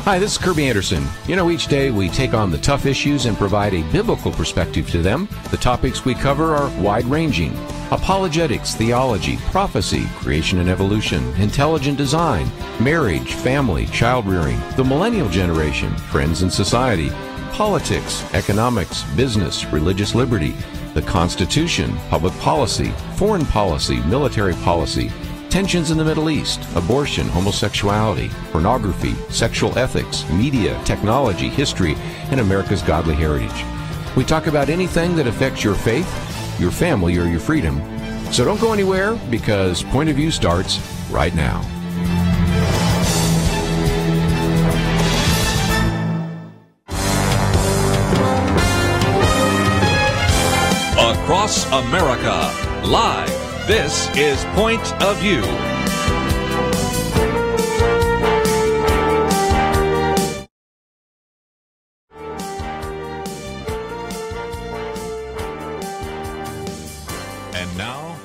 Hi, this is Kerby Anderson. You know, each day we take on the tough issues and provide a biblical perspective to them. The topics we cover are wide-ranging: apologetics, theology, prophecy, creation and evolution, intelligent design, marriage, family, child-rearing, the millennial generation, friends and society, politics, economics, business, religious liberty, the Constitution, public policy, foreign policy, military policy, tensions in the Middle East, abortion, homosexuality, pornography, sexual ethics, media, technology, history, and America's godly heritage. We talk about anything that affects your faith, your family, or your freedom. So don't go anywhere, because Point of View starts right now. Across America, live. This is Point of View. And now,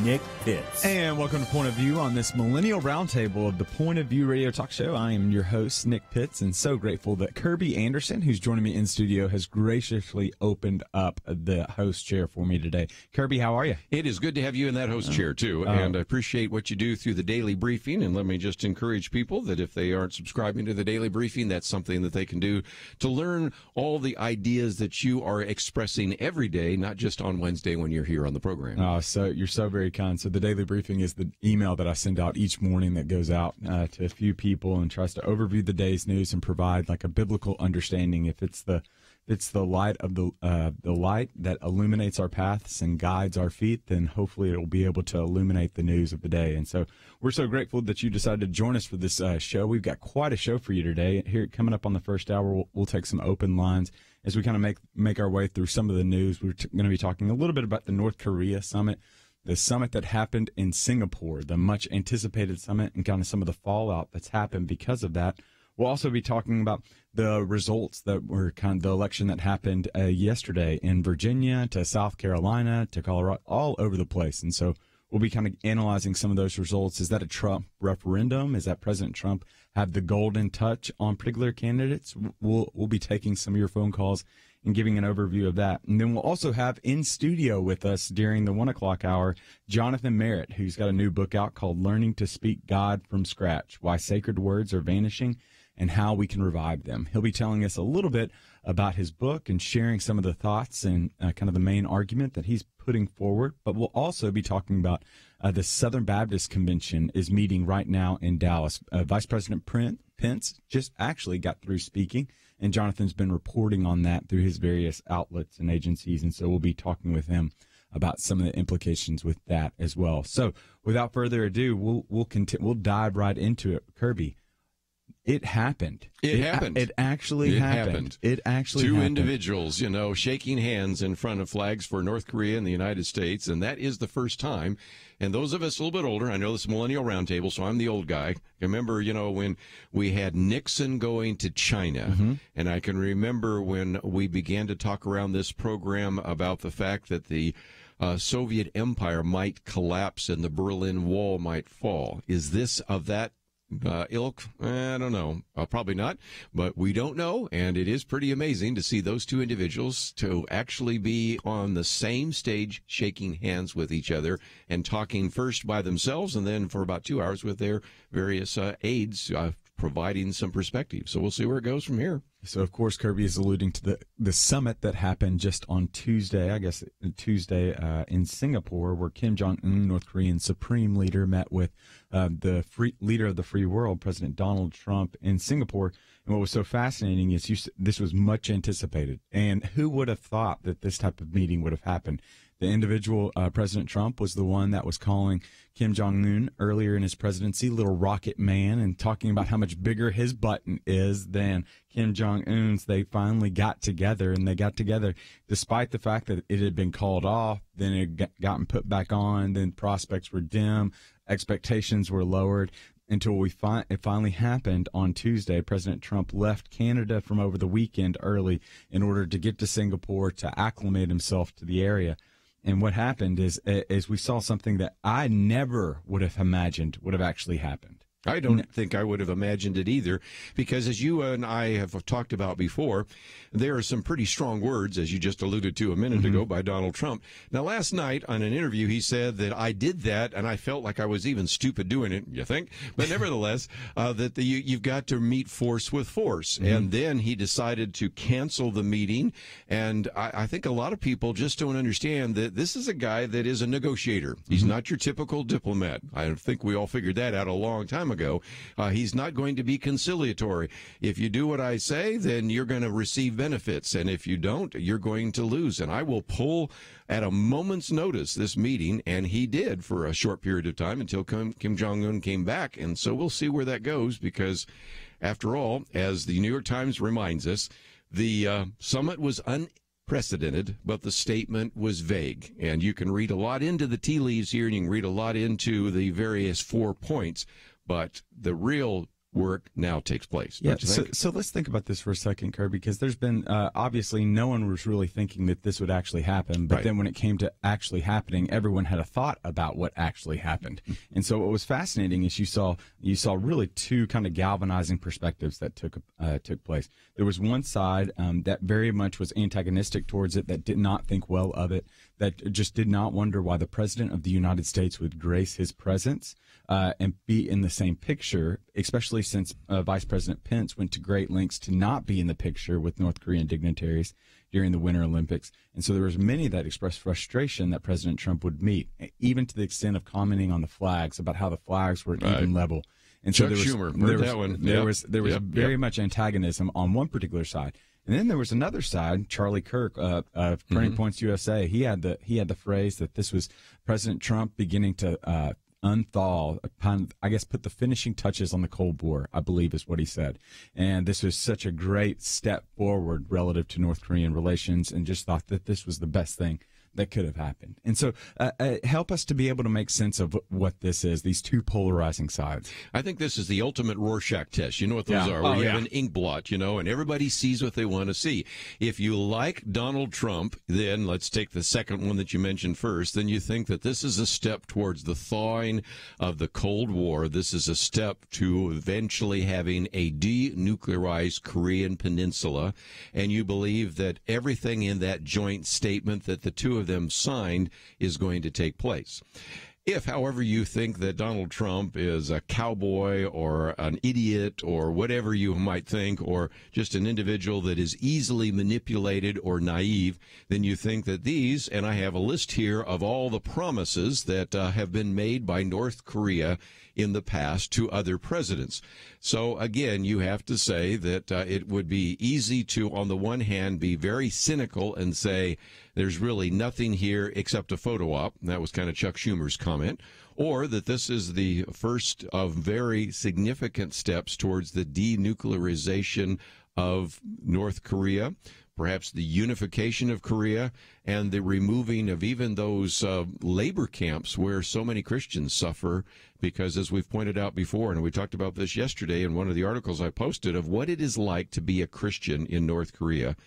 Nick Pitts. And welcome to Point of View on this Millennial Roundtable of the Point of View Radio Talk Show. I am your host, Nick Pitts, and so grateful that Kerby Anderson, who's joining me in studio, has graciously opened up the host chair for me today. Kerby, how are you? It is good to have you in that host chair, too, and I appreciate what you do through the daily briefing. And let me just encourage people that if they aren't subscribing to the daily briefing, that's something that they can do to learn all the ideas that you are expressing every day, not just on Wednesday when you're here on the program. So you're so very kind. So the daily briefing is the email that I send out each morning that goes out to a few people and tries to overview the day's news and provide like a biblical understanding. If it's the light of the light that illuminates our paths and guides our feet, then hopefully it will be able to illuminate the news of the day. And so we're so grateful that you decided to join us for this show. We've got quite a show for you today. Here, coming up on the first hour, we'll take some open lines as we kind of make our way through some of the news. We're going to be talking a little bit about the North Korea summit, the summit that happened in Singapore, the much anticipated summit, and kind of some of the fallout that's happened because of that. We'll also be talking about the results that were kind of the election that happened yesterday in Virginia to South Carolina to Colorado, all over the place. And so we'll be kind of analyzing some of those results. Is that a Trump referendum? Is that President Trump have the golden touch on particular candidates? We'll be taking some of your phone calls and giving an overview of that. And then we'll also have in studio with us during the 1 o'clock hour, Jonathan Merritt, who's got a new book out called Learning to Speak God from Scratch, Why Sacred Words Are Vanishing and How We Can Revive Them. He'll be telling us a little bit about his book and sharing some of the thoughts and kind of the main argument that he's putting forward. But we'll also be talking about the Southern Baptist Convention is meeting right now in Dallas. Vice President Pence just actually got through speaking, and Jonathan's been reporting on that through his various outlets and agencies, and so we'll be talking with him about some of the implications with that as well. So without further ado, we'll dive right into it. Kerby, it happened. It happened. It actually happened. It actually happened. Two happened. individuals, shaking hands in front of flags for North Korea and the United States, and that is the first time. And those of us a little bit older, I know this is Millennial Roundtable, so I'm the old guy. I remember, when we had Nixon going to China, and I can remember when we began to talk around this program about the fact that the Soviet Empire might collapse and the Berlin Wall might fall. Is this of that ilk? I don't know. Probably not, but we don't know, and it is pretty amazing to see those two individuals to actually be on the same stage shaking hands with each other and talking first by themselves and then for about 2 hours with their various aides providing some perspective. So we'll see where it goes from here. So, of course, Kerby is alluding to the summit that happened just on Tuesday, in Singapore, where Kim Jong-un, North Korean supreme leader, met with the leader of the free world, President Donald Trump, in Singapore. And what was so fascinating is this was much anticipated. And who would have thought that this type of meeting would have happened? The individual, President Trump, was the one that was calling Kim Jong-un earlier in his presidency little rocket man and talking about how much bigger his button is than Kim Jong-un's. They finally got together, and they got together despite the fact that it had been called off, then it gotten put back on, then prospects were dim, expectations were lowered, until it finally happened on Tuesday. President Trump left Canada from over the weekend early in order to get to Singapore to acclimate himself to the area. And what happened is we saw something that I never would have imagined would have actually happened. I don't think I would have imagined it either, because as you and I have talked about before, there are some pretty strong words, as you just alluded to a minute ago, by Donald Trump. Now, last night on an interview, he said that I did that, and I felt like I was even stupid doing it, you think? But nevertheless, that you've got to meet force with force. And then he decided to cancel the meeting, and I think a lot of people just don't understand that this is a guy that is a negotiator. He's not your typical diplomat. I think we all figured that out a long time ago. He's not going to be conciliatory. If you do what I say, then you're going to receive benefits, and if you don't, you're going to lose. And I will pull at a moment's notice this meeting, and he did for a short period of time until Kim Jong-un came back. And so we'll see where that goes, because after all, as the New York Times reminds us, the summit was unprecedented, but the statement was vague. And you can read a lot into the tea leaves here, and you can read a lot into the various 4 points. But the real work now takes place. Yeah, so let's think about this for a second, Kerby, because there's been, obviously, no one was really thinking that this would actually happen. But then when it came to actually happening, everyone had a thought about what actually happened. And so what was fascinating is you saw really two kind of galvanizing perspectives that took place. There was one side that very much was antagonistic towards it, that did not think well of it, that just did not wonder why the President of the United States would grace his presence and be in the same picture, especially since Vice President Pence went to great lengths to not be in the picture with North Korean dignitaries during the Winter Olympics. And so there was many that expressed frustration that President Trump would meet, even to the extent of commenting on the flags, about how the flags were at even level. And Chuck Schumer, heard that one. There was very much antagonism on one particular side. And then there was another side, Charlie Kirk of Turning Points USA. He had the phrase that this was President Trump beginning to unthaw, I guess, put the finishing touches on the Cold War, I believe is what he said. And this was such a great step forward relative to North Korean relations, and just thought that this was the best thing that could have happened. And so help us to be able to make sense of what this is, these two polarizing sides. I think this is the ultimate Rorschach test. You know what those are? Where you have an ink blot, and everybody sees what they want to see. If you like Donald Trump, then let's take the second one that you mentioned first, then you think that this is a step towards the thawing of the Cold War. This is a step to eventually having a denuclearized Korean peninsula, and you believe that everything in that joint statement that the two of them signed is going to take place. If, however, you think that Donald Trump is a cowboy or an idiot or whatever you might think, or just an individual that is easily manipulated or naive, then you think that these, and I have a list here of all the promises that have been made by North Korea in the past to other presidents. So, again, you have to say that it would be easy to, on the one hand, be very cynical and say there's really nothing here except a photo op. That was kind of Chuck Schumer's comment. Or that this is the first of very significant steps towards the denuclearization of North Korea, perhaps the unification of Korea, and the removing of even those labor camps where so many Christians suffer, because as we've pointed out before, and we talked about this yesterday in one of the articles I posted of what it is like to be a Christian in North Korea.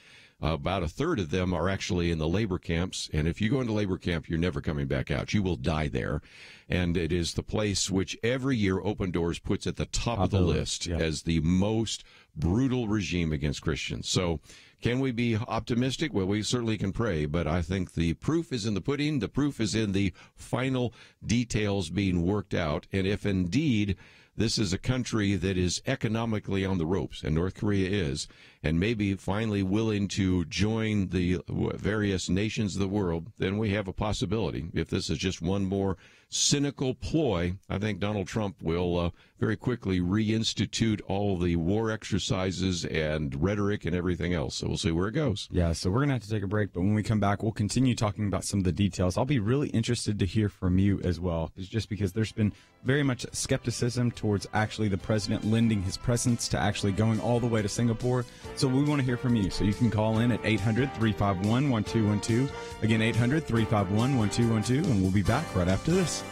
About a third of them are actually in the labor camps, and if you go into labor camp, you're never coming back out. You will die there, and it is the place which every year Open Doors puts at the top of the list as the most brutal regime against Christians. So can we be optimistic? Well, we certainly can pray, but I think the proof is in the pudding. The proof is in the final details being worked out, and if indeed this is a country that is economically on the ropes, and North Korea is, and maybe finally willing to join the various nations of the world, then we have a possibility. If this is just one more cynical ploy, I think Donald Trump will very quickly reinstitute all the war exercises and rhetoric and everything else. So we'll see where it goes. Yeah, so we're going to have to take a break, but when we come back, we'll continue talking about some of the details. I'll be really interested to hear from you as well, just because there's been very much skepticism towards actually the president lending his presence to actually going all the way to Singapore. So we want to hear from you. So you can call in at 800-351-1212. Again, 800-351-1212, and we'll be back right after this.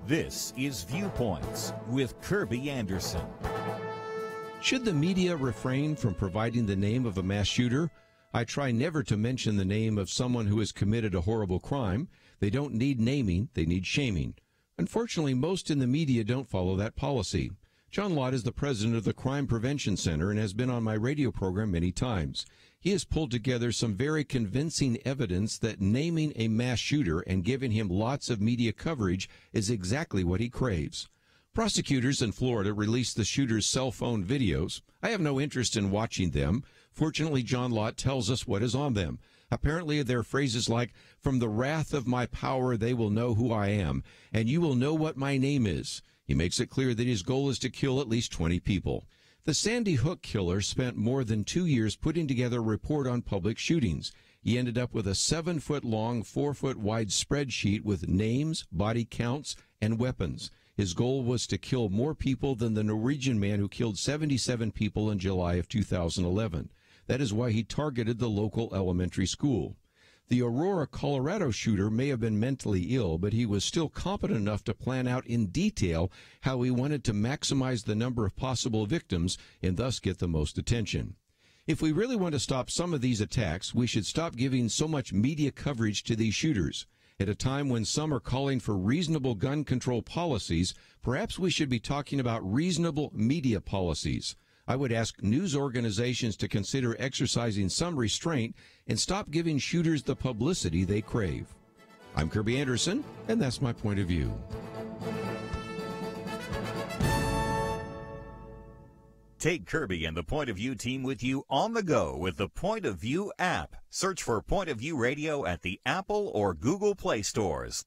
This is Viewpoints with Kerby Anderson. Should the media refrain from providing the name of a mass shooter? I try never to mention the name of someone who has committed a horrible crime. They don't need naming, they need shaming. Unfortunately, most in the media don't follow that policy. John Lott is the president of the Crime Prevention Center and has been on my radio program many times. He has pulled together some very convincing evidence that naming a mass shooter and giving him lots of media coverage is exactly what he craves. Prosecutors in Florida released the shooter's cell phone videos. I have no interest in watching them. Fortunately, John Lott tells us what is on them. Apparently, there are phrases like, "From the wrath of my power, they will know who I am, and you will know what my name is." He makes it clear that his goal is to kill at least 20 people. The Sandy Hook killer spent more than 2 years putting together a report on public shootings. He ended up with a 7-foot-long, 4-foot-wide spreadsheet with names, body counts, and weapons. His goal was to kill more people than the Norwegian man who killed 77 people in July of 2011. That is why he targeted the local elementary school. The Aurora, Colorado shooter may have been mentally ill, but he was still competent enough to plan out in detail how he wanted to maximize the number of possible victims and thus get the most attention. If we really want to stop some of these attacks, we should stop giving so much media coverage to these shooters. At a time when some are calling for reasonable gun control policies, perhaps we should be talking about reasonable media policies. I would ask news organizations to consider exercising some restraint and stop giving shooters the publicity they crave. I'm Kerby Anderson, and that's my point of view. Take Kerby and the Point of View team with you on the go with the Point of View app. Search for Point of View Radio at the Apple or Google Play stores.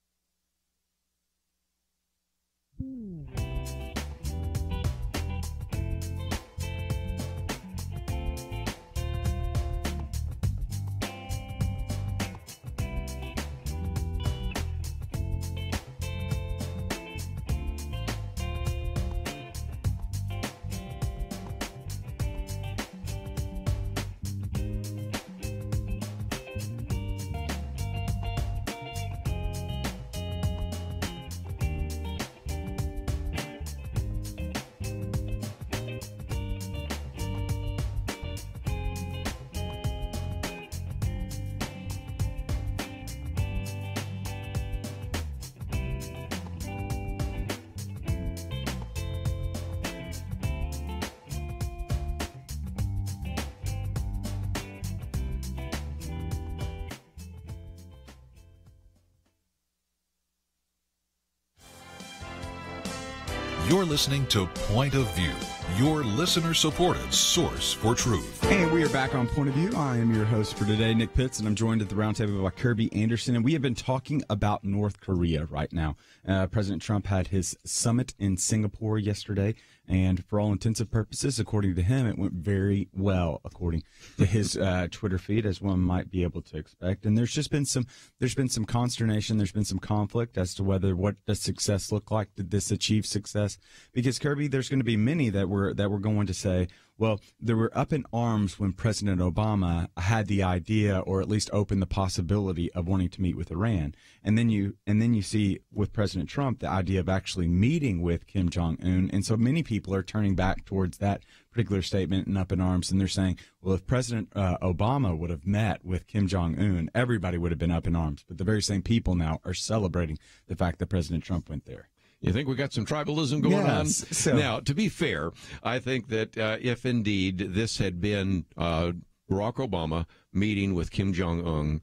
You're listening to Point of View, your listener-supported source for truth. And we are back on Point of View. I am your host for today, Nick Pitts, and I'm joined at the roundtable by Kerby Anderson. And we have been talking about North Korea right now. President Trump had his summit in Singapore yesterday, and for all intents and purposes, according to him, it went very well, according to his Twitter feed, as one might be able to expect. And there's been some consternation, there's been some conflict as to what does success look like. Did this achieve success? Because Kerby, there's going to be many that were going to say, well, they were up in arms when President Obama had the idea, or at least opened the possibility of wanting to meet with Iran. And then you see with President Trump the idea of actually meeting with Kim Jong-un. And so many people are turning back towards that particular statement and up in arms. And they're saying, well, if President Obama would have met with Kim Jong-un, everybody would have been up in arms. But the very same people now are celebrating the fact that President Trump went there. You think we got some tribalism going on? So. Now, to be fair, I think that if indeed this had been Barack Obama meeting with Kim Jong-un,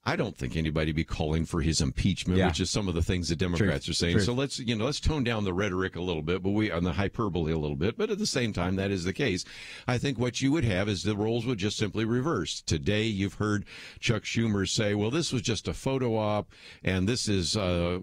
I don't think anybody would be calling for his impeachment, which is some of the things the Democrats are saying. So let's tone down the rhetoric a little bit, but on the hyperbole a little bit. But at the same time, that is the case. I think what you would have is the roles would just simply reverse. Today, you've heard Chuck Schumer say, well, this was just a photo op, and this is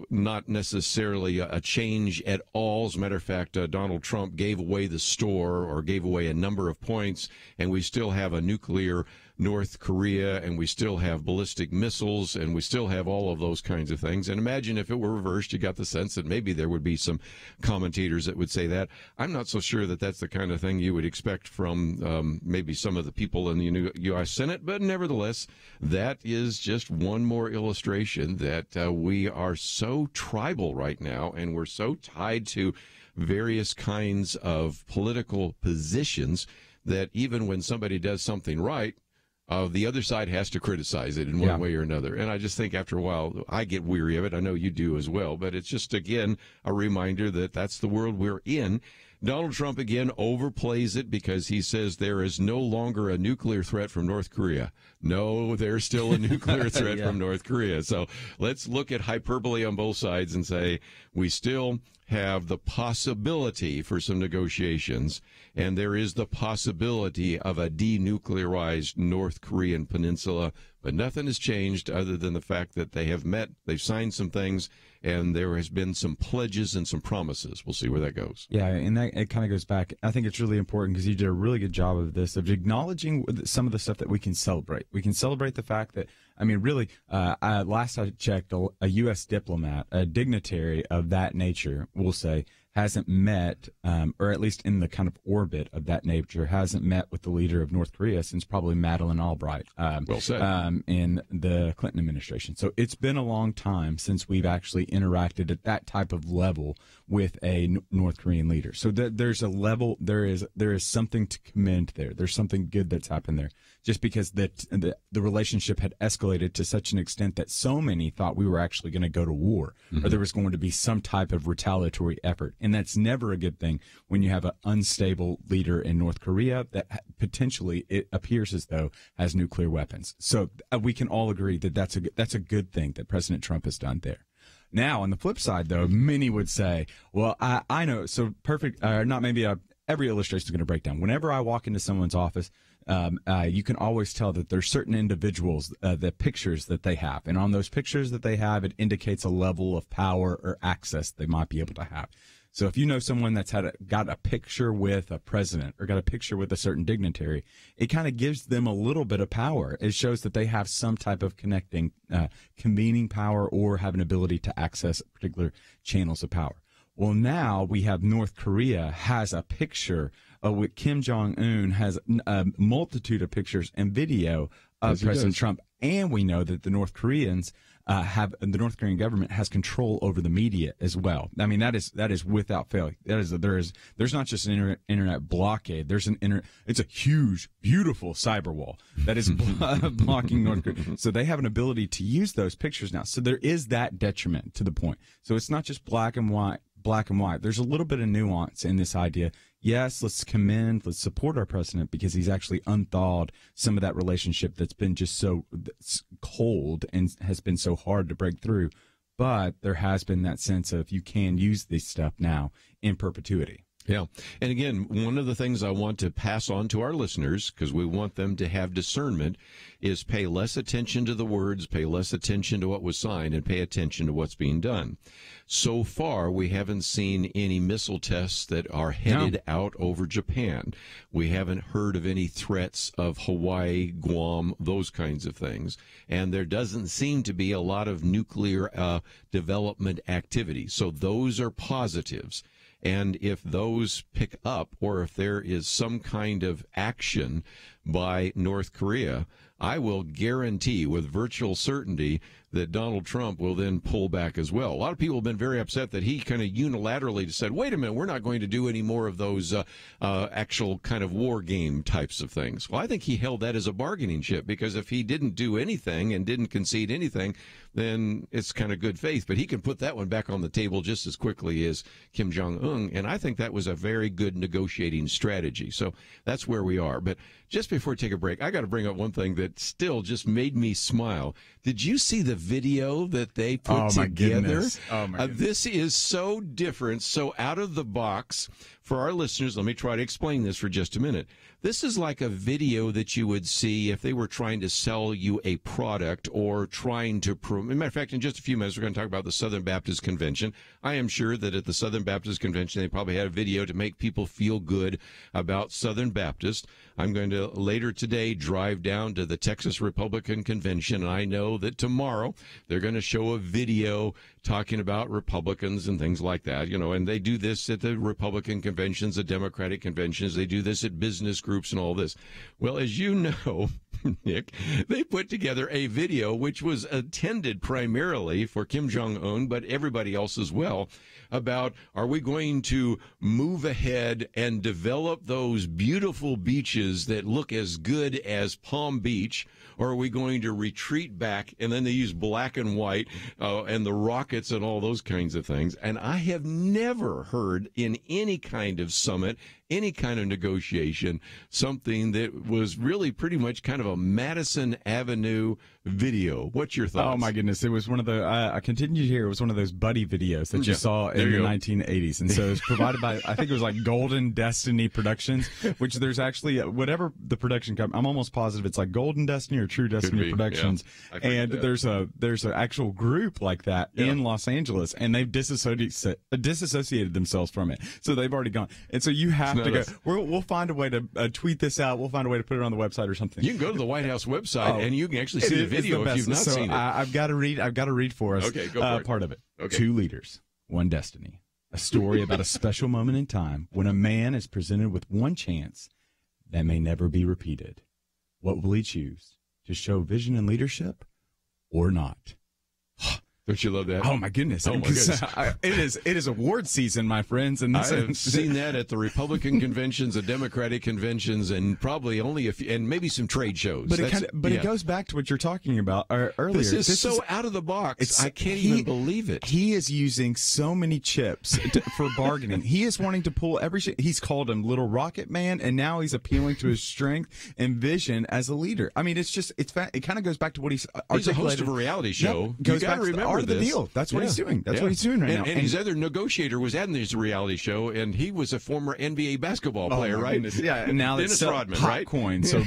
not necessarily a change at all. As a matter of fact, Donald Trump gave away the store or gave away a number of points, and we still have a nuclear North Korea, and we still have ballistic missiles, and we still have all of those kinds of things. And imagine if it were reversed, you got the sense that maybe there would be some commentators that would say that. I'm not so sure that that's the kind of thing you would expect from maybe some of the people in the U.S. Senate, but nevertheless, that is just one more illustration that we are so tribal right now, and we're so tied to various kinds of political positions that even when somebody does something right, the other side has to criticize it in one way or another. And I just think after a while, I get weary of it. I know you do as well. But it's just, again, a reminder that that's the world we're in. Donald Trump, again, overplays it because he says there is no longer a nuclear threat from North Korea. No, there's still a nuclear threat from North Korea. So let's look at hyperbole on both sides and say we still have the possibility for some negotiations, and there is the possibility of a denuclearized North Korean peninsula, but nothing has changed other than the fact that they have met, they've signed some things, and there has been some pledges and some promises. We'll see where that goes. Yeah, and that it kind of goes back. I think it's really important because you did a really good job of this, of acknowledging some of the stuff that we can celebrate. We can celebrate the fact that, I mean, really, last I checked, a U.S. diplomat, a dignitary of that nature, we'll say, hasn't met, or at least in the kind of orbit of that nature, hasn't met with the leader of North Korea since probably Madeleine Albright. Well said. In the Clinton administration. So it's been a long time since we've actually interacted at that type of level with a North Korean leader. So there's a level, there is something to commend there. There's something good that's happened there. Just because the relationship had escalated to such an extent that so many thought we were actually going to go to war, or there was going to be some type of retaliatory effort. And that's never a good thing when you have an unstable leader in North Korea that potentially, it appears as though, has nuclear weapons. So we can all agree that that's a good thing that President Trump has done there. Now, on the flip side, though, many would say, well, I know, so perfect, not maybe every illustration is going to break down. Whenever I walk into someone's office, you can always tell that there's certain individuals, the pictures that they have. And on those pictures that they have, it indicates a level of power or access they might be able to have. So if you know someone that's got a picture with a president or got a picture with a certain dignitary, it kind of gives them a little bit of power. It shows that they have some type of convening power or have an ability to access particular channels of power. Well, now we have North Korea has a picture with Kim Jong-un, has a multitude of pictures and video of President Trump. And we know that the North Koreans the North Korean government has control over the media as well. I mean, that is without fail. There's not just an internet blockade. It's a huge, beautiful cyber wall that is blocking North Korea. So they have an ability to use those pictures now. So there is that detriment to the point. So it's not just black and white. There's a little bit of nuance in this idea. Yes, let's support our president because he's actually unthawed some of that relationship that's been just so cold and has been so hard to break through. But there has been that sense of you can use this stuff now in perpetuity. Yeah. And again, one of the things I want to pass on to our listeners, because we want them to have discernment, is pay less attention to the words, pay less attention to what was signed, and pay attention to what's being done. So far, we haven't seen any missile tests that are headed out over Japan. We haven't heard of any threats of Hawaii, Guam, those kinds of things. And there doesn't seem to be a lot of nuclear development activity. So those are positives. And if those pick up, or if there is some kind of action by North Korea, I will guarantee with virtual certainty that Donald Trump will then pull back as well. A lot of people have been very upset that he kind of unilaterally said, wait a minute, we're not going to do any more of those actual kind of war game types of things. Well, I think he held that as a bargaining chip, because if he didn't do anything and didn't concede anything, then it's kind of good faith. But he can put that one back on the table just as quickly as Kim Jong-un, and I think that was a very good negotiating strategy. So that's where we are. But just before we take a break, I got to bring up one thing that still just made me smile. Did you see the video that they put together? Oh, my goodness. This is so different, so out of the box for our listeners, let me try to explain this for just a minute. This is like a video that you would see if they were trying to sell you a product or trying to promote. As a matter of fact, in just a few minutes, we're going to talk about the Southern Baptist Convention. I am sure that at the Southern Baptist Convention, they probably had a video to make people feel good about Southern Baptist. I'm going to later today drive down to the Texas Republican Convention, and I know that tomorrow they're going to show a video talking about Republicans and things like that, and they do this at the Republican conventions, the Democratic conventions. They do this at business groups and all this. Well, as you know, Nick, they put together a video which was intended primarily for Kim Jong-un, but everybody else as well, about are we going to move ahead and develop those beautiful beaches that look as good as Palm Beach, or are we going to retreat back? And then they use black and white and the rockets and all those kinds of things. And I have never heard in any kind of summit, any kind of negotiation, something that was really pretty much kind of a Madison Avenue video. What's your thoughts? Oh, my goodness. It was one of the, I continue to hear, it was one of those buddy videos that you saw in the 1980s. And so it was provided by, I think it was like Golden Destiny Productions, which there's actually, whatever the production company, I'm almost positive it's like Golden Destiny or True Destiny Productions. Yeah, and there's an actual group like that in Los Angeles, and they've disassociated themselves from it. So they've already gone. And so you have to go. We'll find a way to tweet this out. We'll find a way to put it on the website or something. You can go to the White House website and you can actually see the video if you've not seen it. I've got to read for us. Okay, go for it. Part of it. Okay. 2 leaders, 1 destiny. A story about a special moment in time when a man is presented with one chance that may never be repeated. What will he choose? To show vision and leadership or not? Don't you love that? Oh, my goodness. Oh, my goodness. It is award season, my friends. And I have seen that at the Republican conventions, the Democratic conventions, and probably only a few, and maybe some trade shows. But it goes back to what you're talking about earlier. This is so out of the box. I can't even believe it. He is using so many chips for bargaining. He is wanting to pull every shit. He's called him Little Rocket Man, and now he's appealing to his strength and vision as a leader. I mean, it kind of goes back to what he's a host of a reality show. No, you got to remember the deal. That's what he's doing. That's what he's doing right now. And his other negotiator was at this reality show, and he was a former NBA basketball player, right? Goodness. Yeah, and now Dennis Rodman, right? Coin. So,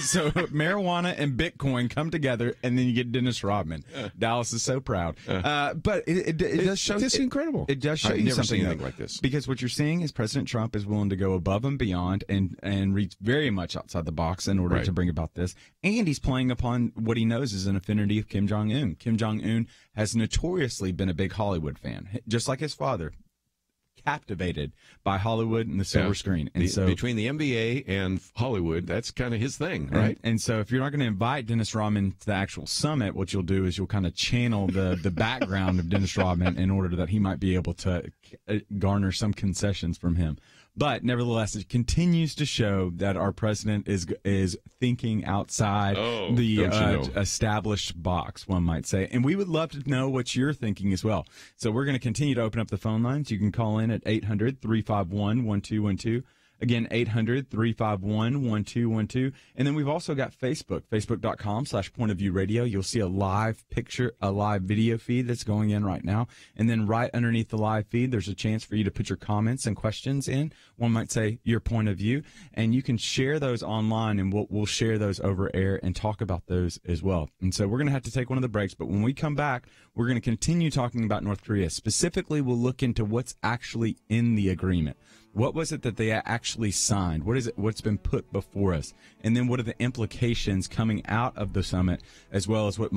so marijuana and Bitcoin come together, and then you get Dennis Rodman. Dallas is so proud. But it does show. It's incredible. It does show I've you never something seen anything like this. Because what you're seeing is President Trump is willing to go above and beyond and reach very much outside the box in order to bring about this. And he's playing upon what he knows is an affinity of Kim Jong-un. Kim Jong-un has notoriously been a big Hollywood fan, just like his father, captivated by Hollywood and the silver screen. And so between the NBA and Hollywood, that's kind of his thing, right? And so if you're not going to invite Dennis Rodman to the actual summit, what you'll do is you'll kind of channel the background of Dennis Rodman in order that he might be able to garner some concessions from him. But nevertheless, it continues to show that our president is thinking outside the established box, one might say. And we would love to know what you're thinking as well. So we're going to continue to open up the phone lines. You can call in at 800-351-1212. Again, 800-351-1212. And then we've also got Facebook, facebook.com/pointofviewradio. You'll see a live video feed that's going in right now. And then right underneath the live feed, there's a chance for you to put your comments and questions in. One might say your point of view. And you can share those online, and we'll share those over air and talk about those as well. And so we're going to have to take one of the breaks. But when we come back, we're going to continue talking about North Korea. Specifically, we'll look into what's actually in the agreement. What was it that they actually signed? What is it? What's been put before us? And then what are the implications coming out of the summit, as well as what,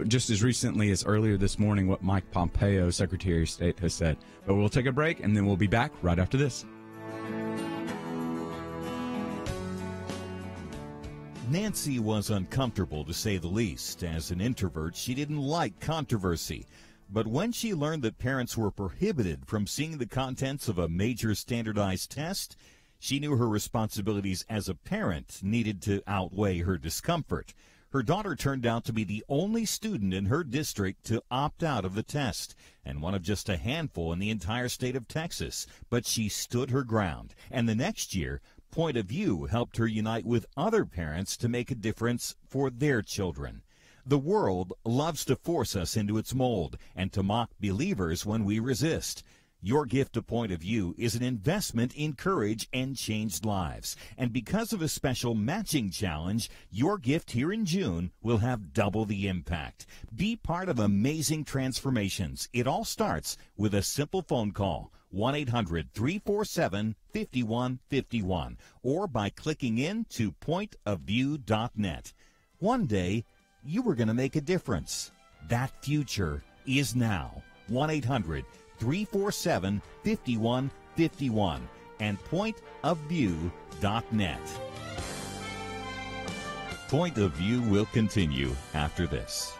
just as recently as earlier this morning, what Mike Pompeo, Secretary of State, has said. But we'll take a break, and then we'll be back right after this. Nancy was uncomfortable, to say the least. As an introvert, she didn't like controversy. But when she learned that parents were prohibited from seeing the contents of a major standardized test, she knew her responsibilities as a parent needed to outweigh her discomfort. Her daughter turned out to be the only student in her district to opt out of the test, and one of just a handful in the entire state of Texas. But she stood her ground, and the next year, Point of View helped her unite with other parents to make a difference for their children. The world loves to force us into its mold and to mock believers when we resist. Your gift to Point of View is an investment in courage and changed lives. And because of a special matching challenge, your gift here in June will have double the impact. Be part of amazing transformations. It all starts with a simple phone call, 1-800-347-5151, or by clicking in to pointofview.net. One day, you were going to make a difference. That future is now. 1-800-347-5151 and pointofview.net. Point of View will continue after this.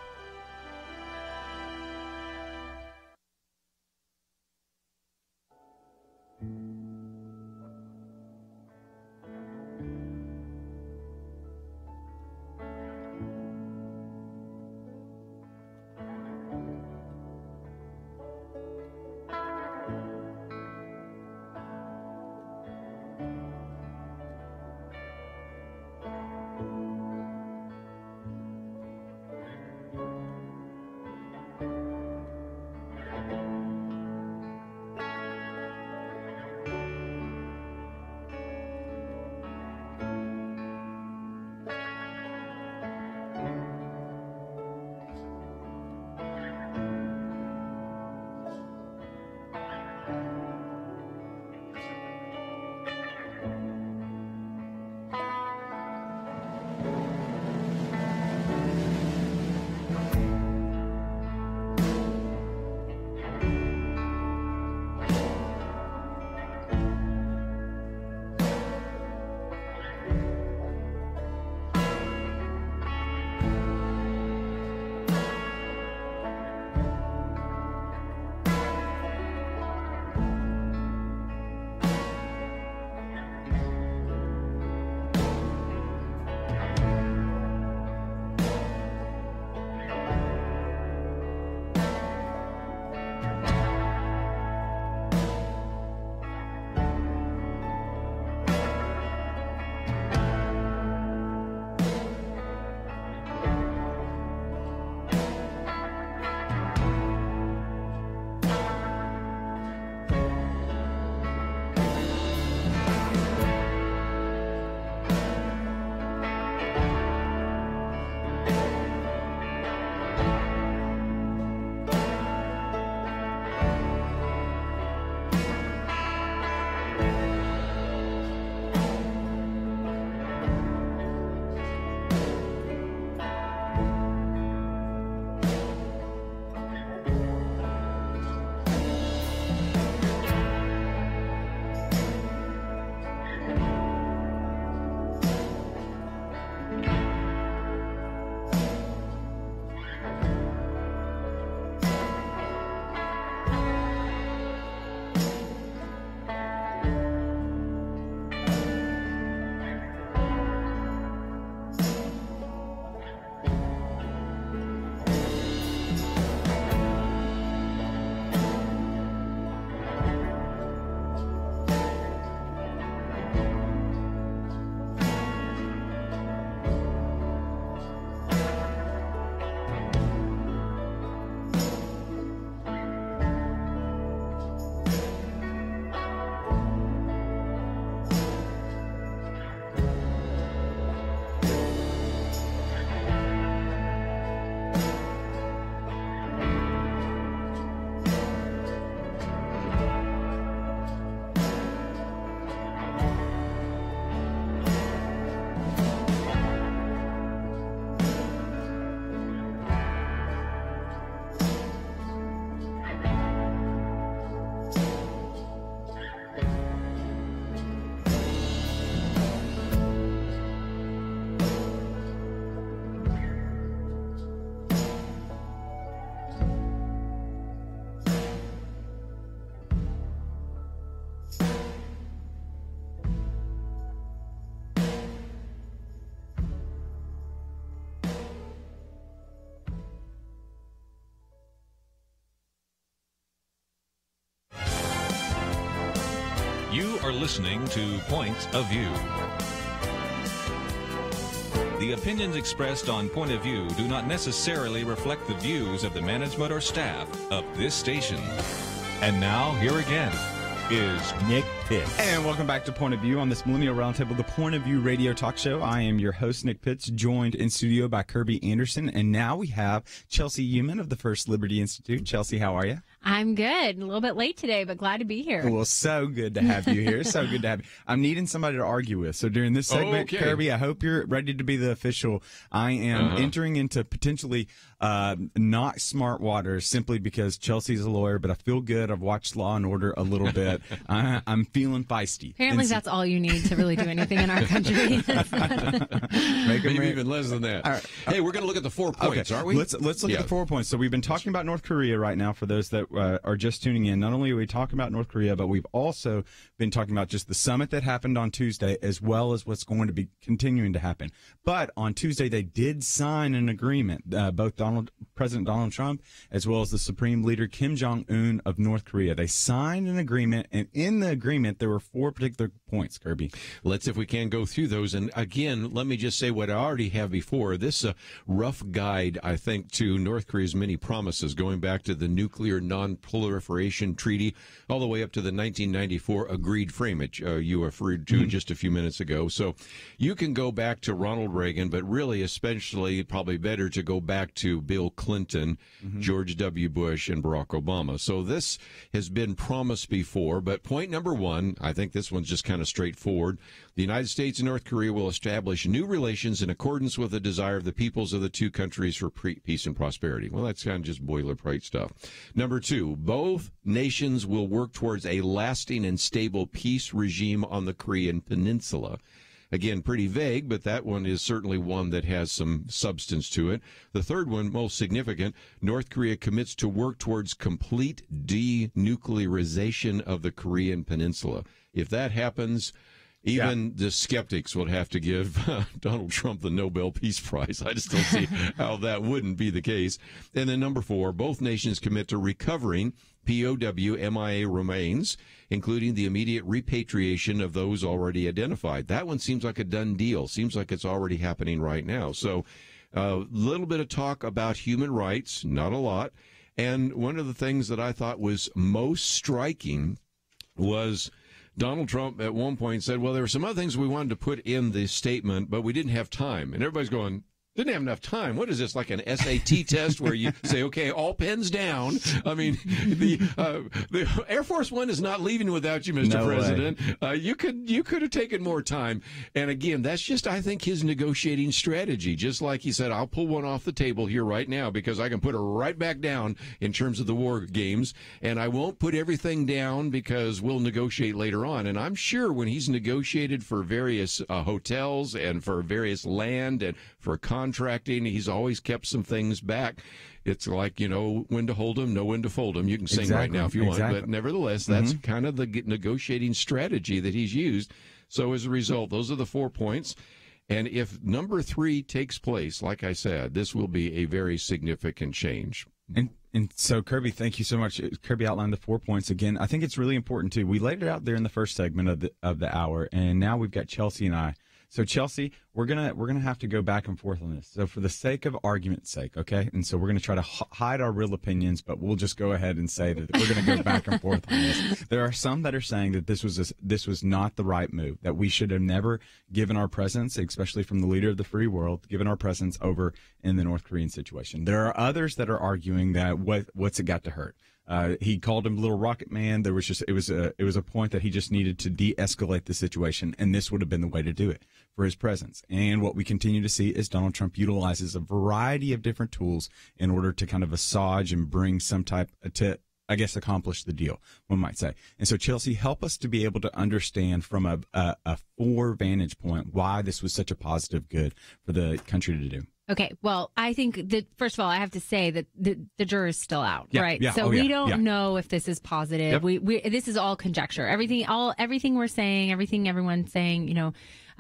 You are listening to Point of View. The opinions expressed on Point of View do not necessarily reflect the views of the management or staff of this station. And now, here again is Nick Pitts. And welcome back to Point of View on this Millennial Roundtable, the Point of View radio talk show. I am your host, Nick Pitts, joined in studio by Kerby Anderson. And now we have Chelsey Youman of the First Liberty Institute. Chelsey, how are you? I'm good. A little bit late today, but glad to be here. Well, so good to have you here. So good to have you. I'm needing somebody to argue with. So during this segment, Okay. Kerby, I hope you're ready to be the official. I am entering into potentially not smart waters simply because Chelsea's a lawyer, but I feel good. I've watched Law and Order a little bit. I'm feeling feisty. Apparently, that's all you need to really do anything in our country. Maybe even less than that. Right. Hey, we're going to look at the 4 points, aren't we? Let's look at the 4 points. So we've been talking about North Korea right now for those that are just tuning in. Not only are we talking about North Korea, but we've also been talking about just the summit that happened on Tuesday, as well as what's going to be continuing to happen. But on Tuesday, they did sign an agreement, both President Donald Trump as well as the Supreme Leader Kim Jong-un of North Korea. They signed an agreement, and in the agreement, there were 4 particular points, Kerby. Let's, if we can, go through those. And again, let me just say what I already have before. This is a rough guide, I think, to North Korea's many promises, going back to the Nuclear Non-Proliferation Treaty all the way up to the 1994 agreed frameage you referred to just a few minutes ago. So you can go back to Ronald Reagan, but really, especially, probably better to go back to Bill Clinton, George W. Bush, and Barack Obama. So this has been promised before, but point number 1, I think this one's just kind of straightforward. The United States and North Korea will establish new relations in accordance with the desire of the peoples of the two countries for peace and prosperity. Well, that's kind of just boilerplate stuff. Number 2, both nations will work towards a lasting and stable peace regime on the Korean Peninsula. Again, pretty vague, but that one is certainly one that has some substance to it. The third one, most significant, North Korea commits to work towards complete denuclearization of the Korean Peninsula. If that happens, even the skeptics would have to give Donald Trump the Nobel Peace Prize. I just don't see how that wouldn't be the case. And then number 4, both nations commit to recovering POW MIA remains, including the immediate repatriation of those already identified. That one seems like a done deal. Seems like it's already happening right now. So a little bit of talk about human rights, not a lot. And one of the things that I thought was most striking was Donald Trump at one point said, well, there were some other things we wanted to put in the statement, but we didn't have time. And everybody's going, didn't have enough time. What is this, like an SAT test where you say, okay, all pens down? I mean, the Air Force One is not leaving without you, Mr. President. You could have taken more time. And again, that's just, I think, his negotiating strategy. Just like he said, I'll pull one off the table here right now because I can put her right back down in terms of the war games. And I won't put everything down because we'll negotiate later on. And I'm sure when he's negotiated for various hotels and for various land and for contracting, he's always kept some things back. It's like, when to hold them, know when to fold them. You can sing right now if you want, but nevertheless, that's kind of the negotiating strategy that he's used. So as a result, those are the 4 points. And if number 3 takes place, like I said, this will be a very significant change. And so, Kerby, thank you so much. Kerby outlined the 4 points again. I think it's really important too. We laid it out there in the first segment of the hour, and now we've got Chelsey and I. So, Chelsey, we're gonna have to go back and forth on this. So, for the sake of argument's sake, okay? And so we're gonna try to hide our real opinions, but we'll just go ahead and say that we're gonna go back and forth on this. There are some that are saying that this was not the right move, that we should have never given our presence, especially from the leader of the free world, given our presence over in the North Korean situation. There are others that are arguing that what's it got to hurt? He called him Little Rocket Man. There was it was a point that he just needed to de-escalate the situation, and this would have been the way to do it for his presence. And what we continue to see is Donald Trump utilizes a variety of different tools in order to kind of assuage and bring some type to, I guess, accomplish the deal, one might say. And so, Chelsey, help us to be able to understand from a 4 vantage point why this was such a positive good for the country to do. Okay, well, I think that, first of all, I have to say that the jury is still out, right? Yeah, so we don't know if this is positive. Yep. We this is all conjecture. Everything we're saying, everything everyone's saying,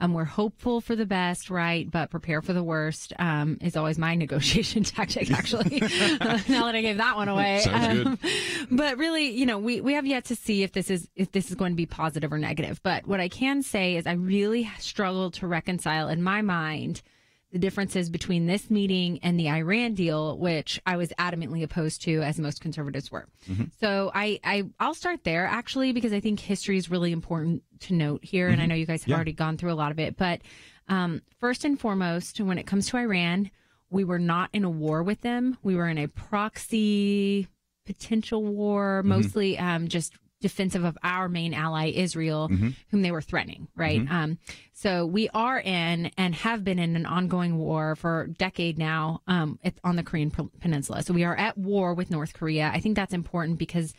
we're hopeful for the best, right? But prepare for the worst is always my negotiation tactic, actually. Now that I gave that one away. Sounds good. But really, we have yet to see if this is going to be positive or negative. But what I can say is I really struggle to reconcile in my mind the differences between this meeting and the Iran deal, which I was adamantly opposed to, as most conservatives were. So I'll start there, actually, because I think history is really important to note here. And I know you guys have already gone through a lot of it. But first and foremost, when it comes to Iran, we were not in a war with them. We were in a proxy potential war, mostly just defensive of our main ally, Israel, whom they were threatening, right? So we are in and have been in an ongoing war for a decade now on the Korean Peninsula. So we are at war with North Korea. I think that's important because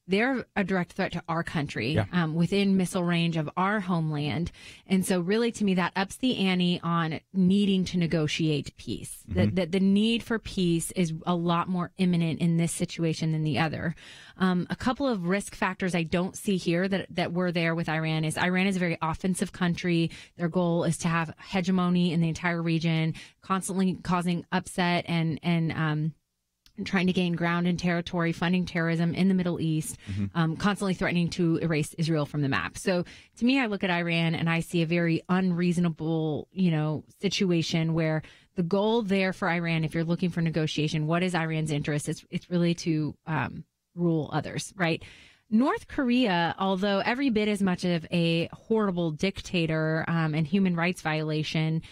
they're a direct threat to our country within missile range of our homeland. And so really, to me, that ups the ante on needing to negotiate peace. That the need for peace is a lot more imminent in this situation than the other. A couple of risk factors I don't see here that were there with Iran is a very offensive country. Their goal is to have hegemony in the entire region, constantly causing upset and trying to gain ground and territory, funding terrorism in the Middle East, constantly threatening to erase Israel from the map. So to me, I look at Iran and I see a very unreasonable, situation where the goal there for Iran, if you're looking for negotiation, what is Iran's interest? It's really to rule others, right? North Korea, although every bit as much of a horrible dictator and human rights violation,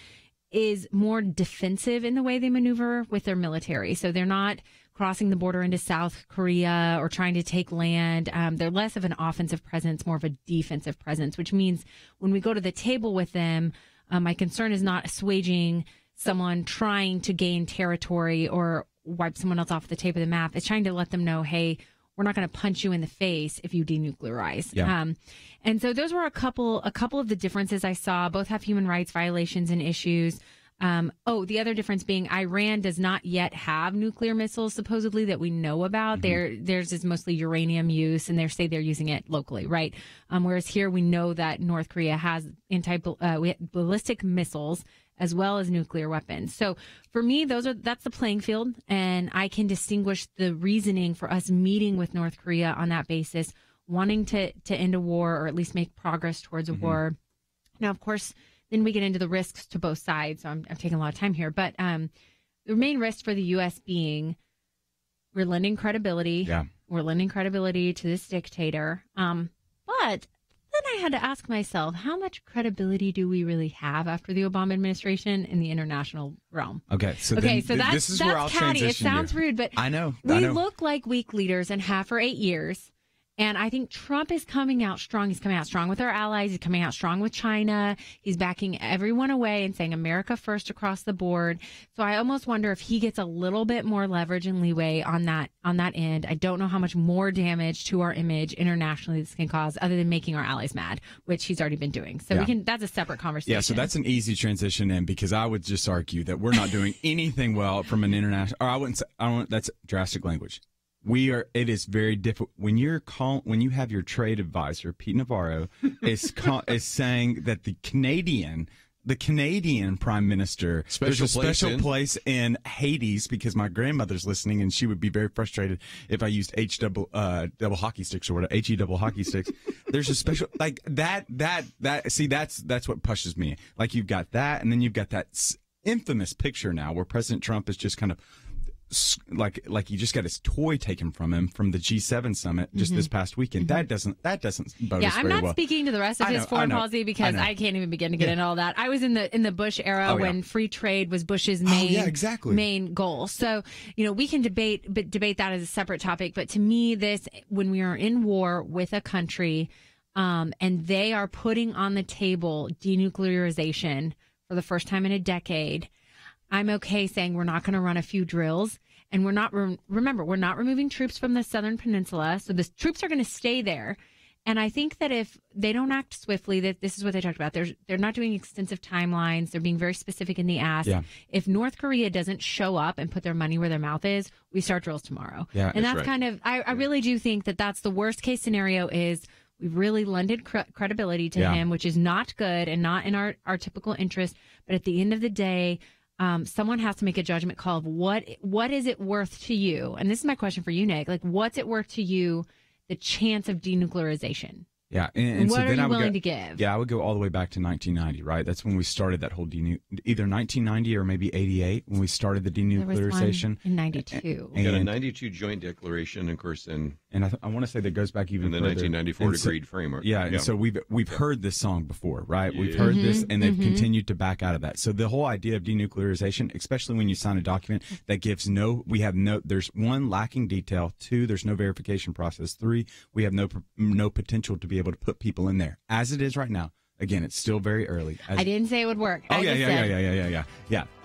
is more defensive in the way they maneuver with their military. So they're not crossing the border into South Korea or trying to take land. They're less of an offensive presence, more of a defensive presence, which means when we go to the table with them, my concern is not assuaging someone trying to gain territory or wipe someone else off the tape of the map. It's trying to let them know, hey, we're not going to punch you in the face if you denuclearize. And so those were a couple of the differences I saw. Both have human rights violations and issues. The other difference being Iran does not yet have nuclear missiles, supposedly, that we know about. Theirs is mostly uranium use, and they say they're using it locally, right? Whereas here we know that North Korea has ballistic missiles as well as nuclear weapons. So for me, that's the playing field, and I can distinguish the reasoning for us meeting with North Korea on that basis, wanting to end a war or at least make progress towards a war. Now, of course, then we get into the risks to both sides. So I'm taking a lot of time here, but the main risk for the U.S. being we're lending credibility. We're lending credibility to this dictator. But then I had to ask myself, how much credibility do we really have after the Obama administration in the international realm? So this is where I'll catty. transition. It sounds rude, but I know. We look like weak leaders and have for 8 years. And I think Trump is coming out strong. He's coming out strong with our allies. He's coming out strong with China. He's backing everyone away and saying America first across the board. So I almost wonder if he gets a little bit more leverage and leeway on that end. I don't know how much more damage to our image internationally this can cause, other than making our allies mad, which he's already been doing. So that's a separate conversation. Yeah, so that's an easy transition in, because I would just argue that we're not doing anything well from an international, or I wouldn't say, that's drastic language. It is very difficult when you have your trade advisor, Pete Navarro, is saying that the Canadian Prime Minister, there's a special place in Hades, because my grandmother's listening and she would be very frustrated if I used double hockey sticks or whatever, double hockey sticks. There's a special, like that, see, that's what pushes me. Like, you've got that, and then you've got that infamous picture now where President Trump is just kind of like he just got his toy taken from him from the G7 summit just this past weekend. That doesn't bode us very well. I'm not speaking to the rest of his foreign policy, because I can't even begin to get into all that. I was in the Bush era when free trade was Bush's main goal. So, we can debate that as a separate topic. But to me, when we are in war with a country, and they are putting on the table denuclearization for the first time in a decade, I'm okay saying we're not going to run a few drills, and we're not, remember, we're not removing troops from the Southern Peninsula. So the troops are going to stay there. And I think that if they don't act swiftly, that this is what they talked about. They're not doing extensive timelines. They're being very specific in the ask. If North Korea doesn't show up and put their money where their mouth is, we start drills tomorrow. And that's kind of, I really do think that that's the worst case scenario. Is we've really lended credibility to him, which is not good and not in our typical interest. But at the end of the day, someone has to make a judgment call of what is it worth to you? And this is my question for you, Nick. Like, what's it worth to you, the chance of denuclearization? Yeah, and what so are then you I would willing go, to give? Yeah, I would go all the way back to 1990, right? That's when we started that whole either 1990 or maybe 88 when we started the denuclearization. In 92. We got a 92 joint declaration, of course, and I want to say that goes back even in the further. 1994 And agreed framework. Yeah, and so we've heard this song before, right? We've heard this, and they've continued to back out of that. So the whole idea of denuclearization, especially when you sign a document that gives there's one, lacking detail. Two, there's no verification process. Three, we have no potential to be able to put people in there. As it is right now, again, it's still very early. I didn't say it would work. Oh, yeah.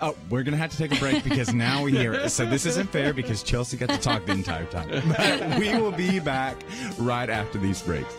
Oh, we're going to have to take a break because now we hear it. So this isn't fair because Chelsey got to talk the entire time. But we will be back right after these breaks.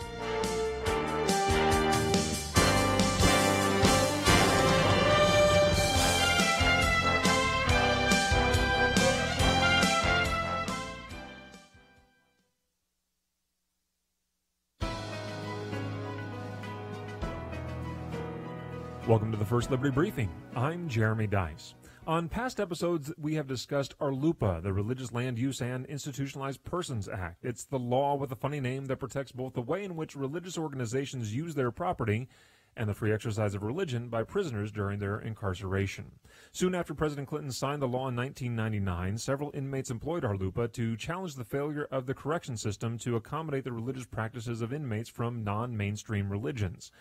Welcome to the First Liberty Briefing. I'm Jeremy Dice. On past episodes, we have discussed RLUIPA, the Religious Land Use and Institutionalized Persons Act. It's the law with a funny name that protects both the way in which religious organizations use their property and the free exercise of religion by prisoners during their incarceration. Soon after President Clinton signed the law in 1999, several inmates employed RLUIPA to challenge the failure of the correction system to accommodate the religious practices of inmates from non-mainstream religions.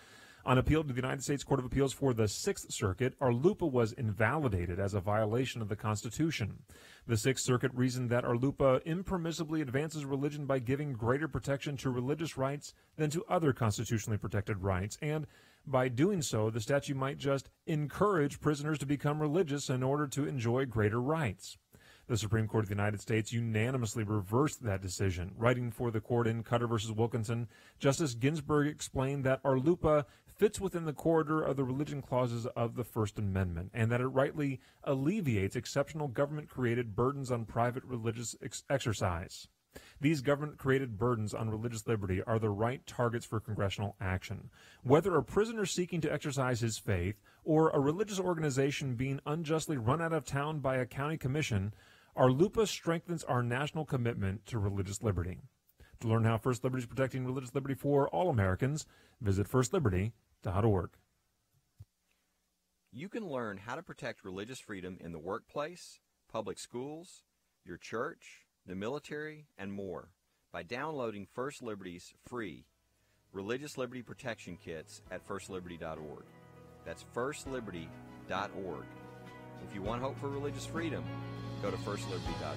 On appeal to the United States Court of Appeals for the Sixth Circuit, RLUIPA was invalidated as a violation of the Constitution. The Sixth Circuit reasoned that RLUIPA impermissibly advances religion by giving greater protection to religious rights than to other constitutionally protected rights, and by doing so, the statute might just encourage prisoners to become religious in order to enjoy greater rights. The Supreme Court of the United States unanimously reversed that decision. Writing for the court in Cutter v. Wilkinson, Justice Ginsburg explained that RLUIPA fits within the corridor of the religion clauses of the First Amendment, and that it rightly alleviates exceptional government-created burdens on private religious exercise. These government-created burdens on religious liberty are the right targets for congressional action. Whether a prisoner seeking to exercise his faith or a religious organization being unjustly run out of town by a county commission, RLUIPA strengthens our national commitment to religious liberty. To learn how First Liberty is protecting religious liberty for all Americans, visit firstliberty.org. You can learn how to protect religious freedom in the workplace, public schools, your church, the military, and more by downloading First Liberty's free Religious Liberty Protection Kits at firstliberty.org. That's firstliberty.org. If you want hope for religious freedom, go to firstliberty.org.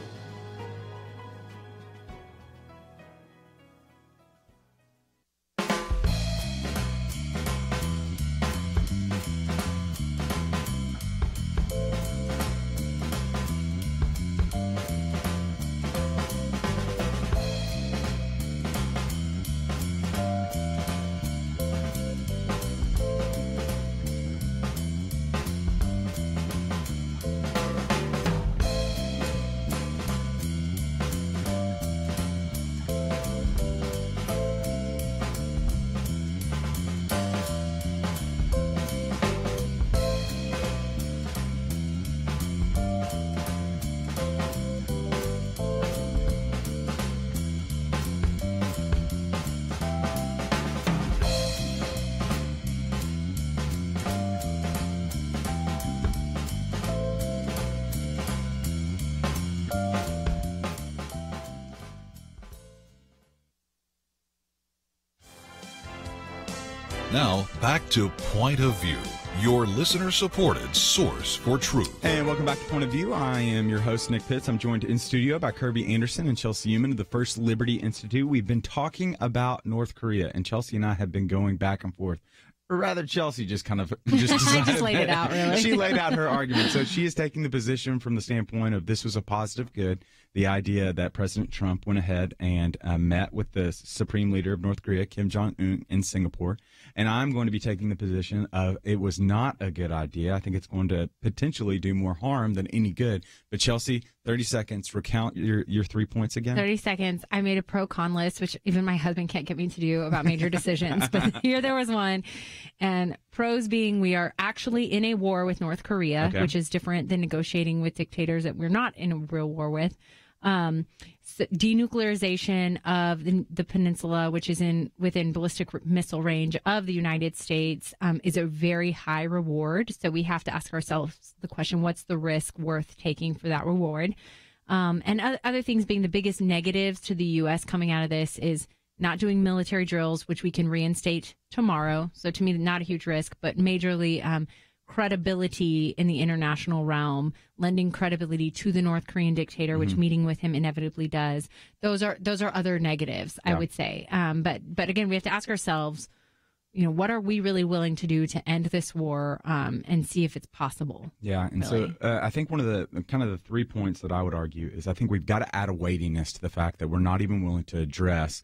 Now, back to Point of View, your listener-supported source for truth. And welcome back to Point of View. I am your host, Nick Pitts. I'm joined in studio by Kerby Anderson and Chelsey Youman of the First Liberty Institute. We've been talking about North Korea, and Chelsey and I have been going back and forth. Or rather, Chelsey just kind of I just laid it out, really. She laid out her argument. So she is taking the position from the standpoint of this was a positive good. The idea that President Trump went ahead and met with the supreme leader of North Korea, Kim Jong-un, in Singapore. And I'm going to be taking the position of it was not a good idea. I think it's going to potentially do more harm than any good. But Chelsey, 30 seconds, recount your 3 points again. 30 seconds. I made a pro-con list, which even my husband can't get me to do about major decisions. But here there was one. And pros being we are actually in a war with North Korea, Okay. which is different than negotiating with dictators that we're not in a real war with. denuclearization of the peninsula, which is within ballistic missile range of the United States, is a very high reward. So we have to ask ourselves the question, what's the risk worth taking for that reward? And other things being the biggest negatives to the U.S. coming out of this is not doing military drills, which we can reinstate tomorrow. So to me, not a huge risk, but majorly credibility in the international realm, lending credibility to the North Korean dictator, which meeting with him inevitably does. Those are other negatives, I would say. But again, we have to ask ourselves, what are we really willing to do to end this war and see if it's possible? Yeah, and really. So I think one of the 3 points that I would argue is I think we've got to add a weightiness to the fact that we're not even willing to address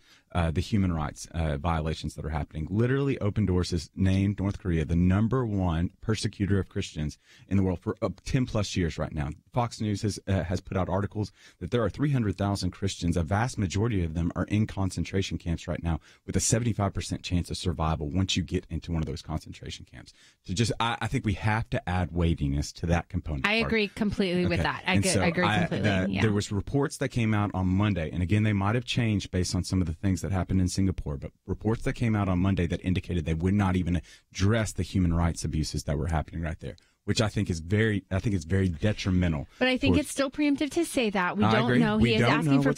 the human rights violations that are happening. Literally, Open Doors has named North Korea the #1 persecutor of Christians in the world for 10 plus years right now. Fox News has put out articles that there are 300,000 Christians. A vast majority of them are in concentration camps right now with a 75% chance of survival once you get into one of those concentration camps. So I think we have to add weightiness to that component. I agree completely with that. I agree completely. There was reports that came out on Monday, and again, they might have changed based on some of the things that happened in Singapore, but reports that came out on Monday that indicated they would not even address the human rights abuses that were happening right there, which I think is very detrimental. But I think it's still preemptive to say that. We don't know. He is asking for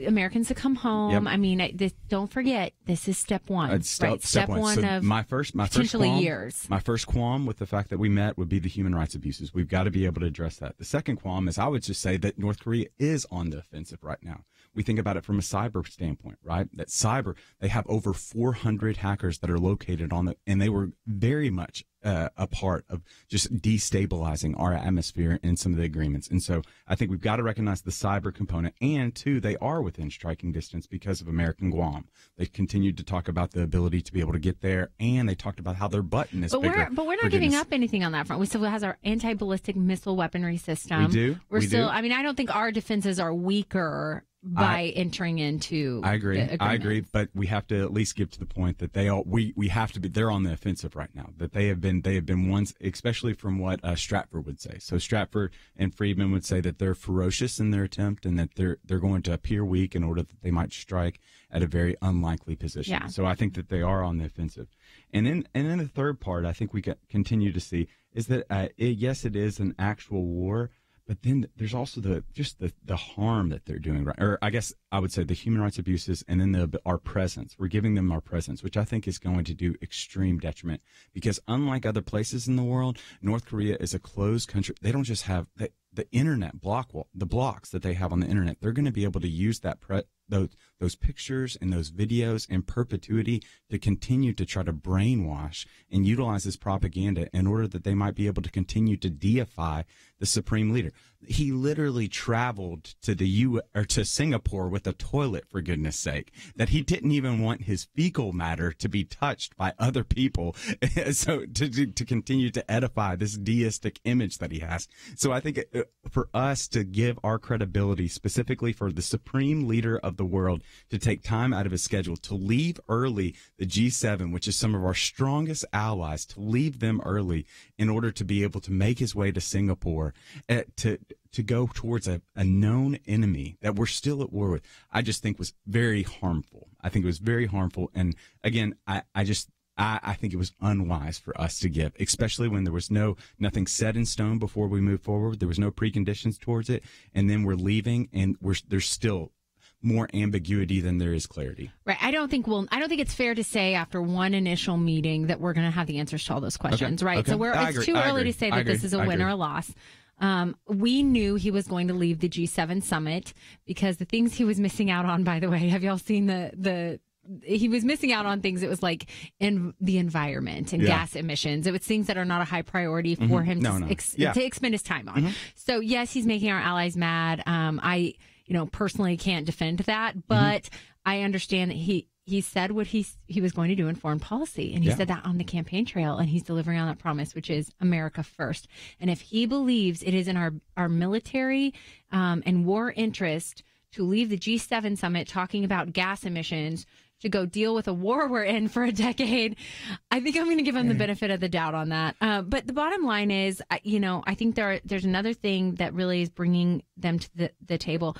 Americans to come home. Yep. I mean, don't forget, this is step one. Step one so of my first years. My first qualm with the fact that we met would be the human rights abuses. We've got to be able to address that. The second qualm is I would just say that North Korea is on the offensive right now. We think about it from a cyber standpoint, right? That cyber, they have over 400 hackers that are located and they were very much a part of just destabilizing our atmosphere in some of the agreements. And so I think we've got to recognize the cyber component. And two, they are within striking distance because of American Guam. They continued to talk about the ability to be able to get there, and they talked about how their button is bigger. But we're not giving up anything on that front. We still has our anti-ballistic missile weaponry system. We do. We're still. I mean, I don't think our defenses are weaker by entering into. I agree. The I agree. But we have to at least get to the point that we have to be. They're on the offensive right now. That they have been ones, especially from what Stratford would say. So Stratford and Friedman would say that they're ferocious in their attempt, and that they're going to appear weak in order that they might strike at a very unlikely position. Yeah. So I think that they are on the offensive. And then the third part I think we continue to see is that yes, it is an actual war. But then there's also the harm that they're doing, right? Or I guess I would say the human rights abuses, and then our presence. We're giving them our presence, which I think is going to do extreme detriment. Because unlike other places in the world, North Korea is a closed country. They don't just have the internet the blocks that they have on the internet. They're going to be able to use those pictures and those videos in perpetuity to continue to try to brainwash and utilize this propaganda in order that they might be able to continue to deify the supreme leader. He literally traveled to Singapore with a toilet, for goodness sake, that he didn't even want his fecal matter to be touched by other people. So to continue to edify this deistic image that he has. So I think for us to give our credibility specifically for the supreme leader of the world to take time out of his schedule to leave early the G7, which is some of our strongest allies, to leave them early in order to be able to make his way to Singapore to go towards a known enemy that we're still at war with, I just think was very harmful. I think it was very harmful. And again, I think it was unwise for us to give, especially when there was nothing set in stone before we moved forward. There was no preconditions towards it. And then we're leaving and there's still more ambiguity than there is clarity. Right. I don't think it's fair to say after one initial meeting that we're going to have the answers to all those questions. Okay. Right. Okay. So it's too early to say that this is a win or a loss. We knew he was going to leave the G7 summit because the things he was missing out on, by the way, have y'all seen he was missing out on things. It was like in the environment and gas emissions. It was things that are not a high priority for him to expend his time on. So yes, he's making our allies mad. I personally can't defend that, but I understand that he said what he was going to do in foreign policy, and he said that on the campaign trail, and he's delivering on that promise, which is America first. And if he believes it is in our military and war interest to leave the G7 summit talking about gas emissions to go deal with a war we're in for a decade, I think I'm going to give him the benefit of the doubt on that. But the bottom line is, I think there's another thing that really is bringing them to the table.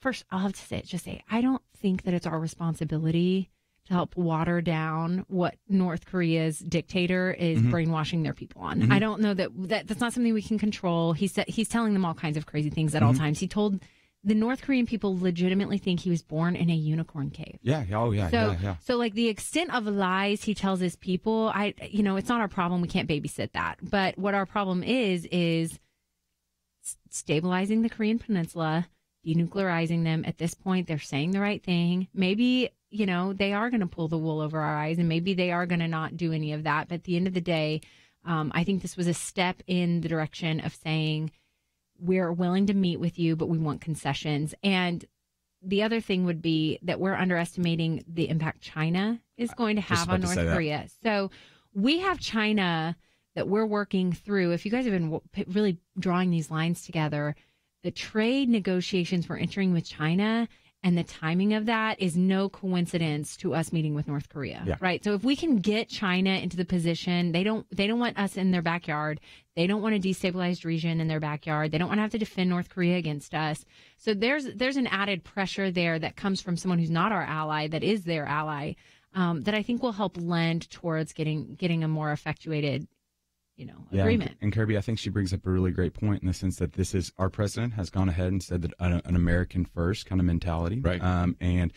first, I'll have to say, I don't think that it's our responsibility to help water down what North Korea's dictator is brainwashing their people on. I don't know that's not something we can control. He's telling them all kinds of crazy things at all times. He told the North Korean people legitimately think he was born in a unicorn cave. Yeah. Oh, yeah. So like the extent of lies he tells his people, it's not our problem. We can't babysit that. But what our problem is stabilizing the Korean Peninsula, denuclearizing them. At this point, they're saying the right thing. Maybe, they are going to pull the wool over our eyes, and maybe they are going to not do any of that. But at the end of the day, I think this was a step in the direction of saying, we're willing to meet with you, but we want concessions. And the other thing would be that we're underestimating the impact China is going to have on North Korea. So we have China that we're working through. If you guys have been really drawing these lines together, the trade negotiations we're entering with China and the timing of that is no coincidence to us meeting with North Korea, right? So if we can get China into the position, they don't want us in their backyard. They don't want a destabilized region in their backyard. They don't want to have to defend North Korea against us. So there's an added pressure there that comes from someone who's not our ally, that is their ally, that I think will help lend towards getting a more effectuated agreement. And Kerby, I think she brings up a really great point in the sense that our president has gone ahead and said that an American first kind of mentality. Right. And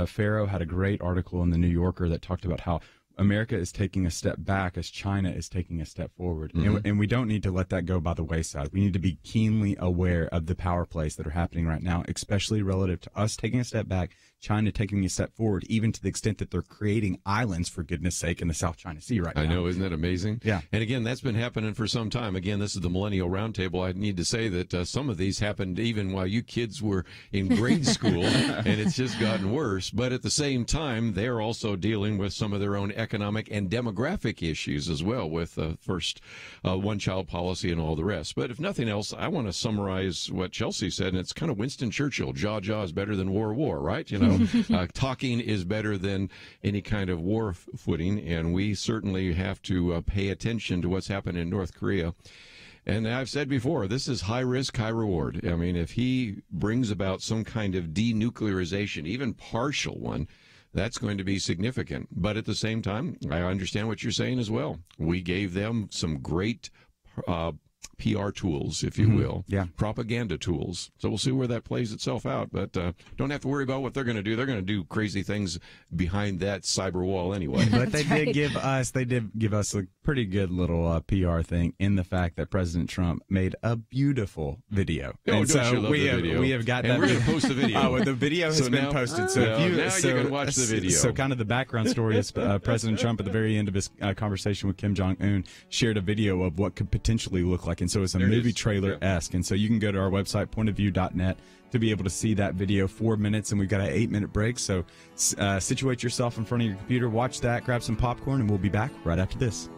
Farrow had a great article in the New Yorker that talked about how America is taking a step back as China is taking a step forward. And we don't need to let that go by the wayside. We need to be keenly aware of the power plays that are happening right now, especially relative to us taking a step back, China taking a step forward, even to the extent that they're creating islands, for goodness sake, in the South China Sea right now. I know, isn't that amazing? Yeah. And again, that's been happening for some time. Again, this is the Millennial Roundtable. I need to say that some of these happened even while you kids were in grade school, and it's just gotten worse. But at the same time, they're also dealing with some of their own economic and demographic issues as well, with first one-child policy and all the rest. But if nothing else, I want to summarize what Chelsey said, and it's kind of Winston Churchill. Jaw is better than war, right? Talking is better than any kind of war footing, and we certainly have to pay attention to what's happening in North Korea. And I've said before, this is high risk, high reward. I mean, if he brings about some kind of denuclearization, even partial one, that's going to be significant. But at the same time, I understand what you're saying as well. We gave them some great PR tools, if you will, propaganda tools. So we'll see where that plays itself out. But don't have to worry about what they're going to do. They're going to do crazy things behind that cyber wall anyway. But they did give us a pretty good little PR thing in the fact that President Trump made a beautiful video. Oh, and don't you love the video? We have got and that. We're going to post the video. The video has been posted. So now you can watch the video. So kind of the background story is President Trump at the very end of his conversation with Kim Jong-un shared a video of what could potentially look like. And so it's a movie trailer-esque. And so you can go to our website, pointofview.net, to be able to see that video, 4 minutes, and we've got an 8-minute break. So situate yourself in front of your computer, watch that, grab some popcorn, and we'll be back right after this.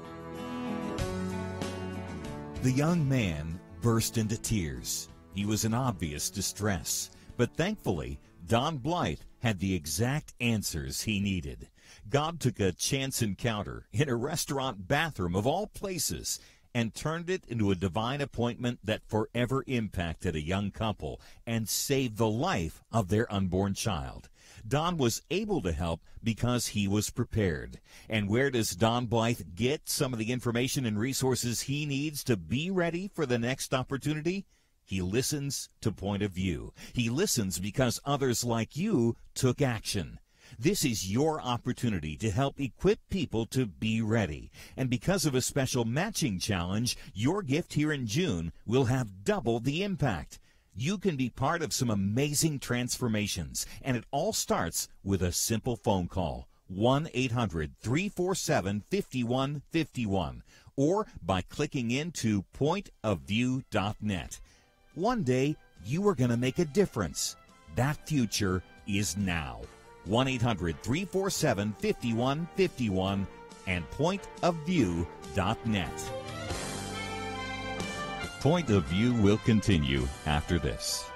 The young man burst into tears. He was in obvious distress. But thankfully, Don Blythe had the exact answers he needed. God took a chance encounter in a restaurant bathroom of all places and turned it into a divine appointment that forever impacted a young couple and saved the life of their unborn child. Don was able to help because he was prepared. And where does Don Blythe get some of the information and resources he needs to be ready for the next opportunity? He listens to Point of View. He listens because others like you took action. This is your opportunity to help equip people to be ready. And because of a special matching challenge, your gift here in June will have double the impact. You can be part of some amazing transformations, and it all starts with a simple phone call, 1-800-347-5151, or by clicking into pointofview.net. One day, you are going to make a difference. That future is now. 1-800-347-5151 and pointofview.net. Point of View will continue after this.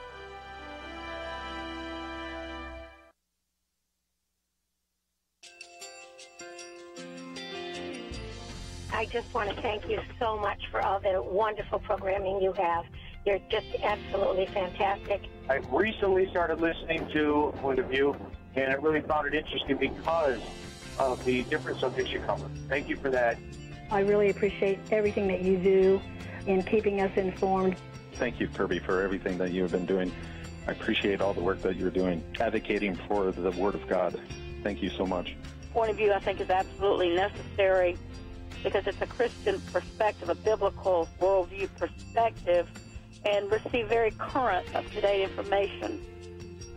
I just want to thank you so much for all the wonderful programming you have. They're just absolutely fantastic. I recently started listening to Point of View, and I really found it interesting because of the different subjects you cover. Thank you for that. I really appreciate everything that you do in keeping us informed. Thank you, Kerby, for everything that you have been doing. I appreciate all the work that you're doing, advocating for the Word of God. Thank you so much. Point of View, I think, is absolutely necessary because it's a Christian perspective, a biblical worldview perspective, and receive very current, up-to-date information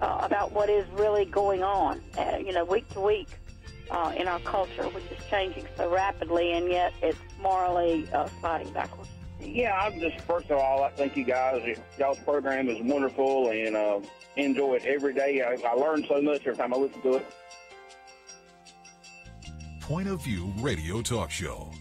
about what is really going on, week to week in our culture, which is changing so rapidly, and yet it's morally sliding backwards. Yeah, I'm just, first of all, I thank you guys. Y'all's program is wonderful, and enjoy it every day. I learn so much every time I listen to it. Point of View Radio Talk Show.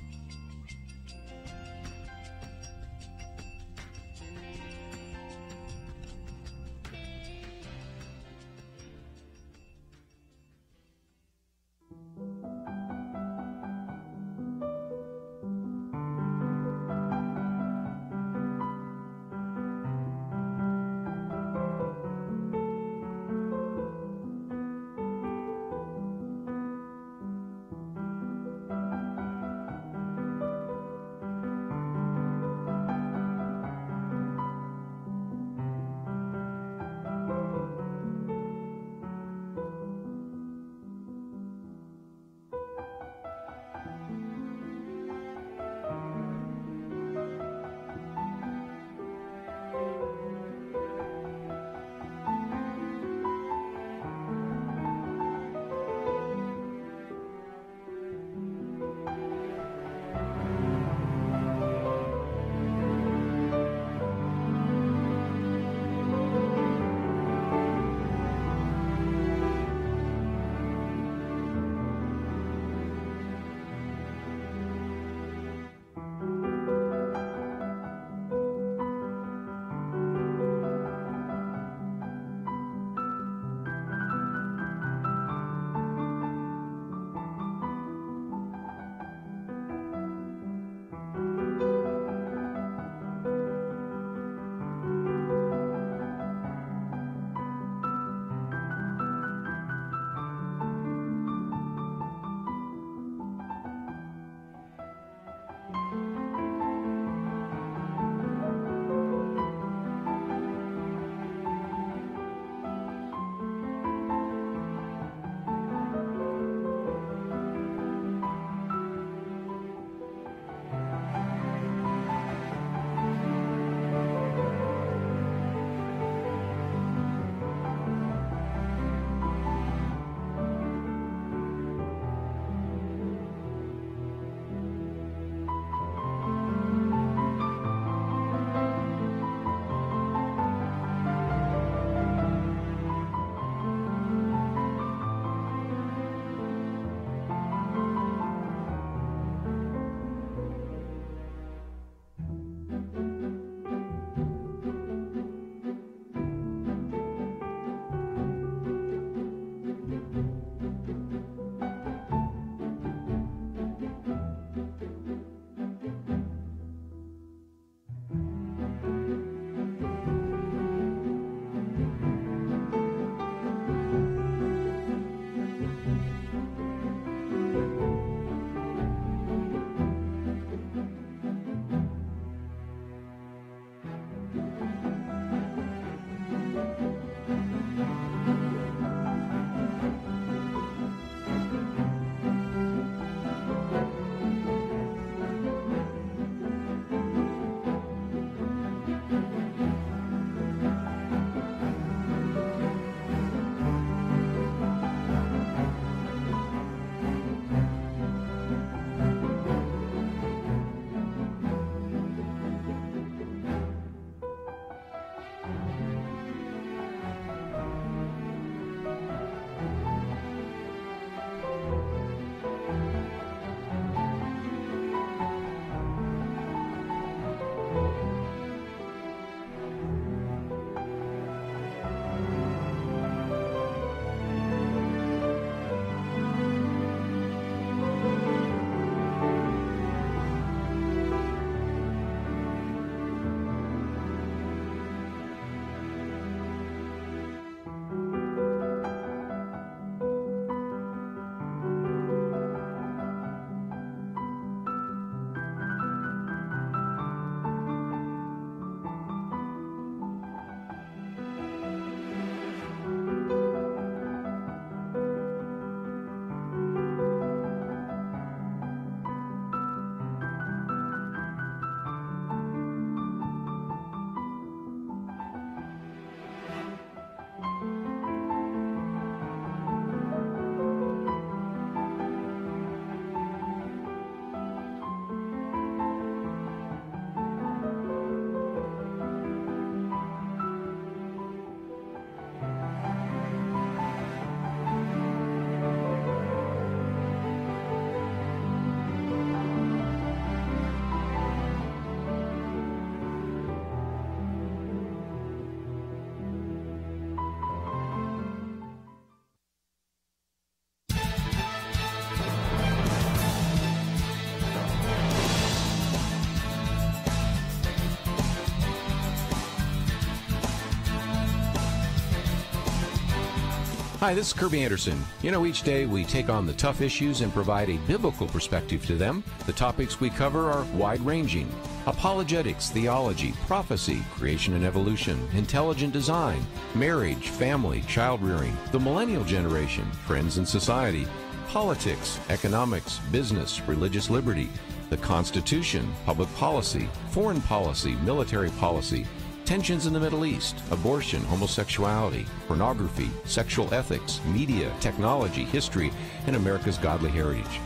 Hi, this is Kerby Anderson. You know, each day we take on the tough issues and provide a biblical perspective to them. The topics we cover are wide-ranging. Apologetics, theology, prophecy, creation and evolution, intelligent design, marriage, family, child-rearing, the millennial generation, friends and society, politics, economics, business, religious liberty, the Constitution, public policy, foreign policy, military policy, tensions in the Middle East, abortion, homosexuality, pornography, sexual ethics, media, technology, history, and America's godly heritage.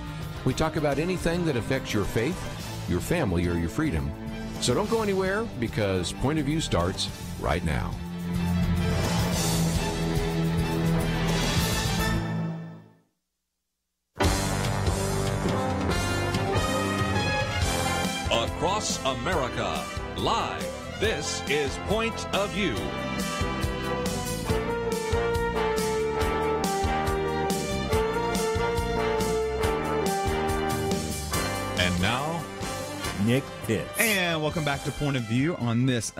We talk about anything that affects your faith, your family, or your freedom. So don't go anywhere, because Point of View starts right now. Across America, live. This is Point of View. And now, Nick Pitts. And welcome back to Point of View on this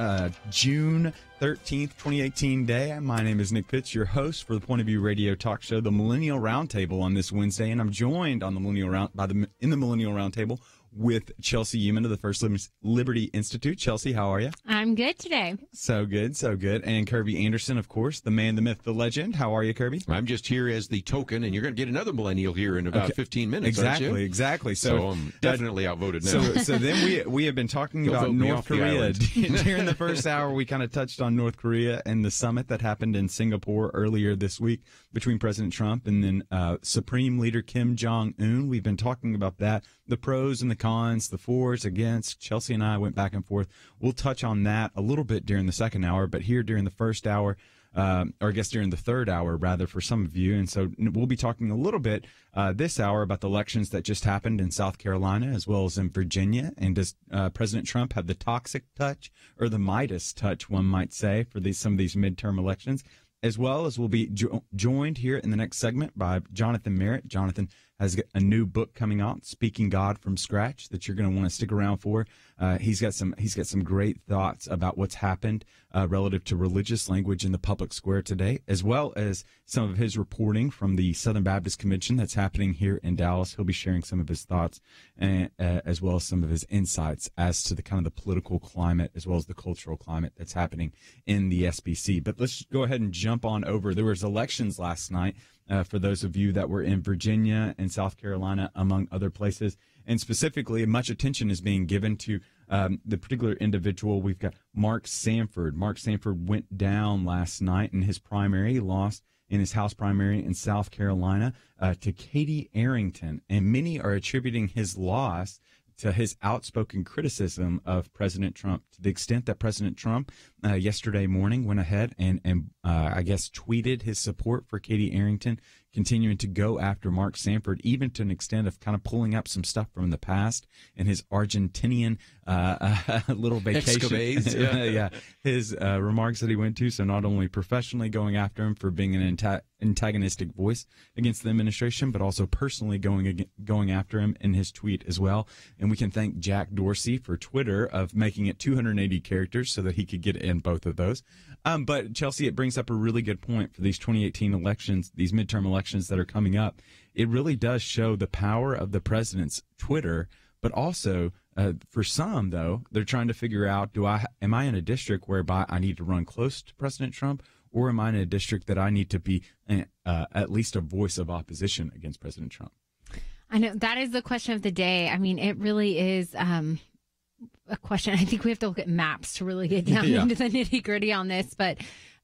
June 13th, 2018 day. My name is Nick Pitts, your host for the Point of View radio talk show, the Millennial Roundtable, on this Wednesday. And I'm joined on the Millennial Roundtable with Chelsey Youman of the First Liberty Institute. Chelsey, how are you? I'm good today. So good, so good. And Kerby Anderson, of course, the man, the myth, the legend. How are you, Kerby? I'm just here as the token, and you're going to get another millennial here in about 15 minutes, aren't you? Exactly. So I'm definitely outvoted now. So then we have been talking about North Korea. During the first hour, we kind of touched on North Korea and the summit that happened in Singapore earlier this week between President Trump and then Supreme Leader Kim Jong-un. We've been talking about that, the pros and the cons, the fors, against. Chelsey and I went back and forth. We'll touch on that a little bit during the second hour, but here during the first hour, or I guess during the third hour, rather, for some of you. And so we'll be talking a little bit this hour about the elections that just happened in South Carolina as well as in Virginia. And does President Trump have the toxic touch, or the Midas touch, one might say, for some of these midterm elections? As well as we'll be joined here in the next segment by Jonathan Merritt. Jonathan has a new book coming out, Speaking God from Scratch, that you're going to want to stick around for. He's got some great thoughts about what's happened relative to religious language in the public square today, as well as some of his reporting from the Southern Baptist Convention that's happening here in Dallas. He'll be sharing some of his thoughts, as well as some of his insights as to the kind of the political climate as well as the cultural climate that's happening in the SBC. But let's go ahead and jump on over. There was elections last night. For those of you that were in Virginia and South Carolina, among other places. And specifically, much attention is being given to the particular individual. We've got Mark Sanford. Mark Sanford went down last night in his primary. He lost in his House primary in South Carolina to Katie Arrington. And many are attributing his loss to his outspoken criticism of President Trump, to the extent that President Trump yesterday morning went ahead and I guess tweeted his support for Katie Arrington, continuing to go after Mark Sanford, even to an extent of kind of pulling up some stuff from the past and his Argentinian little vacation. Yeah. His remarks that he went to. So not only professionally going after him for being an antagonistic voice against the administration, but also personally going after him in his tweet as well. And we can thank Jack Dorsey for Twitter of making it 280 characters so that he could get in both of those. But Chelsey, it brings up a really good point for these 2018 elections, these midterm elections that are coming up. It really does show the power of the president's Twitter, but also for some, though, they're trying to figure out, am I in a district whereby I need to run close to President Trump, or am I in a district that I need to be at least a voice of opposition against President Trump? I know that is the question of the day. I mean, it really is a question. I think we have to look at maps to really get down into the nitty gritty on this. But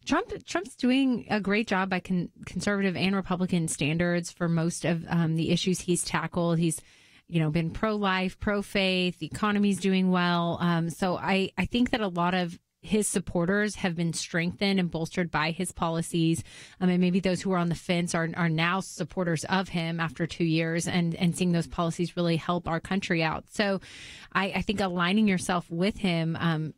Trump's doing a great job by conservative and Republican standards for most of the issues he's tackled. He's been pro-life, pro-faith. The economy's doing well. So I think that a lot of his supporters have been strengthened and bolstered by his policies. And maybe those who are on the fence are now supporters of him after 2 years and seeing those policies really help our country out. So I think aligning yourself with him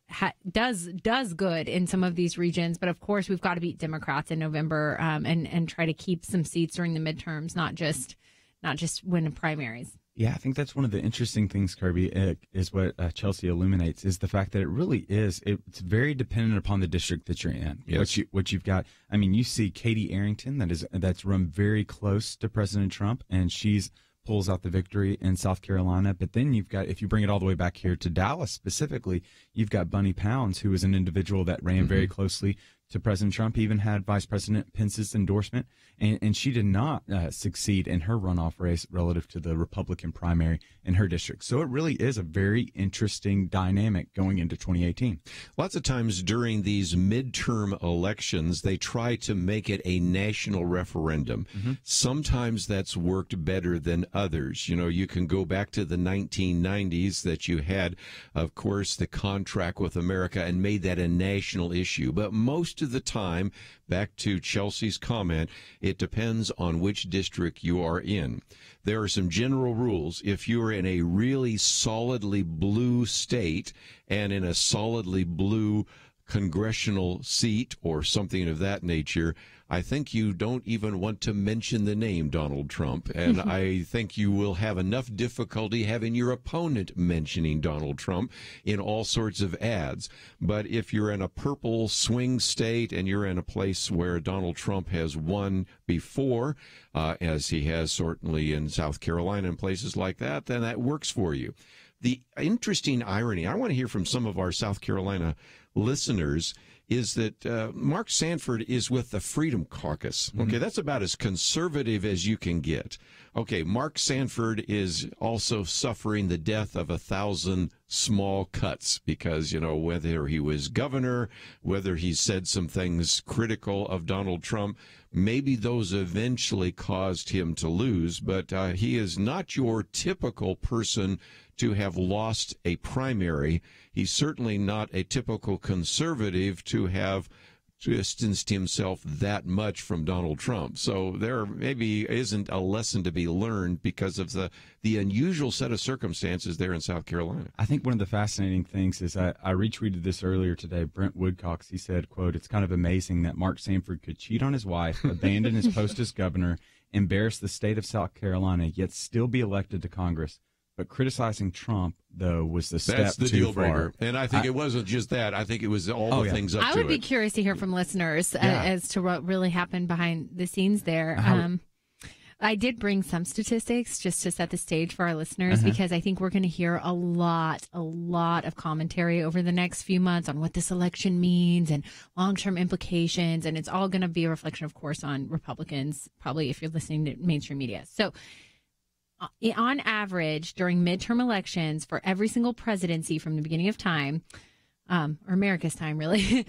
does good in some of these regions. But of course, we've got to beat Democrats in November and try to keep some seats during the midterms, not just win the primaries. Yeah, I think that's one of the interesting things, Kerby, is what Chelsey illuminates, is the fact that it really is. It's very dependent upon the district that you're in. Yes. What you've got. I mean, you see Katie Arrington, that's run very close to President Trump, and she's pulls out the victory in South Carolina. But then you've got, if you bring it all the way back here to Dallas specifically, you've got Bunny Pounds, who is an individual that ran very closely to President Trump, even had Vice President Pence's endorsement, and she did not succeed in her runoff race relative to the Republican primary in her district. So it really is a very interesting dynamic going into 2018. Lots of times during these midterm elections, they try to make it a national referendum. Sometimes that's worked better than others. You know, you can go back to the 1990s that you had, of course, the contract with America and made that a national issue. But most of the time, back to Chelsey's comment, it depends on which district you are in. There are some general rules. If you are in a really solidly blue state and in a solidly blue congressional seat or something of that nature, I think you don't even want to mention the name Donald Trump. And I think you will have enough difficulty having your opponent mentioning Donald Trump in all sorts of ads. But if you're in a purple swing state and you're in a place where Donald Trump has won before, as he has certainly in South Carolina and places like that, then that works for you. The interesting irony, I want to hear from some of our South Carolina listeners, is that Mark Sanford is with the Freedom Caucus. Okay, that's about as conservative as you can get. Okay, Mark Sanford is also suffering the death of 1,000 small cuts because, you know, whether he was governor, whether he said some things critical of Donald Trump, maybe those eventually caused him to lose, but he is not your typical person to have lost a primary. He's certainly not a typical conservative to have distanced himself that much from Donald Trump. So there maybe isn't a lesson to be learned because of the unusual set of circumstances there in South Carolina. I think one of the fascinating things is I retweeted this earlier today. Brent Woodcox, he said, quote, "It's kind of amazing that Mark Sanford could cheat on his wife, abandon his post as governor, embarrass the state of South Carolina, yet still be elected to Congress. But criticizing Trump, though, was the step That's the too deal far." breaker. And I think it wasn't just that. I think it was all the things up to it. I would be curious to hear from listeners as to what really happened behind the scenes there. I did bring some statistics just to set the stage for our listeners because I think we're going to hear a lot of commentary over the next few months on what this election means and long-term implications. And it's all going to be a reflection, of course, on Republicans, probably if you're listening to mainstream media. So on average, during midterm elections for every single presidency from the beginning of time, or America's time, really,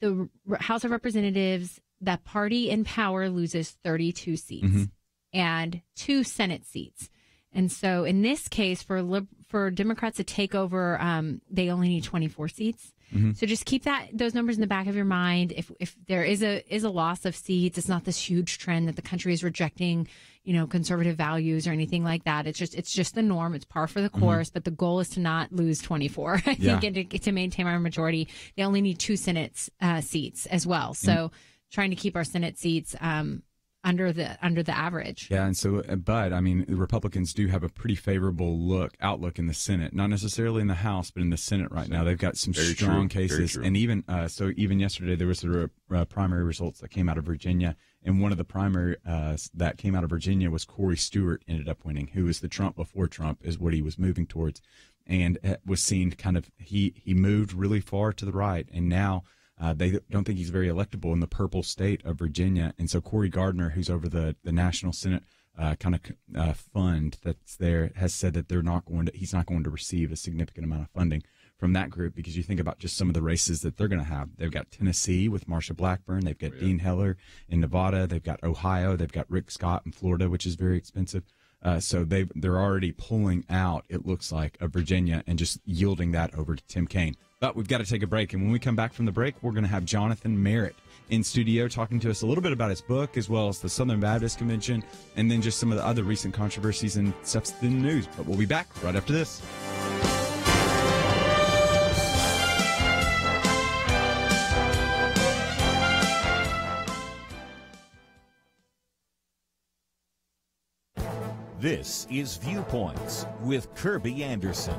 the House of Representatives, that party in power loses 32 seats and 2 Senate seats. And so in this case, for Democrats to take over, they only need 24 seats. So just keep those numbers in the back of your mind. If there is a loss of seats, it's not this huge trend that the country is rejecting, conservative values or anything like that. It's just the norm. It's par for the course. But the goal is to not lose 24. I think, and to maintain our majority. They only need 2 Senate seats as well. So trying to keep our Senate seats under the average. Yeah, and so, but I mean, the Republicans do have a pretty favorable outlook in the Senate, not necessarily in the House, but in the Senate right now. They've got some strong cases, and even yesterday there was primary results that came out of Virginia, and one of the primary that came out of Virginia was Corey Stewart ended up winning, who was the Trump before Trump, is what he was moving towards, and was seen kind of he moved really far to the right, and now. They don't think he's very electable in the purple state of Virginia. And so Cory Gardner, who's over the National Senate fund that's there, has said that he's not going to receive a significant amount of funding from that group, because you think about just some of the races that they're going to have. They've got Tennessee with Marsha Blackburn. They've got Dean Heller in Nevada. They've got Ohio. They've got Rick Scott in Florida, which is very expensive. So they're already pulling out, it looks like, of Virginia and just yielding that over to Tim Kaine. But we've got to take a break. And when we come back from the break, we're going to have Jonathan Merritt in studio talking to us a little bit about his book, as well as the Southern Baptist Convention, and then just some of the other recent controversies and stuff in the news. But we'll be back right after this. This is Viewpoints with Kerby Anderson.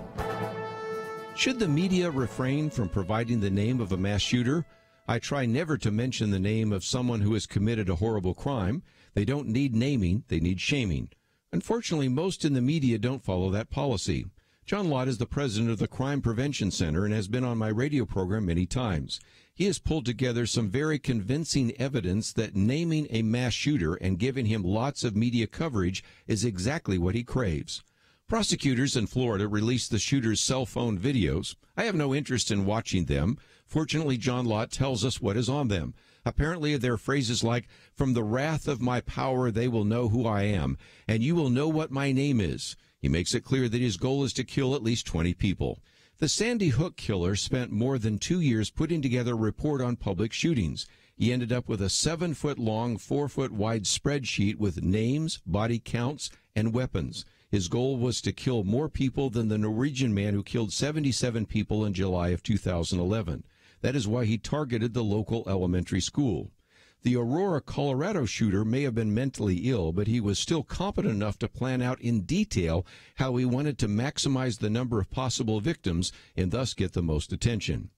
Should the media refrain from providing the name of a mass shooter? I try never to mention the name of someone who has committed a horrible crime. They don't need naming, they need shaming. Unfortunately, most in the media don't follow that policy. John Lott is the president of the Crime Prevention Center and has been on my radio program many times. He has pulled together some very convincing evidence that naming a mass shooter and giving him lots of media coverage is exactly what he craves. Prosecutors in Florida released the shooter's cell phone videos. I have no interest in watching them. Fortunately, John Lott tells us what is on them. Apparently, there are phrases like, "From the wrath of my power, they will know who I am, and you will know what my name is." He makes it clear that his goal is to kill at least 20 people. The Sandy Hook killer spent more than 2 years putting together a report on public shootings. He ended up with a 7-foot-long, 4-foot-wide spreadsheet with names, body counts, and weapons. His goal was to kill more people than the Norwegian man who killed 77 people in July of 2011. That is why he targeted the local elementary school. The Aurora, Colorado shooter may have been mentally ill, but he was still competent enough to plan out in detail how he wanted to maximize the number of possible victims and thus get the most attention.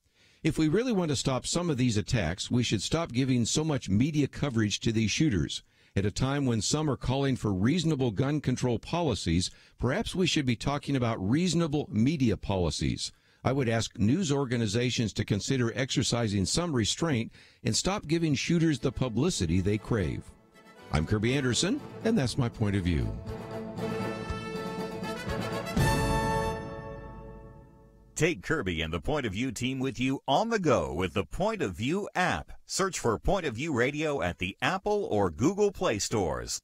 If we really want to stop some of these attacks, we should stop giving so much media coverage to these shooters. At a time when some are calling for reasonable gun control policies, perhaps we should be talking about reasonable media policies. I would ask news organizations to consider exercising some restraint and stop giving shooters the publicity they crave. I'm Kerby Anderson, and that's my point of view. Take Kerby and the Point of View team with you on the go with the Point of View app. Search for Point of View Radio at the Apple or Google Play stores.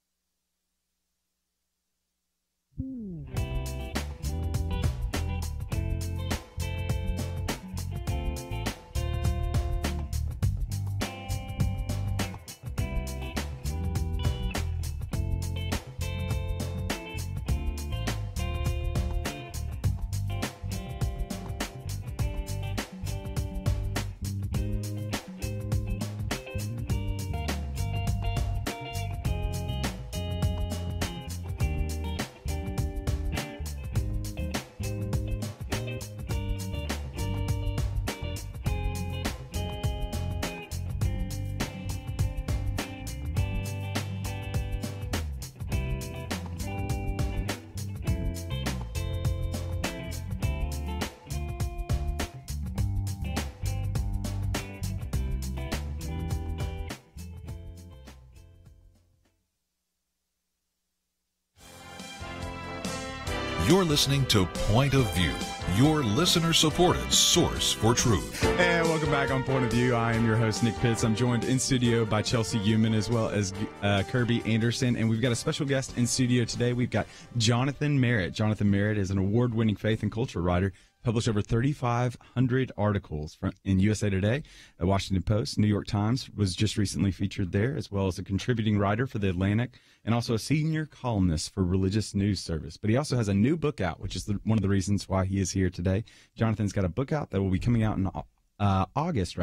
You're listening to Point of View, your listener-supported source for truth. And welcome back on Point of View. I am your host, Nick Pitts. I'm joined in studio by Chelsey Youman as well as Kerby Anderson. And we've got a special guest in studio today. We've got Jonathan Merritt. Jonathan Merritt is an award-winning faith and culture writer. Published over 3,500 articles in USA Today, the Washington Post, New York Times was just recently featured there, as well as a contributing writer for The Atlantic, and also a senior columnist for Religious News Service. But he also has a new book out, which is one of the reasons why he is here today. Jonathan's got a book out that will be coming out in August,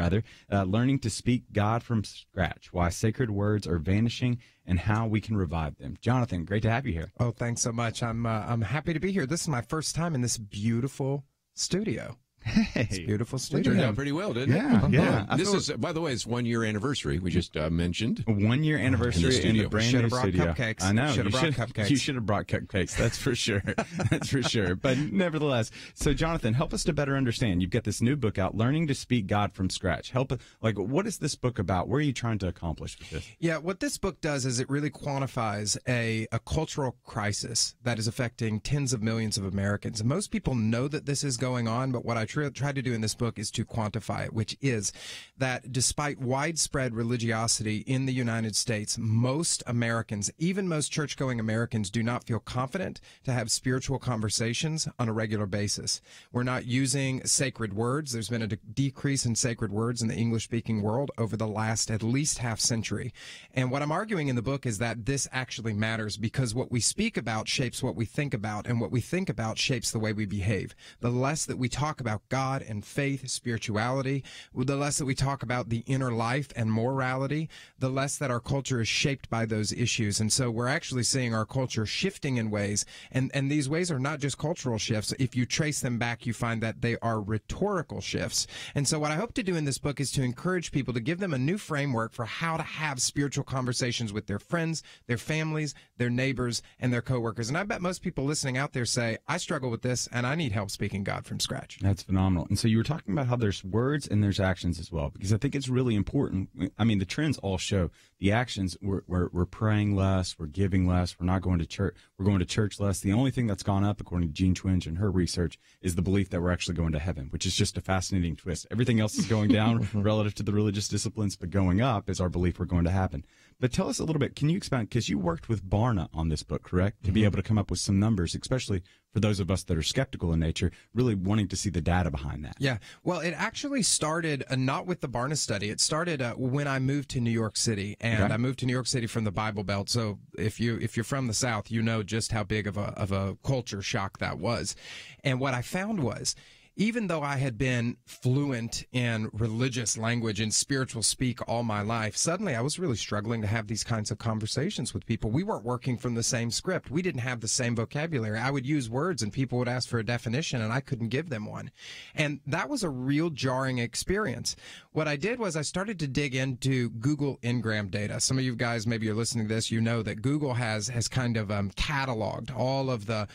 Learning to Speak God from Scratch, Why Sacred Words Are Vanishing and How We Can Revive Them. Jonathan, great to have you here. Oh, thanks so much. I'm happy to be here. This is my first time in this beautiful studio. Hey, it's a beautiful studio. It turned out pretty well, didn't it? Yeah. This is, by the way, it's 1 year anniversary. We just mentioned 1 year anniversary in the brand new studio. Cupcakes. I know. Should have brought cupcakes. You should have brought cupcakes. That's for sure. That's for sure. But nevertheless, so Jonathan, help us to better understand. You've got this new book out, Learning to Speak God from Scratch. What is this book about? What are you trying to accomplish with this? Yeah, what this book does is it really quantifies a cultural crisis that is affecting tens of millions of Americans. And most people know that this is going on, but what I try to do in this book is to quantify it, which is that despite widespread religiosity in the United States, most Americans, even most church-going Americans, do not feel confident to have spiritual conversations on a regular basis. We're not using sacred words. There's been a decrease in sacred words in the English-speaking world over the last at least half century. And what I'm arguing in the book is that this actually matters because what we speak about shapes what we think about, and what we think about shapes the way we behave. The less that we talk about about God and faith, spirituality, the less that we talk about the inner life and morality, the less that our culture is shaped by those issues. And so we're actually seeing our culture shifting in ways, and these ways are not just cultural shifts. If you trace them back, you find that they are rhetorical shifts. And so what I hope to do in this book is to encourage people to give them a new framework for how to have spiritual conversations with their friends, their families, their neighbors, and their coworkers. And I bet most people listening out there say, I struggle with this, and I need help speaking God from scratch. That's phenomenal. And so you were talking about how there's words and there's actions as well, because I think it's really important. I mean, the trends all show the actions. We're praying less, we're giving less, we're not going to church, we're going to church less. The only thing that's gone up, according to Jean Twenge and her research, is the belief that we're actually going to heaven, which is just a fascinating twist. Everything else is going down relative to the religious disciplines, but going up is our belief we're going to happen. But tell us a little bit, can you expand, because you worked with Barna on this book, correct? To be able to come up with some numbers, especially for those of us that are skeptical in nature, really wanting to see the data behind that. Yeah, well, it actually started not with the Barna study. It started when I moved to New York City, and Okay. I moved to New York City from the Bible Belt. So if you're from the South, you know just how big of a culture shock that was. And what I found was, even though I had been fluent in religious language and spiritual speak all my life, suddenly I was really struggling to have these kinds of conversations with people. We weren't working from the same script. We didn't have the same vocabulary. I would use words and people would ask for a definition and I couldn't give them one. And that was a real jarring experience. What I did was I started to dig into Google Ngram data. Some of you guys, maybe you're listening to this, you know that Google has kind of cataloged all of the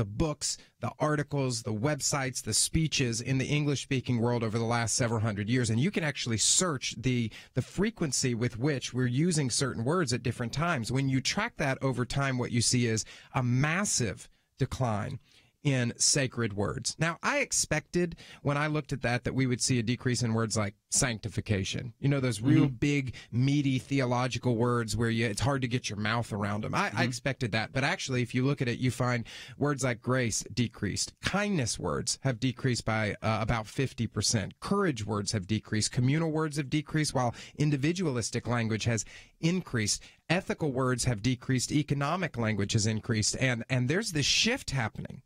books, the articles, the websites, the speeches in the English-speaking world over the last several hundred years. And you can actually search the frequency with which we're using certain words at different times. When you track that over time, what you see is a massive decline in sacred words. Now, I expected when I looked at that we would see a decrease in words like sanctification. You know, those real big, meaty theological words where it's hard to get your mouth around them. I expected that. But actually, if you look at it, you find words like grace decreased. Kindness words have decreased by about 50%. Courage words have decreased. Communal words have decreased, while individualistic language has increased. Ethical words have decreased. Economic language has increased. And there's this shift happening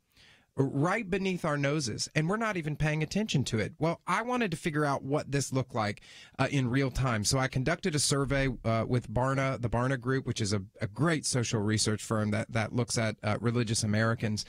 right beneath our noses, and we're not even paying attention to it. Well, I wanted to figure out what this looked like in real time. So I conducted a survey with Barna, the Barna Group, which is a great social research firm that looks at religious Americans.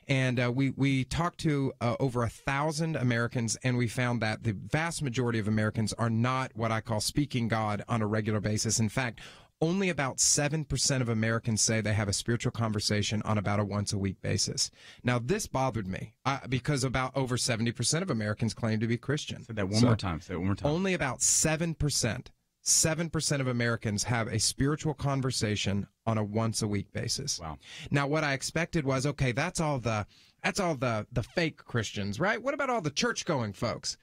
And we talked to over 1,000 Americans, and we found that the vast majority of Americans are not what I call speaking God on a regular basis. In fact, only about 7% of Americans say they have a spiritual conversation on about a once-a-week basis. Now, this bothered me because about over 70% of Americans claim to be Christian. Say that one more time. Only about 7% of Americans have a spiritual conversation on a once-a-week basis. Wow. Now, what I expected was, okay, that's all the fake Christians, right? What about all the church-going folks?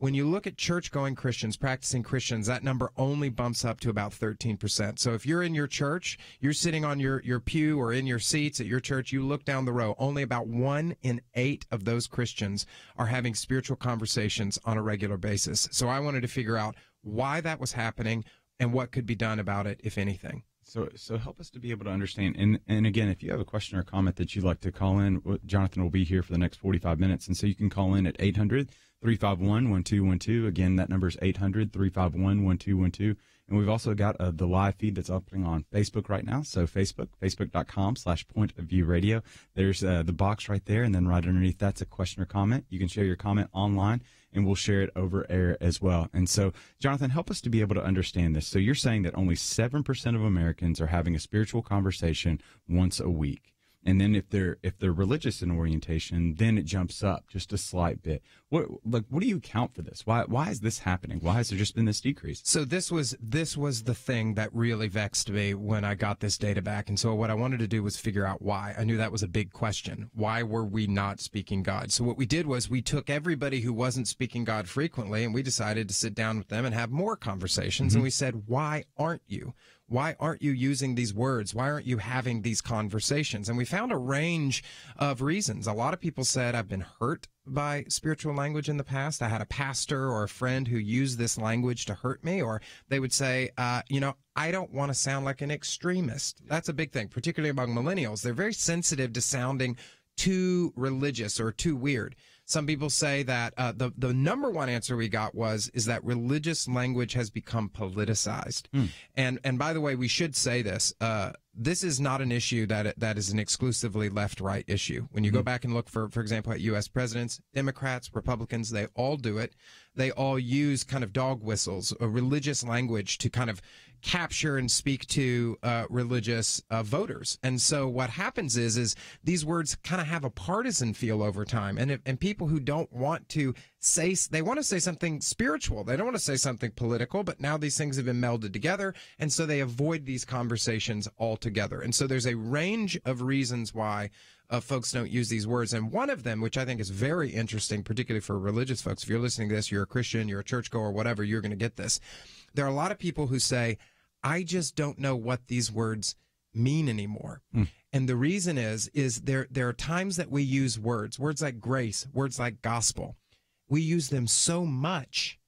When you look at church-going Christians, practicing Christians, that number only bumps up to about 13%. So if you're in your church, you're sitting on your pew or in your seats at your church, you look down the row, only about 1 in 8 of those Christians are having spiritual conversations on a regular basis. So I wanted to figure out why that was happening and what could be done about it, if anything. So help us to be able to understand. And again, if you have a question or comment that you'd like to call in, Jonathan will be here for the next 45 minutes. And so you can call in at 800-351-1212. Again, that number is 800-351-1212. And we've also got the live feed that's opening on Facebook right now. So facebook.com/pointofviewradio. There's the box right there. And then right underneath that's a question or comment. You can share your comment online, and we'll share it over air as well. And so, Jonathan, help us to be able to understand this. So you're saying that only 7% of Americans are having a spiritual conversation once a week. And then if they're religious in orientation, then it jumps up just a slight bit. What do you account for this? Why is this happening? Why has there just been this decrease? So this was the thing that really vexed me when I got this data back. And so what I wanted to do was figure out why. I knew that was a big question. Why were we not speaking God? So what we did was we took everybody who wasn't speaking God frequently, and we decided to sit down with them and have more conversations. And we said, why aren't you? Why aren't you using these words? Why aren't you having these conversations? And we found a range of reasons. A lot of people said, I've been hurt by spiritual language in the past. I had a pastor or a friend who used this language to hurt me. Or they would say, I don't want to sound like an extremist. That's a big thing, particularly among millennials. They're very sensitive to sounding too religious or too weird. Some people say that the number one answer we got is that religious language has become politicized. And by the way, we should say this. This is not an issue that is an exclusively left-right issue. When you go back and look, for example, at U.S. presidents, Democrats, Republicans, they all do it. They all use kind of dog whistles, a religious language to kind of capture and speak to religious voters. And so what happens is these words kind of have a partisan feel over time. And people who don't want to say, they want to say something spiritual. They don't want to say something political, but now these things have been melded together. And so they avoid these conversations altogether. And so there's a range of reasons why folks don't use these words. And one of them, which I think is very interesting, particularly for religious folks, if you're listening to this, you're a Christian, you're a churchgoer, whatever, you're going to get this. There are a lot of people who say, I just don't know what these words mean anymore. And the reason is there are times that we use words like grace, words like gospel. We use them so much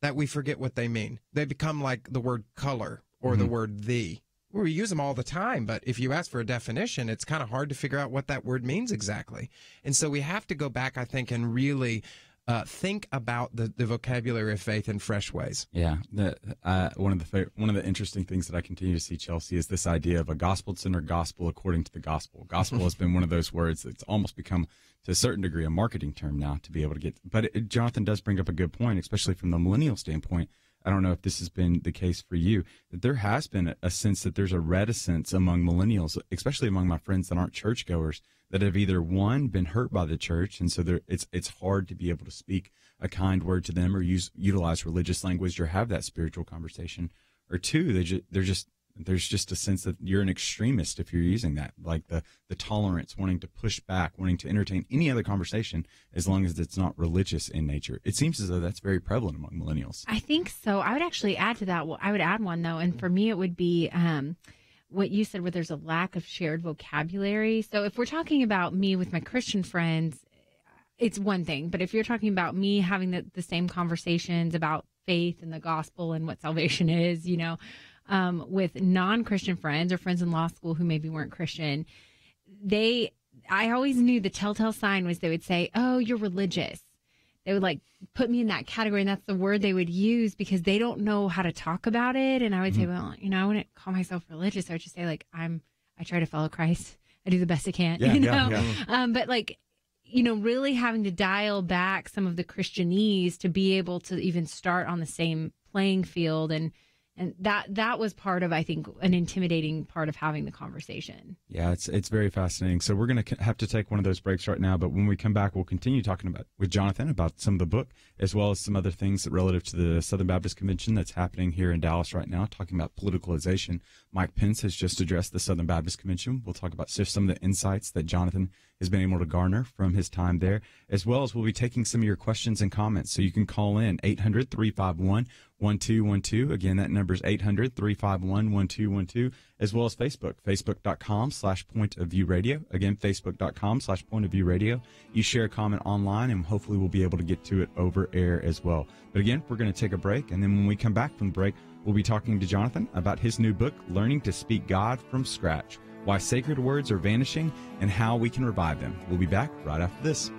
that we forget what they mean. They become like the word color or the word thee. We use them all the time, but if you ask for a definition, it's kind of hard to figure out what that word means exactly. And so we have to go back, I think, and really think about the vocabulary of faith in fresh ways. Yeah, one of the interesting things that I continue to see, Chelsey, is this idea of a gospel-centered gospel according to the gospel. Gospel has been one of those words that's almost become, to a certain degree, a marketing term now to be able to get. But Jonathan does bring up a good point, especially from the millennial standpoint. I don't know if this has been the case for you, that there has been a sense that there's a reticence among millennials, especially among my friends that aren't churchgoers, that have either, one, been hurt by the church, and so it's hard to be able to speak a kind word to them or utilize religious language or have that spiritual conversation, or two, there's just a sense that you're an extremist if you're using that, like the tolerance, wanting to push back, wanting to entertain any other conversation as long as it's not religious in nature. It seems as though that's very prevalent among millennials. I think so. I would actually add to that. Well, I would add one, though, and for me it would be what you said, where there's a lack of shared vocabulary. So if we're talking about me with my Christian friends, it's one thing. But if you're talking about me having the same conversations about faith and the gospel and what salvation is, with non-Christian friends or friends in law school who maybe weren't Christian, I always knew the telltale sign was they would say, oh, you're religious. They would put me in that category, and that's the word they would use because they don't know how to talk about it. And I would say, well, I wouldn't call myself religious. I would just say I try to follow Christ. I do the best I can, but really having to dial back some of the Christianese to be able to even start on the same playing field. And that was part of, I think, an intimidating part of having the conversation. Yeah, it's very fascinating. So we're going to have to take one of those breaks right now. But when we come back, we'll continue talking with Jonathan about some of the book, as well as some other things relative to the Southern Baptist Convention that's happening here in Dallas right now, talking about politicalization. Mike Pence has just addressed the Southern Baptist Convention. We'll talk about some of the insights that Jonathan has been able to garner from his time there, as well as we'll be taking some of your questions and comments. So you can call in 800-351-1212. Again, that number is 800-351-1212, as well as Facebook.com/pointofviewradio. Again, Facebook.com/pointofviewradio. You share a comment online, and hopefully we'll be able to get to it over air as well. But again, we're going to take a break, and then when we come back from the break, we'll be talking to Jonathan about his new book, Learning to Speak God from Scratch: Why Sacred Words Are Vanishing and How We Can Revive Them. We'll be back right after this.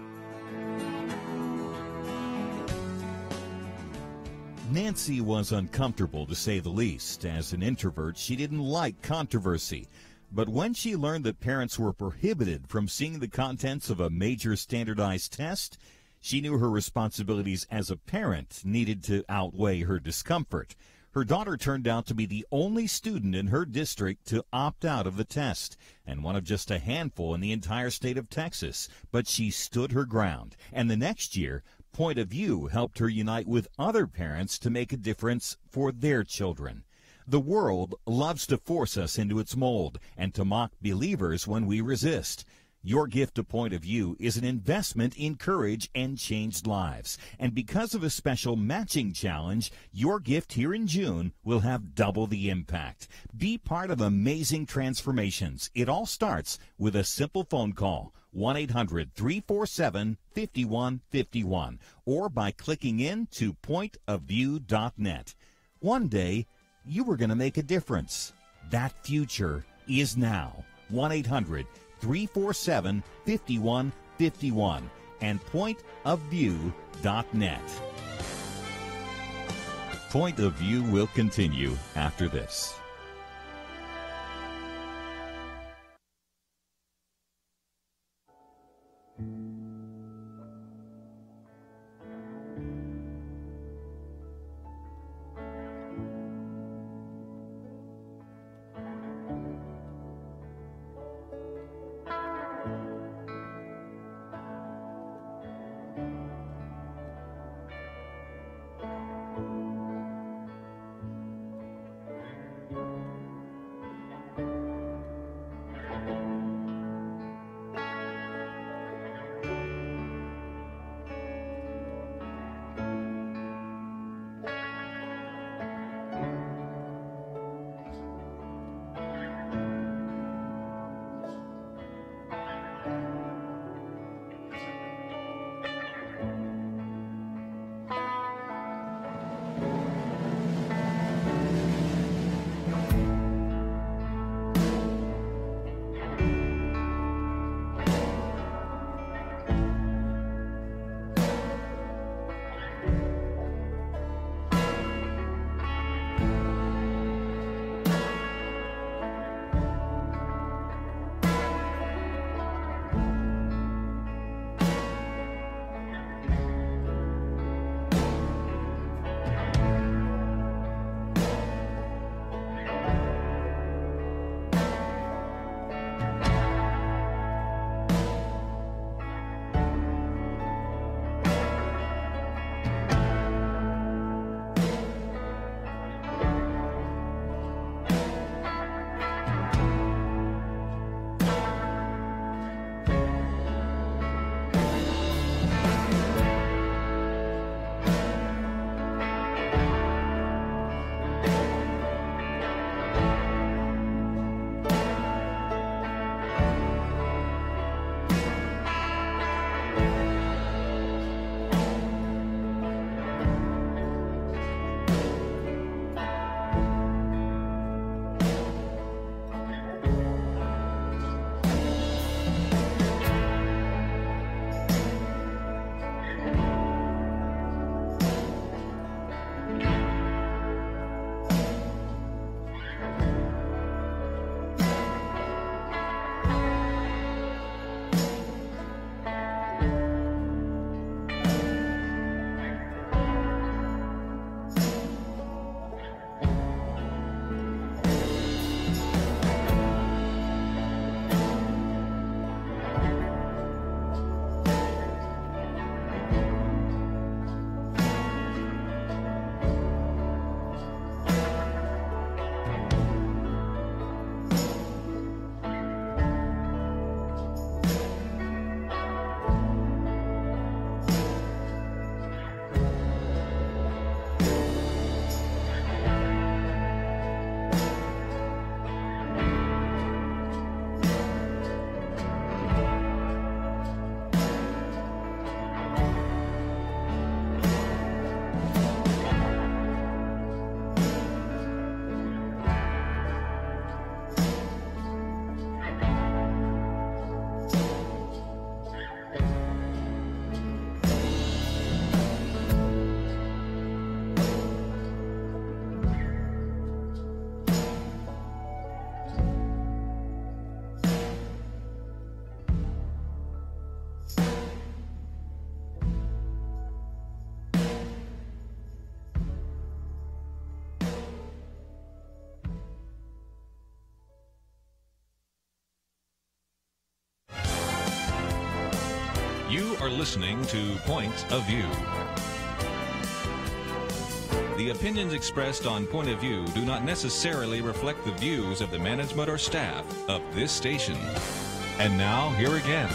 Nancy was uncomfortable, to say the least. As an introvert, she didn't like controversy. But when she learned that parents were prohibited from seeing the contents of a major standardized test, she knew her responsibilities as a parent needed to outweigh her discomfort. Her daughter turned out to be the only student in her district to opt out of the test, and one of just a handful in the entire state of Texas. But she stood her ground, and the next year, Point of View helped her unite with other parents to make a difference for their children. The world loves to force us into its mold and to mock believers when we resist. Your gift to Point of View is an investment in courage and changed lives. And because of a special matching challenge, your gift here in June will have double the impact. Be part of amazing transformations. It all starts with a simple phone call, 1-800-347-5151, or by clicking in to pointofview.net. One day, you were going to make a difference. That future is now. 1-800-347-5151. and pointofview.net. Point of View will continue after this. You are listening to Point of View. The opinions expressed on Point of View do not necessarily reflect the views of the management or staff of this station. And now, here again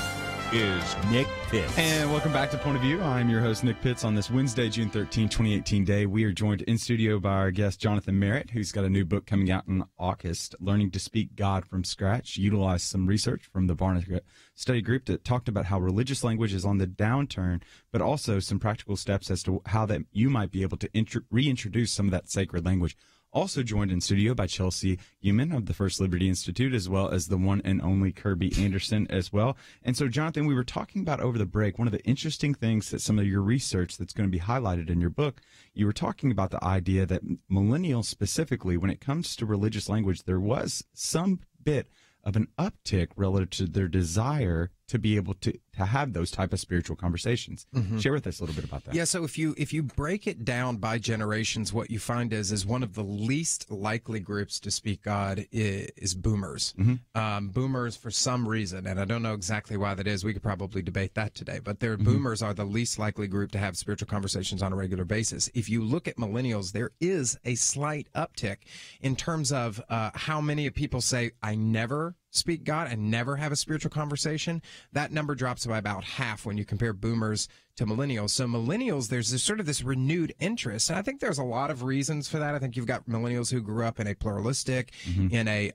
is Nick Pitts. And welcome back to Point of View. I'm your host, Nick Pitts. On this Wednesday, June 13, 2018 day, we are joined in studio by our guest, Jonathan Merritt, who's got a new book coming out in August, Learning to Speak God from Scratch. Utilized some research from the Barna Study Group that talked about how religious language is on the downturn, but also some practical steps as to how that you might be able to reintroduce some of that sacred language. Also joined in studio by Chelsey Youman of the First Liberty Institute, as well as the one and only Kerby Anderson as well. And so, Jonathan, we were talking about over the break, one of the interesting things that some of your research that's going to be highlighted in your book, you were talking about the idea that millennials specifically, when it comes to religious language, there was some bit of an uptick relative to their desire to be able to have those type of spiritual conversations. Share with us a little bit about that. Yeah, so if you break it down by generations, what you find is one of the least likely groups to speak God is boomers. Boomers, for some reason, and I don't know exactly why that is. We could probably debate that today, but boomers are the least likely group to have spiritual conversations on a regular basis. If you look at millennials, there is a slight uptick in terms of how many people say, I never speak God and never have a spiritual conversation. That number drops by about half when you compare boomers to millennials. So millennials, there's this renewed interest. And I think there's a lot of reasons for that. I think you've got millennials who grew up in a pluralistic, in a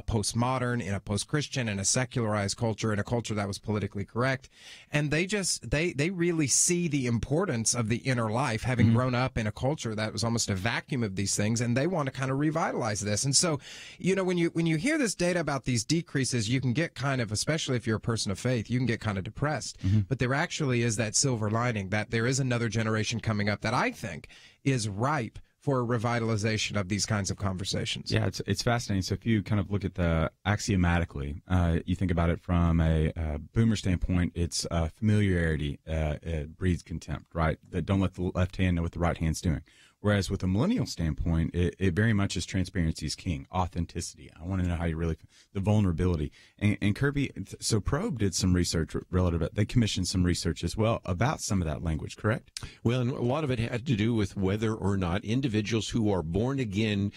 postmodern, in a post-Christian, in a secularized culture, in a culture that was politically correct. And they really see the importance of the inner life, having grown up in a culture that was almost a vacuum of these things. And they want to kind of revitalize this. And so, when you hear this data about these decreases, you can get kind of, especially if you're a person of faith, you can get kind of depressed. But there actually is that silver lining, that there is another generation coming up that I think is ripe for a revitalization of these kinds of conversations. Yeah, it's fascinating. So if you kind of look at the axiomatically, you think about it from a boomer standpoint, it's familiarity breeds contempt, right? That don't let the left hand know what the right hand's doing. Whereas with a millennial standpoint, it very much is transparency is king, authenticity. I want to know how you really, the vulnerability. And Kerby, so Probe did some research relative, they commissioned some research as well about some of that language, correct? Well, and a lot of it had to do with whether or not individuals who are born again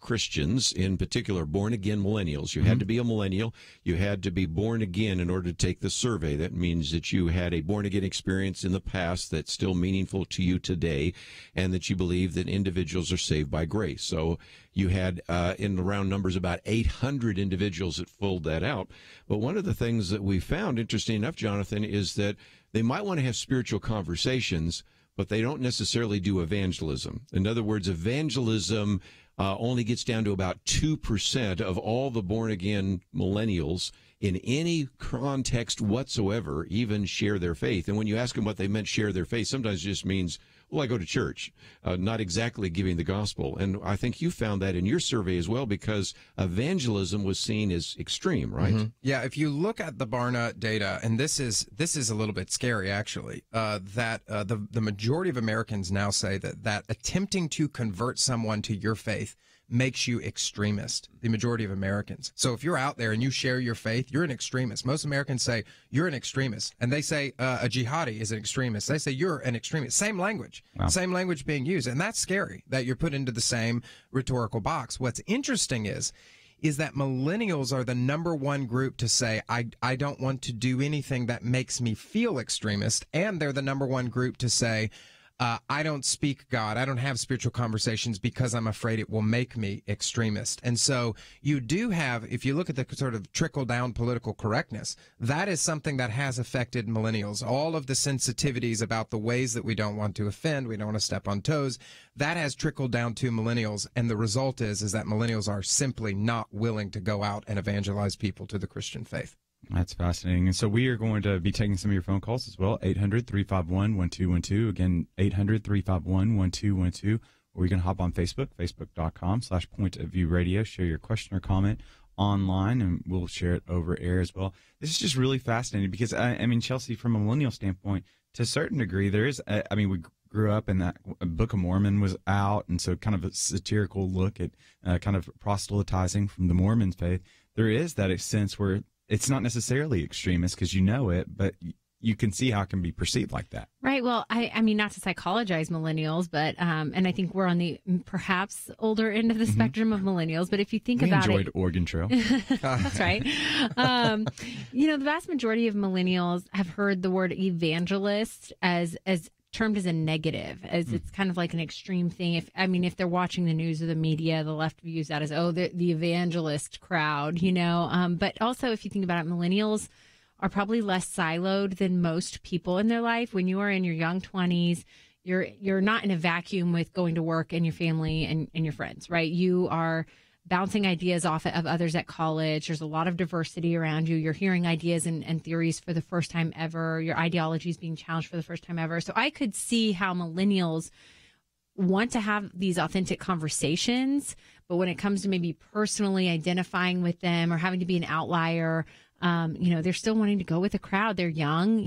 Christians, in particular, born again millennials. You had to be a millennial. You had to be born again in order to take the survey. That means that you had a born again experience in the past that's still meaningful to you today, and that you believe that individuals are saved by grace. So you had, in the round numbers, about 800 individuals that filled that out. But one of the things that we found, interesting enough, Jonathan, is that they might want to have spiritual conversations, but they don't necessarily do evangelism. In other words, evangelism only gets down to about 2% of all the born-again millennials in any context whatsoever even share their faith. And when you ask them what they meant share their faith, sometimes it just means, well, I go to church, not exactly giving the gospel. And I think you found that in your survey as well, because evangelism was seen as extreme, right? Yeah, if you look at the Barna data, and this is a little bit scary, actually, that the majority of Americans now say that attempting to convert someone to your faith makes you extremist, the majority of Americans. So if you're out there and you share your faith, you're an extremist. Most Americans say you're an extremist. And they say a jihadi is an extremist. They say you're an extremist. Same language. Wow. Same language being used. And that's scary, that you're put into the same rhetorical box. What's interesting is that millennials are the number one group to say, I don't want to do anything that makes me feel extremist. And they're the number one group to say, I don't speak God. I don't have spiritual conversations because I'm afraid it will make me extremist. And so you do have, if you look at the sort of trickle-down political correctness, that is something that has affected millennials. All of the sensitivities about the ways that we don't want to offend, we don't want to step on toes, that has trickled down to millennials. And the result is that millennials are simply not willing to go out and evangelize people to the Christian faith. That's fascinating. And so we are going to be taking some of your phone calls as well. 800-351-1212. Again, 800-351-1212. Or you can hop on Facebook, facebook.com/Point of View Radio. Share your question or comment online, and we'll share it over air as well. This is just really fascinating because, I mean, Chelsey, from a millennial standpoint, to a certain degree, there is, we grew up in that Book of Mormon was out, and so kind of a satirical look at kind of proselytizing from the Mormon faith. There is that sense where it's not necessarily extremist because you know it, but you can see how it can be perceived like that. Right. Well, I mean, not to psychologize millennials, but, and I think we're on the perhaps older end of the spectrum of millennials, but if you think about it. We enjoyed Oregon Trail. That's right. The vast majority of millennials have heard the word evangelist as termed as a negative, as it's kind of like an extreme thing. If they're watching the news or the media, the left views that as, the evangelist crowd, but also if you think about it, millennials are probably less siloed than most people in their life. When you are in your young 20s, you're not in a vacuum with going to work and your family and your friends, right? You are bouncing ideas off of others at college. There's a lot of diversity around you. You're hearing ideas and theories for the first time ever. Your ideology is being challenged for the first time ever. So I could see how millennials want to have these authentic conversations, but when it comes to maybe personally identifying with them or having to be an outlier, they're still wanting to go with the crowd. They're young,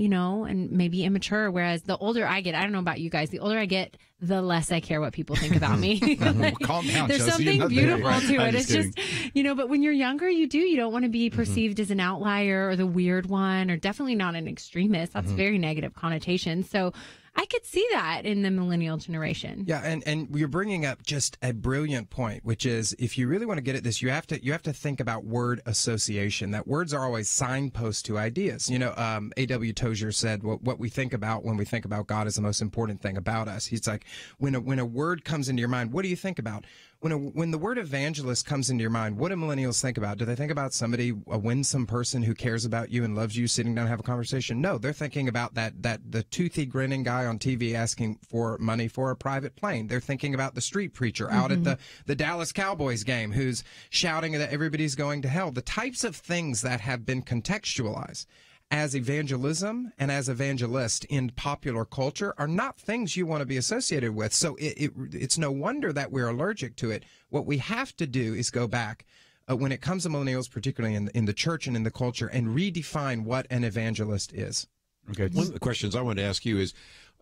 and maybe immature. Whereas the older I get, I don't know about you guys, the older I get, the less I care what people think about me. Calm down, there's Chelsey. something beautiful to it. It's kidding. just, but when you're younger, you don't want to be perceived as an outlier or the weird one, or definitely not an extremist. That's very negative connotation. So I could see that in the millennial generation. Yeah, and you're bringing up just a brilliant point, which is if you really want to get at this, you have to think about word association. That words are always signposts to ideas. A.W. Tozier said, what we think about when we think about God is the most important thing about us. He's like, when a word comes into your mind, what do you think about? When the word evangelist comes into your mind, what do millennials think about? Do they think about somebody, a winsome person who cares about you and loves you, sitting down and have a conversation? No, they're thinking about the toothy grinning guy on TV asking for money for a private plane. They're thinking about the street preacher out at the Dallas Cowboys game who's shouting that everybody's going to hell. The types of things that have been contextualized as evangelism and as evangelist in popular culture are not things you want to be associated with. So it's no wonder that we're allergic to it. What we have to do is go back when it comes to millennials, particularly in the church and in the culture, and redefine what an evangelist is. Okay. One of the questions I want to ask you is,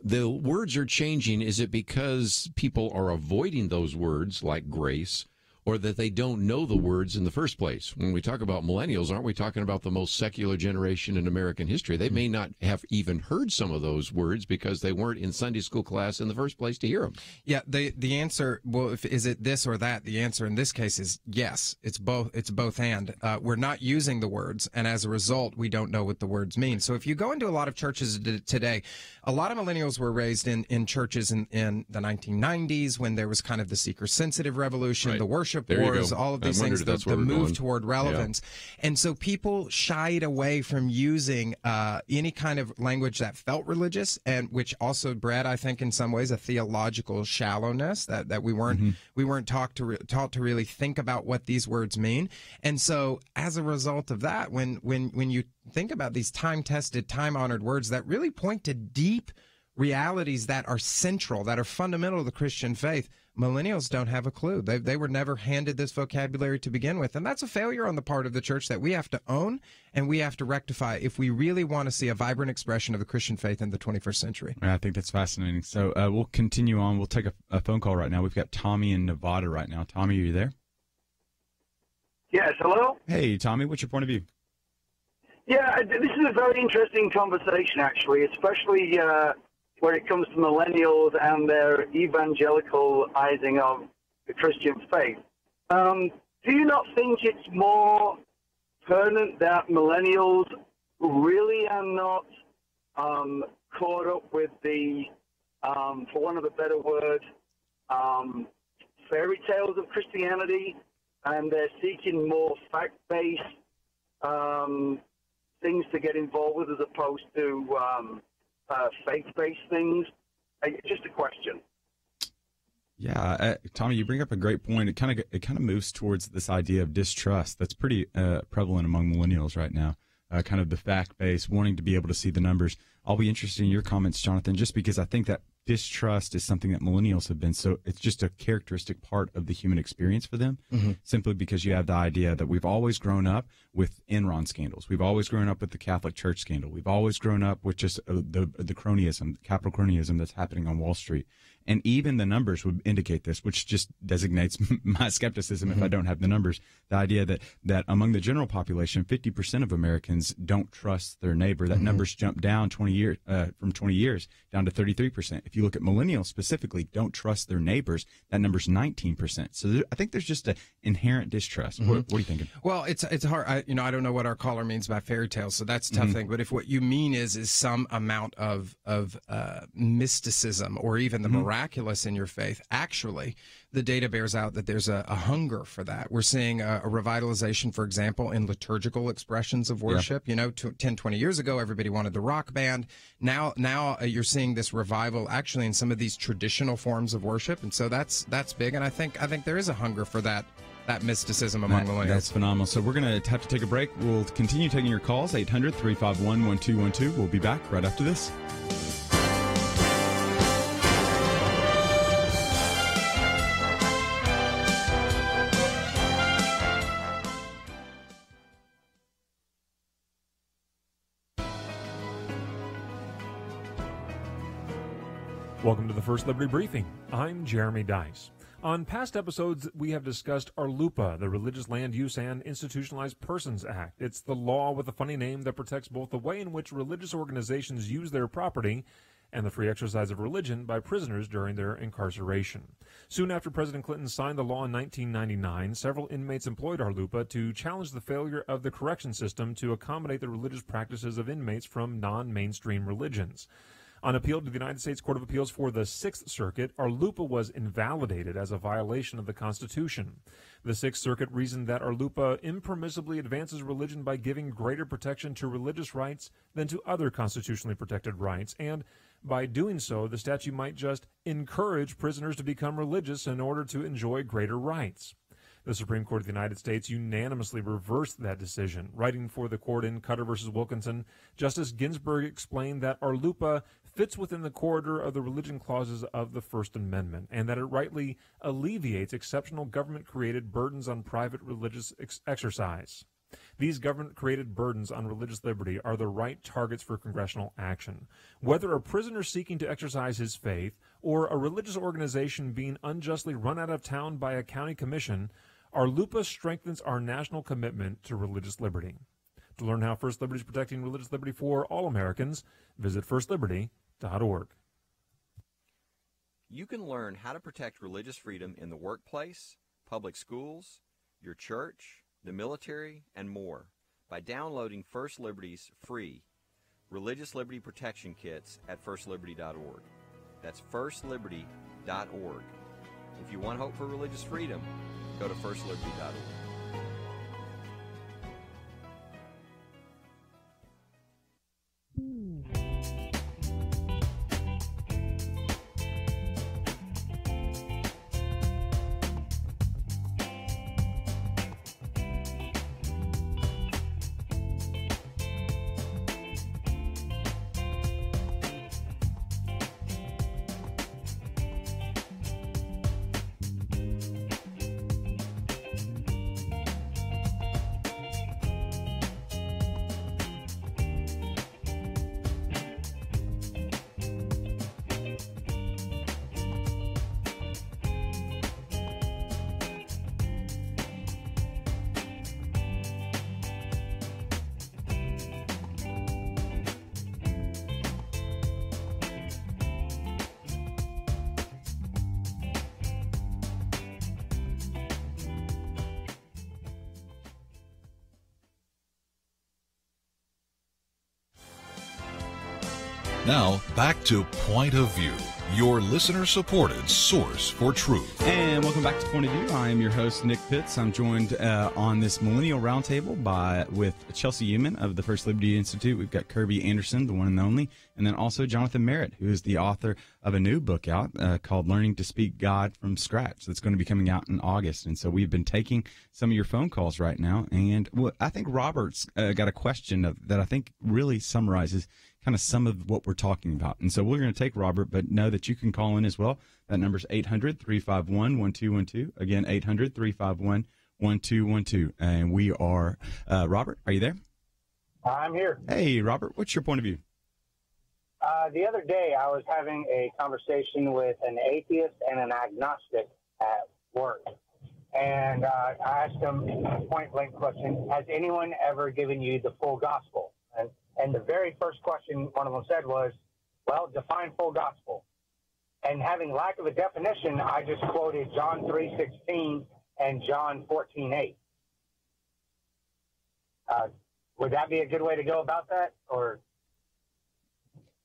the words are changing. Is it because people are avoiding those words like grace, or that they don't know the words in the first place? When we talk about millennials, aren't we talking about the most secular generation in American history? They may not have even heard some of those words because they weren't in Sunday school class in the first place to hear them. Yeah, the answer, is it this or that? The answer in this case is yes. It's both. It's both and. We're not using the words, and as a result, we don't know what the words mean. So if you go into a lot of churches today, a lot of millennials were raised in churches in the 1990s when there was kind of the seeker-sensitive revolution, the worship wars, all of these things, the move toward relevance. Yeah. And so people shied away from using any kind of language that felt religious, and which also bred, I think, in some ways, a theological shallowness that we weren't taught to really think about what these words mean. And so as a result of that, when you think about these time-tested, time-honored words that really point to deep realities that are central, that are fundamental to the Christian faith, millennials don't have a clue. They were never handed this vocabulary to begin with, and that's a failure on the part of the church that we have to own and we have to rectify if we really want to see a vibrant expression of the Christian faith in the 21st century. I think that's fascinating. So we'll continue on. We'll take a phone call right now. We've got Tommy in Nevada right now. Tommy, are you there? Yes, hello? Hey, Tommy, what's your point of view? Yeah, this is a very interesting conversation, actually, especially when it comes to millennials and their evangelicalizing of the Christian faith. Do you not think it's more pertinent that millennials really are not caught up with the, for want of a better word, fairy tales of Christianity, and they're seeking more fact-based things to get involved with as opposed to faith-based things? Just a question. Yeah, Tommy, you bring up a great point. It kind of moves towards this idea of distrust that's pretty prevalent among millennials right now. Kind of the fact-based, wanting to be able to see the numbers. I'll be interested in your comments, Jonathan, just because I think that distrust is something that millennials have been. So it's just a characteristic part of the human experience for them, simply because you have the idea that we've always grown up with Enron scandals. We've always grown up with the Catholic Church scandal. We've always grown up with just the cronyism, capital cronyism that's happening on Wall Street. And even the numbers would indicate this, which just designates my skepticism if I don't have the numbers. The idea that among the general population, 50% of Americans don't trust their neighbor. That number's jumped down 20 years from 20 years down to 33%. If you look at millennials specifically, don't trust their neighbors. That number's 19%. So I think there's just an inherent distrust. What are you thinking? Well, it's hard. I don't know what our caller means by fairy tales, so that's a tough thing. But if what you mean is some amount of mysticism or even the morality miraculous in your faith. Actually, the data bears out that there's a hunger for that. We're seeing a revitalization, for example, in liturgical expressions of worship. You know, 10, 20 years ago, everybody wanted the rock band. Now you're seeing this revival actually in some of these traditional forms of worship. And so that's big. And I think there is a hunger for that mysticism among millennials. That's phenomenal. So we're going to have to take a break. We'll continue taking your calls, 800-351-1212. We'll be back right after this. Welcome to the First Liberty Briefing. I'm Jeremy Dice. On past episodes, we have discussed RLUIPA, the Religious Land Use and Institutionalized Persons Act. It's the law with a funny name that protects both the way in which religious organizations use their property and the free exercise of religion by prisoners during their incarceration. Soon after President Clinton signed the law in 1999, several inmates employed RLUIPA to challenge the failure of the correction system to accommodate the religious practices of inmates from non-mainstream religions. On appeal to the United States Court of Appeals for the Sixth Circuit, RLUIPA was invalidated as a violation of the Constitution. The Sixth Circuit reasoned that RLUIPA impermissibly advances religion by giving greater protection to religious rights than to other constitutionally protected rights, and by doing so, the statute might just encourage prisoners to become religious in order to enjoy greater rights. The Supreme Court of the United States unanimously reversed that decision. Writing for the court in Cutter v. Wilkinson, Justice Ginsburg explained that RLUIPA fits within the corridor of the religion clauses of the First Amendment, and that it rightly alleviates exceptional government-created burdens on private religious exercise. These government-created burdens on religious liberty are the right targets for congressional action. Whether a prisoner seeking to exercise his faith or a religious organization being unjustly run out of town by a county commission, RLUIPA strengthens our national commitment to religious liberty. To learn how First Liberty is protecting religious liberty for all Americans, visit firstliberty.org. You can learn how to protect religious freedom in the workplace, public schools, your church, the military, and more by downloading First Liberty's free Religious Liberty Protection Kits at firstliberty.org. That's firstliberty.org. If you want hope for religious freedom, go to firstliberty.org. Now, back to Point of View, your listener-supported source for truth. And welcome back to Point of View. I am your host, Nick Pitts. I'm joined on this Millennial Roundtable with Chelsey Youman of the First Liberty Institute. We've got Kerby Anderson, the one and only, and then also Jonathan Merritt, who is the author of a new book out called Learning to Speak God from Scratch. That's going to be coming out in August. And so we've been taking some of your phone calls right now. And I think Robert's got a question that I think really summarizes kind of some of what we're talking about. And so we're going to take Robert, but know that you can call in as well. That number's 800-351-1212. Again, 800-351-1212. And we are, Robert, are you there? I'm here. Hey, Robert, what's your point of view? The other day, I was having a conversation with an atheist and an agnostic at work. And I asked them a point-blank question, has anyone ever given you the full gospel? And the very first question one of them said was, well, define full gospel. And having lack of a definition, I just quoted John 3:16 and John 14:8. Would that be a good way to go about that? Or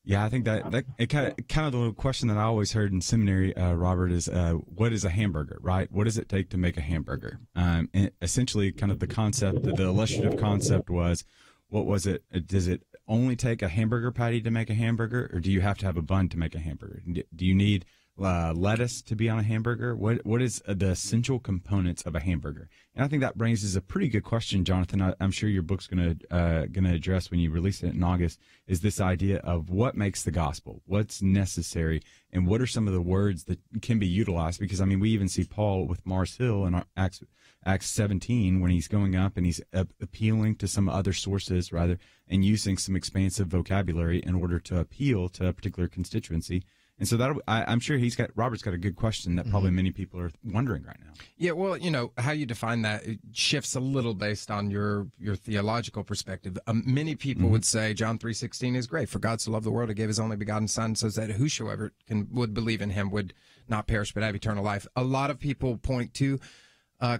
Yeah, I think that it kind of the question that I always heard in seminary, Robert, is what is a hamburger, right? What does it take to make a hamburger? And essentially, kind of the concept, the illustrative concept was, what was it? Does it only take a hamburger patty to make a hamburger, or do you have to have a bun to make a hamburger? Do you need lettuce to be on a hamburger? What is the essential components of a hamburger? And I think that raises a pretty good question, Jonathan. I'm sure your book's gonna address when you release it in August, is this idea of what makes the gospel, what's necessary, and what are some of the words that can be utilized? Because I mean, we even see Paul with Mars Hill in Acts 17 when he's going up and he's appealing to some other sources rather, and using some expansive vocabulary in order to appeal to a particular constituency. And so I'm sure Robert's got a good question that probably many people are wondering right now. Yeah, well, how you define that it shifts a little based on your theological perspective. Many people would say John 3:16 is great. For God so loved the world, he gave his only begotten Son, so that whosoever would believe in him would not perish but have eternal life. A lot of people point to 1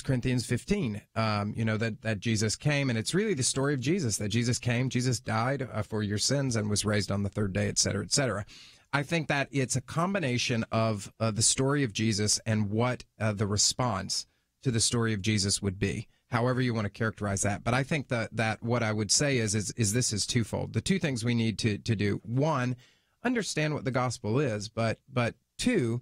Corinthians 15, that Jesus came, and it's really the story of Jesus, that Jesus came, Jesus died for your sins and was raised on the third day, et cetera, et cetera. I think that it's a combination of the story of Jesus and what the response to the story of Jesus would be, however you want to characterize that. But I think that what I would say is this is twofold. The two things we need to do: one, understand what the gospel is, but two,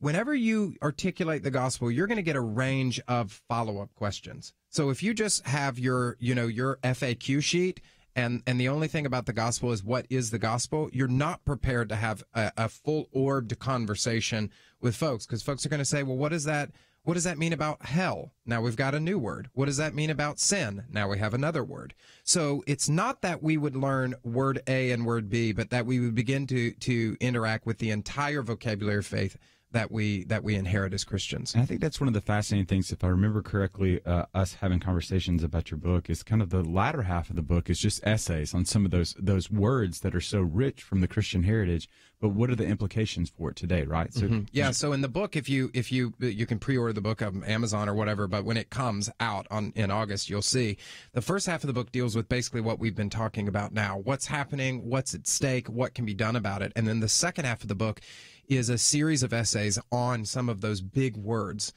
whenever you articulate the gospel, you're going to get a range of follow-up questions. So if you just have your FAQ sheet, and the only thing about the gospel is what is the gospel, you're not prepared to have a full-orbed conversation with folks, because folks are going to say, well, what does that mean about hell? Now we've got a new word. What does that mean about sin? Now we have another word. So it's not that we would learn word A and word B, but that we would begin to interact with the entire vocabulary of faith that we inherit as Christians. And I think that's one of the fascinating things, if I remember correctly, us having conversations about your book, is kind of the latter half of the book is just essays on some of those words that are so rich from the Christian heritage, but what are the implications for it today, right? So yeah, so in the book, if you can pre-order the book on Amazon or whatever, but when it comes out in August, you'll see the first half of the book deals with basically what we've been talking about now, what's happening, what's at stake, what can be done about it. And then the second half of the book is a series of essays on some of those big words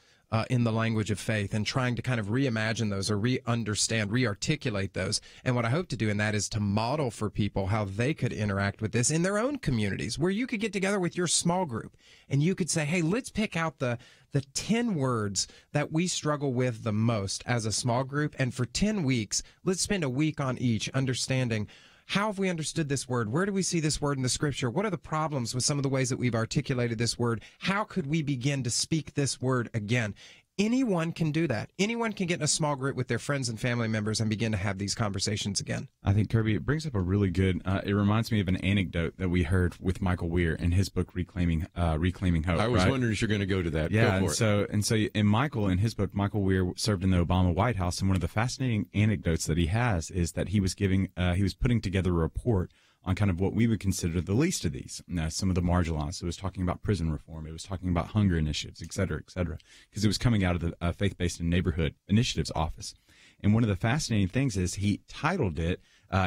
in the language of faith, and trying to kind of reimagine those or re-understand, re-articulate those. And what I hope to do in that is to model for people how they could interact with this in their own communities, where you could get together with your small group and you could say, hey, let's pick out the 10 words that we struggle with the most as a small group. And for 10 weeks, let's spend a week on each understanding, how have we understood this word? Where do we see this word in the scripture? What are the problems with some of the ways that we've articulated this word? How could we begin to speak this word again? Anyone can do that. Anyone can get in a small group with their friends and family members and begin to have these conversations again. I think, Kerby, it brings up a really good, it reminds me of an anecdote that we heard with Michael Weir in his book, Reclaiming Hope. I was wondering if you're going to go to that. Yeah, go for and so in his book, Michael Weir served in the Obama White House, and one of the fascinating anecdotes that he has is that he was putting together a report on kind of what we would consider the least of these, some of the marginalized. So it was talking about prison reform. It was talking about hunger initiatives, et cetera, because it was coming out of the Faith-Based and Neighborhood Initiatives Office. And one of the fascinating things is he titled it,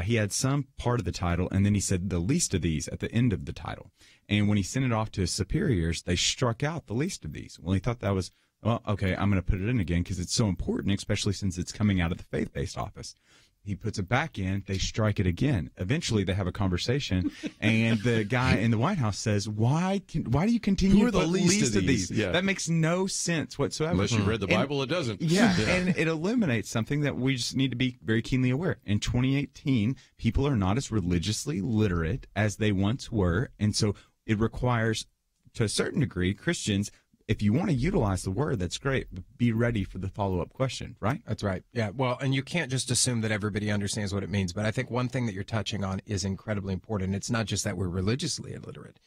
he had some part of the title, and then he said the least of these at the end of the title. And when he sent it off to his superiors, they struck out the least of these. Well, he thought that was, well, okay, I'm going to put it in again because it's so important, especially since it's coming out of the Faith-Based Office. He puts it back in, they strike it again. Eventually, they have a conversation, and the guy in the White House says, why do you continue Who are to the put least of these? Yeah. That makes no sense whatsoever. Unless you read the Bible, it doesn't. Yeah, and it illuminates something that we just need to be very keenly aware. In 2018, people are not as religiously literate as they once were, and so it requires, to a certain degree, Christians, if you want to utilize the word, that's great, but be ready for the follow-up question, right? That's right. Yeah. Well, and you can't just assume that everybody understands what it means. But I think one thing that you're touching on is incredibly important. It's not just that we're religiously illiterate.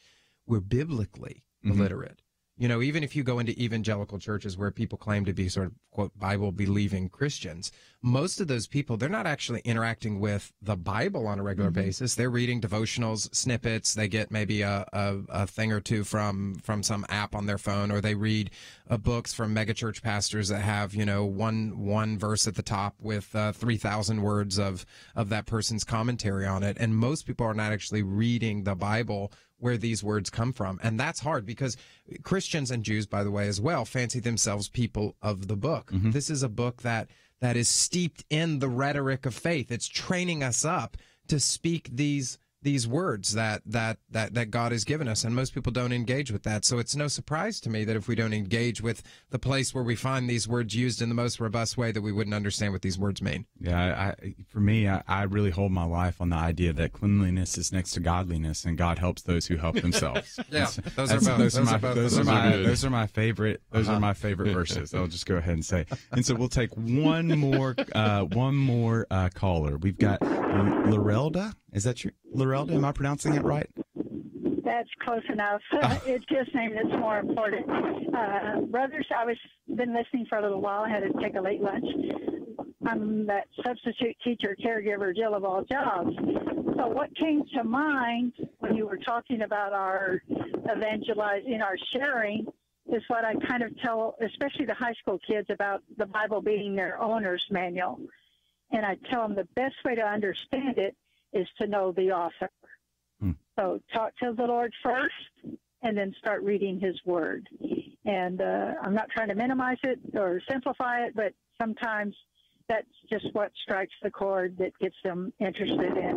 We're biblically illiterate. You know, even if you go into evangelical churches where people claim to be sort of, quote, Bible-believing Christians, most of those people, they're not actually interacting with the Bible on a regular basis. They're reading devotionals, snippets. They get maybe a thing or two from some app on their phone, or they read books from megachurch pastors that have, you know, one verse at the top with 3,000 words of that person's commentary on it. And most people are not actually reading the Bible where these words come from. And that's hard because Christians and Jews, by the way, as well, fancy themselves people of the book. This is a book that is steeped in the rhetoric of faith. It's training us up to speak these words that God has given us, and most people don't engage with that. So it's no surprise to me that if we don't engage with the place where we find these words used in the most robust way, that we wouldn't understand what these words mean. Yeah, for me, I really hold my life on the idea that cleanliness is next to godliness, and God helps those who help themselves. Those are my favorite verses. I'll just go ahead and say. And so we'll take one more caller. We've got Lorelda. Is that true? Lorelda, am I pronouncing it right? That's close enough. It's just named it's more important. Brothers, been listening for a little while. I had to take a late lunch. I'm that substitute teacher, caregiver, Jill of all jobs. So what came to mind when you were talking about our evangelizing, our sharing, is what I kind of tell, especially the high school kids, about the Bible being their owner's manual. And I tell them the best way to understand it is to know the author. So talk to the Lord first and then start reading his word. And I'm not trying to minimize it or simplify it, but sometimes that's just what strikes the chord that gets them interested in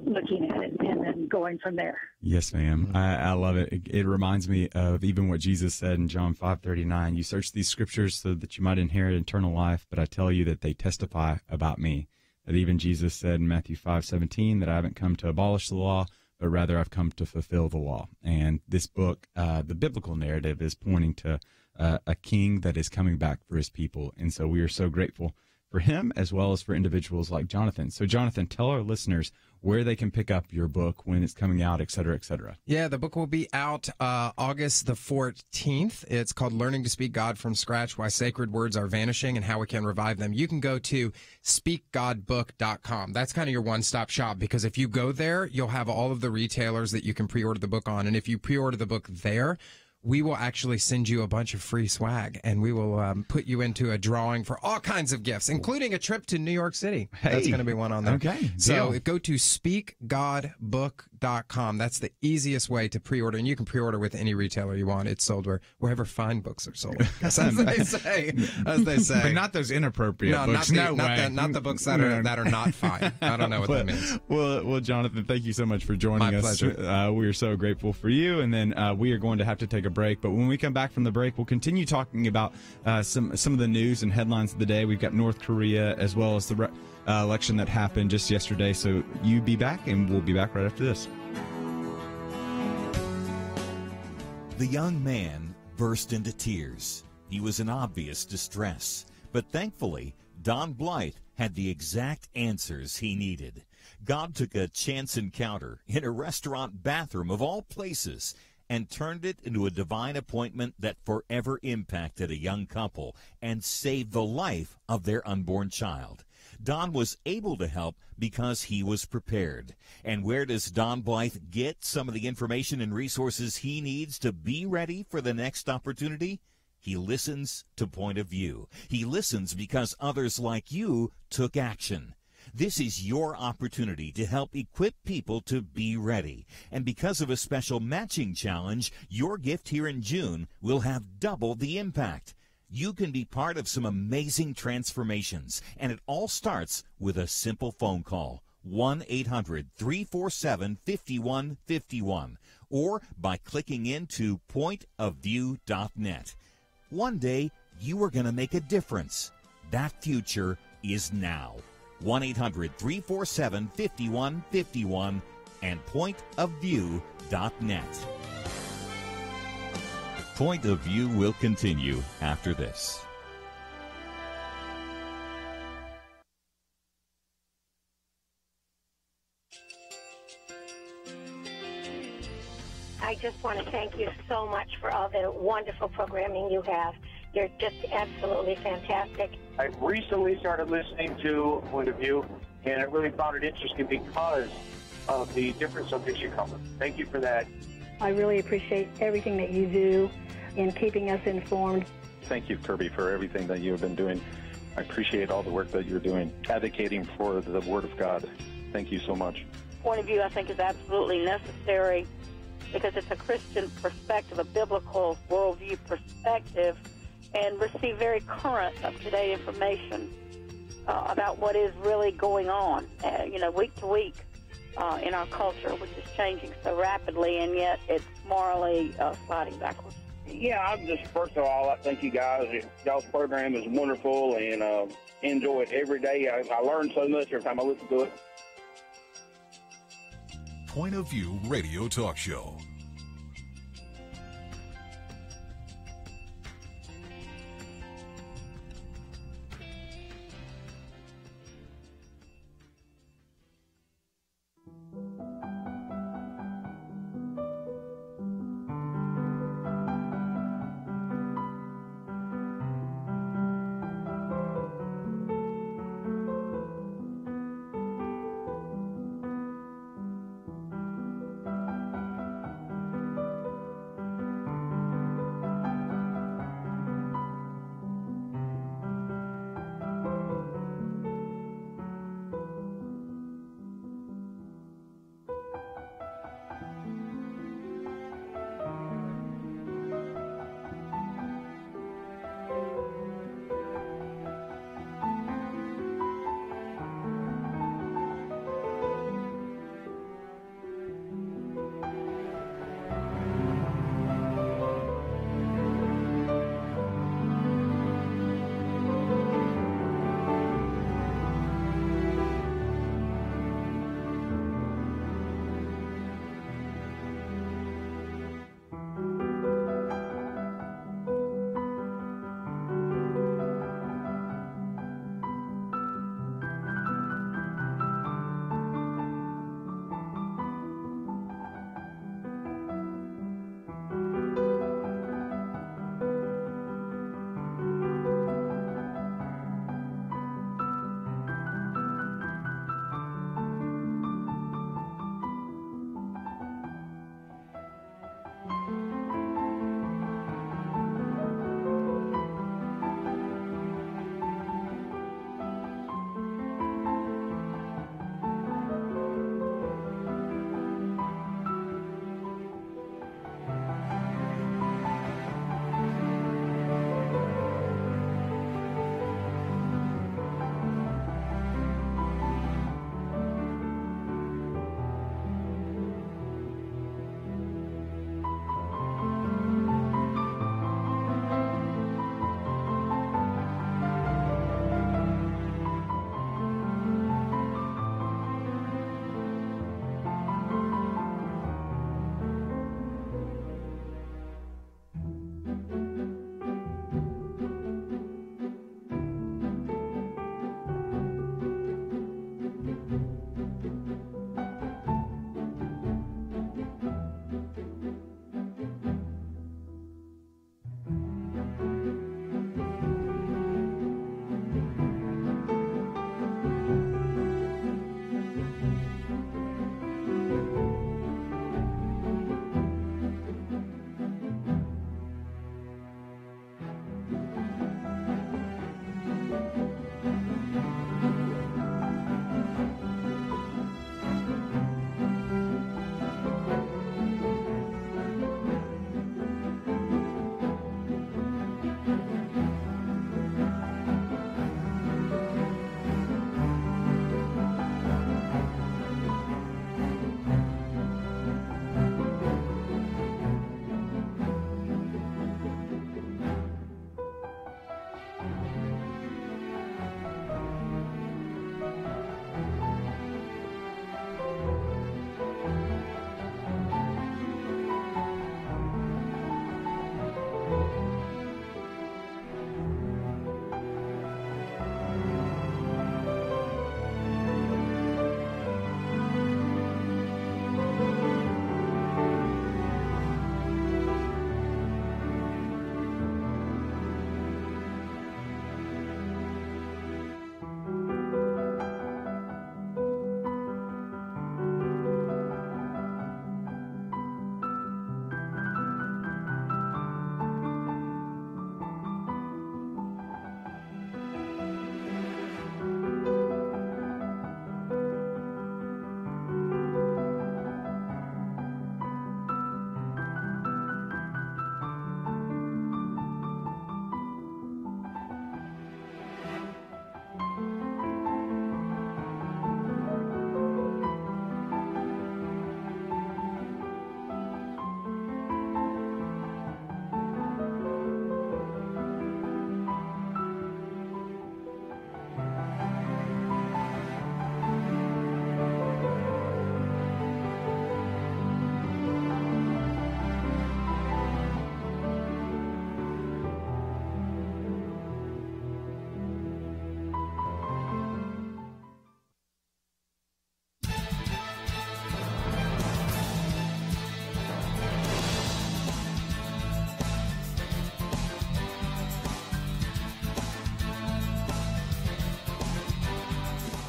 looking at it and then going from there. Yes, ma'am. I love it. It reminds me of even what Jesus said in John 5:39. You search these scriptures so that you might inherit eternal life, but I tell you that they testify about me. That even Jesus said in Matthew 5:17 that I haven't come to abolish the law, but rather I've come to fulfill the law. And this book, the biblical narrative, is pointing to a king that is coming back for his people. And so we are so grateful for him as well as for individuals like Jonathan. So, Jonathan, tell our listeners where they can pick up your book, when it's coming out, et cetera, et cetera. Yeah, the book will be out August the 14th. It's called Learning to Speak God from Scratch, Why Sacred Words Are Vanishing and How We Can Revive Them. You can go to speakgodbook.com. That's kind of your one-stop shop, because if you go there, you'll have all of the retailers that you can pre-order the book on. And if you pre-order the book there, we will actually send you a bunch of free swag, and we will put you into a drawing for all kinds of gifts, including a trip to New York City. Hey. That's going to be one on there. Okay. So deal. go to speakgodbook.com. That's the easiest way to pre-order, and you can pre-order with any retailer you want. It's sold wherever fine books are sold, as they say. But not those inappropriate books. Not the books that are not fine. I don't know what that means. Well, Jonathan, thank you so much for joining us. My pleasure. We are so grateful for you, and then we are going to have to take a break. But when we come back from the break, we'll continue talking about some of the news and headlines of the day. We've got North Korea as well as the election that happened just yesterday. So you be back, and we'll be back right after this. The young man burst into tears. He was in obvious distress. But thankfully, Don Blythe had the exact answers he needed. God took a chance encounter in a restaurant bathroom of all places and turned it into a divine appointment that forever impacted a young couple and saved the life of their unborn child. Don was able to help because he was prepared. And where does Don Blythe get some of the information and resources he needs to be ready for the next opportunity? He listens to Point of View. He listens because others like you took action. This is your opportunity to help equip people to be ready. And because of a special matching challenge, your gift here in June will have double the impact. You can be part of some amazing transformations, and it all starts with a simple phone call, 1-800-347-5151, or by clicking into pointofview.net. One day, you are going to make a difference. That future is now. 1-800-347-5151 and pointofview.net. Point of View will continue after this. I just want to thank you so much for all the wonderful programming you have. You're just absolutely fantastic. I recently started listening to Point of View, and I really found it interesting because of the different subjects you cover. Thank you for that. I really appreciate everything that you do in keeping us informed. Thank you, Kerby, for everything that you have been doing. I appreciate all the work that you're doing, advocating for the Word of God. Thank you so much. Point of view, I think, is absolutely necessary because it's a Christian perspective, a biblical worldview perspective, and receive very current, up-to-date information about what is really going on, week to week in our culture, which is changing so rapidly, and yet it's morally sliding backwards. Yeah, I'm just, first of all, I thank you guys. Y'all's program is wonderful, and enjoy it every day. I learn so much every time I listen to it. Point of View Radio Talk Show.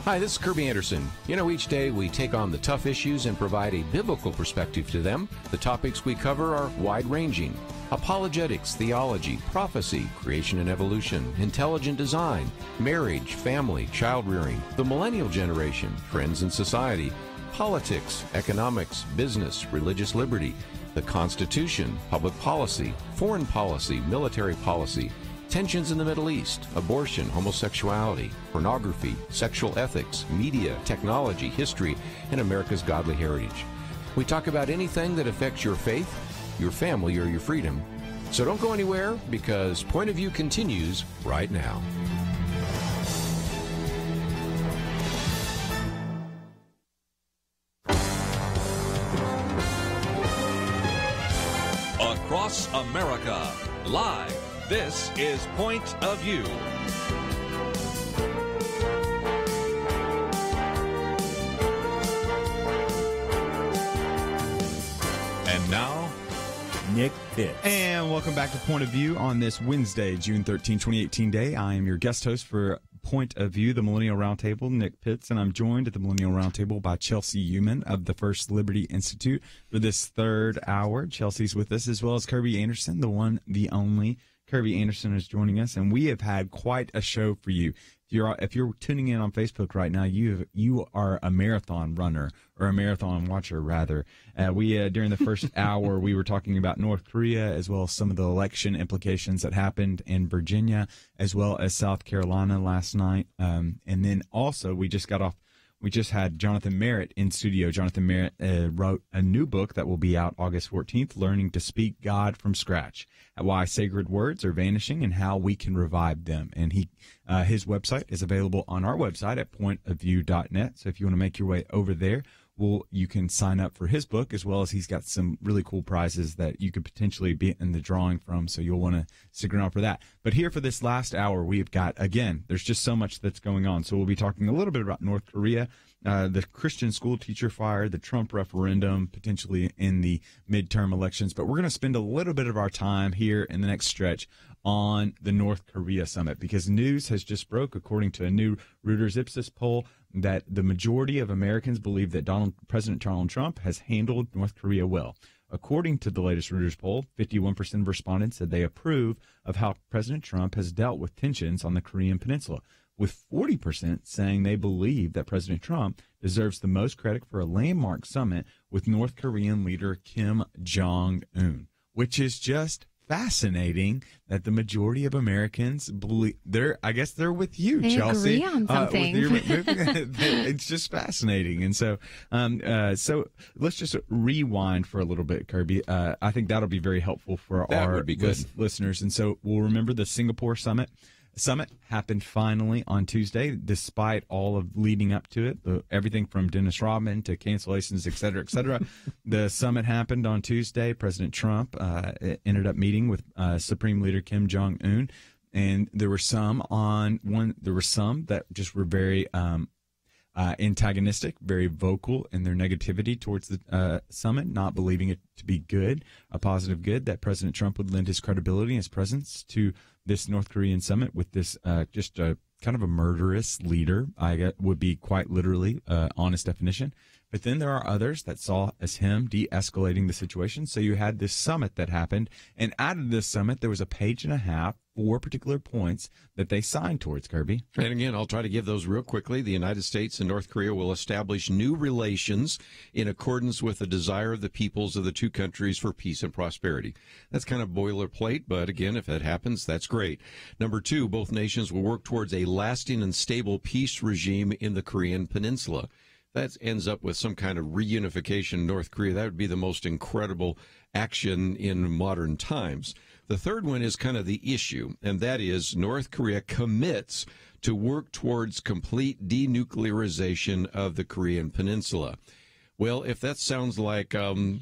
Hi, this is Kerby Anderson. You know, each day we take on the tough issues and provide a biblical perspective to them. The topics we cover are wide-ranging. Apologetics, theology, prophecy, creation and evolution, intelligent design, marriage, family, child-rearing, the millennial generation, trends in society, politics, economics, business, religious liberty, the Constitution, public policy, foreign policy, military policy, tensions in the Middle East, abortion, homosexuality, pornography, sexual ethics, media, technology, history, and America's godly heritage. We talk about anything that affects your faith, your family, or your freedom. So don't go anywhere, because Point of View continues right now. Across America, live. This is Point of View. And now, Nick Pitts. And welcome back to Point of View on this Wednesday, June 13, 2018 day. I am your guest host for Point of View, the Millennial Roundtable, Nick Pitts, and I'm joined at the Millennial Roundtable by Chelsey Youman of the First Liberty Institute for this third hour. Chelsey's with us, as well as Kerby Anderson, the one, the only. Kerby Anderson is joining us, and we have had quite a show for you. If you're tuning in on Facebook right now, you are a marathon runner, or a marathon watcher rather. We during the first hour we were talking about North Korea, as well as some of the election implications that happened in Virginia, as well as South Carolina last night, and then also we just had Jonathan Merritt in studio. Jonathan Merritt wrote a new book that will be out August 14th, Learning to Speak God from Scratch, Why Sacred Words Are Vanishing and How We Can Revive Them. And his website is available on our website at pointofview.net. So if you want to make your way over there, you can sign up for his book, as well as he's got some really cool prizes that you could potentially be in the drawing from, so you'll want to stick around for that. But here for this last hour, we've got, again, there's just so much that's going on. So we'll be talking a little bit about North Korea, the Christian school teacher fire, the Trump referendum, potentially in the midterm elections. But we're going to spend a little bit of our time here in the next stretch on the North Korea summit, because news has just broke, according to a new Reuters Ipsos poll, that the majority of Americans believe that President Donald Trump has handled North Korea well. According to the latest Reuters poll, 51% of respondents said they approve of how President Trump has dealt with tensions on the Korean Peninsula, with 40% saying they believe that President Trump deserves the most credit for a landmark summit with North Korean leader Kim Jong-un, which is just fascinating that the majority of Americans believe I guess they're with you, they Chelsey. Agree on something. It's just fascinating. And so let's just rewind for a little bit, Kerby. I think that'll be very helpful for our listeners. And so we'll remember the Singapore summit. The summit happened finally on Tuesday, despite all of leading up to it, everything from Dennis Rodman to cancellations, et cetera, et cetera. The summit happened on Tuesday. President Trump ended up meeting with Supreme Leader Kim Jong-un, and there were some that just were very antagonistic, very vocal in their negativity towards the summit, not believing it to be good, a positive good, that President Trump would lend his credibility and his presence to this North Korean summit with this just a kind of a murderous leader, would be quite literally honest definition. But then there are others that saw as him de-escalating the situation. So you had this summit that happened, and out of this summit, there was a page and a half, 4 particular points that they signed towards, Kerby. And again, I'll try to give those real quickly. The United States and North Korea will establish new relations in accordance with the desire of the peoples of the two countries for peace and prosperity. That's kind of boilerplate, but again, if that happens, that's great. Number 2, both nations will work towards a lasting and stable peace regime in the Korean Peninsula. That ends up with some kind of reunification in North Korea. That would be the most incredible action in modern times. The third one is kind of the issue, and that is North Korea commits to work towards complete denuclearization of the Korean Peninsula. Well, if that sounds like a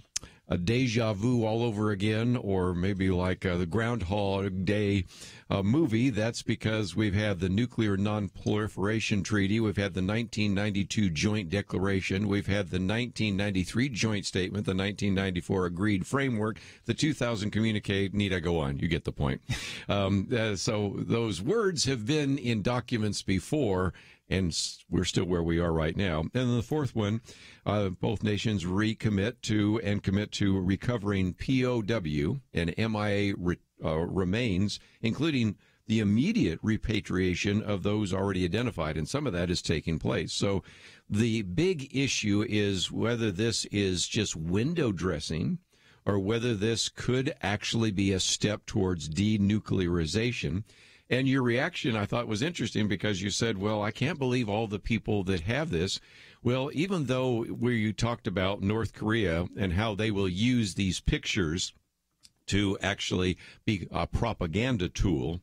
deja vu all over again, or maybe like the Groundhog Day movie, that's because we've had the Nuclear Non-Proliferation Treaty, we've had the 1992 Joint Declaration, we've had the 1993 Joint Statement, the 1994 Agreed Framework, the 2000 Communique. Need I go on? You get the point. So those words have been in documents before, and we're still where we are right now. And then the fourth one, both nations recommit to and commit to recovering POW and MIA remains, including the immediate repatriation of those already identified, and some of that is taking place. So the big issue is whether this is just window dressing or whether this could actually be a step towards denuclearization. And your reaction, I thought, was interesting because you said, well, I can't believe all the people that have this. Well, even though where you talked about North Korea and how they will use these pictures to actually be a propaganda tool,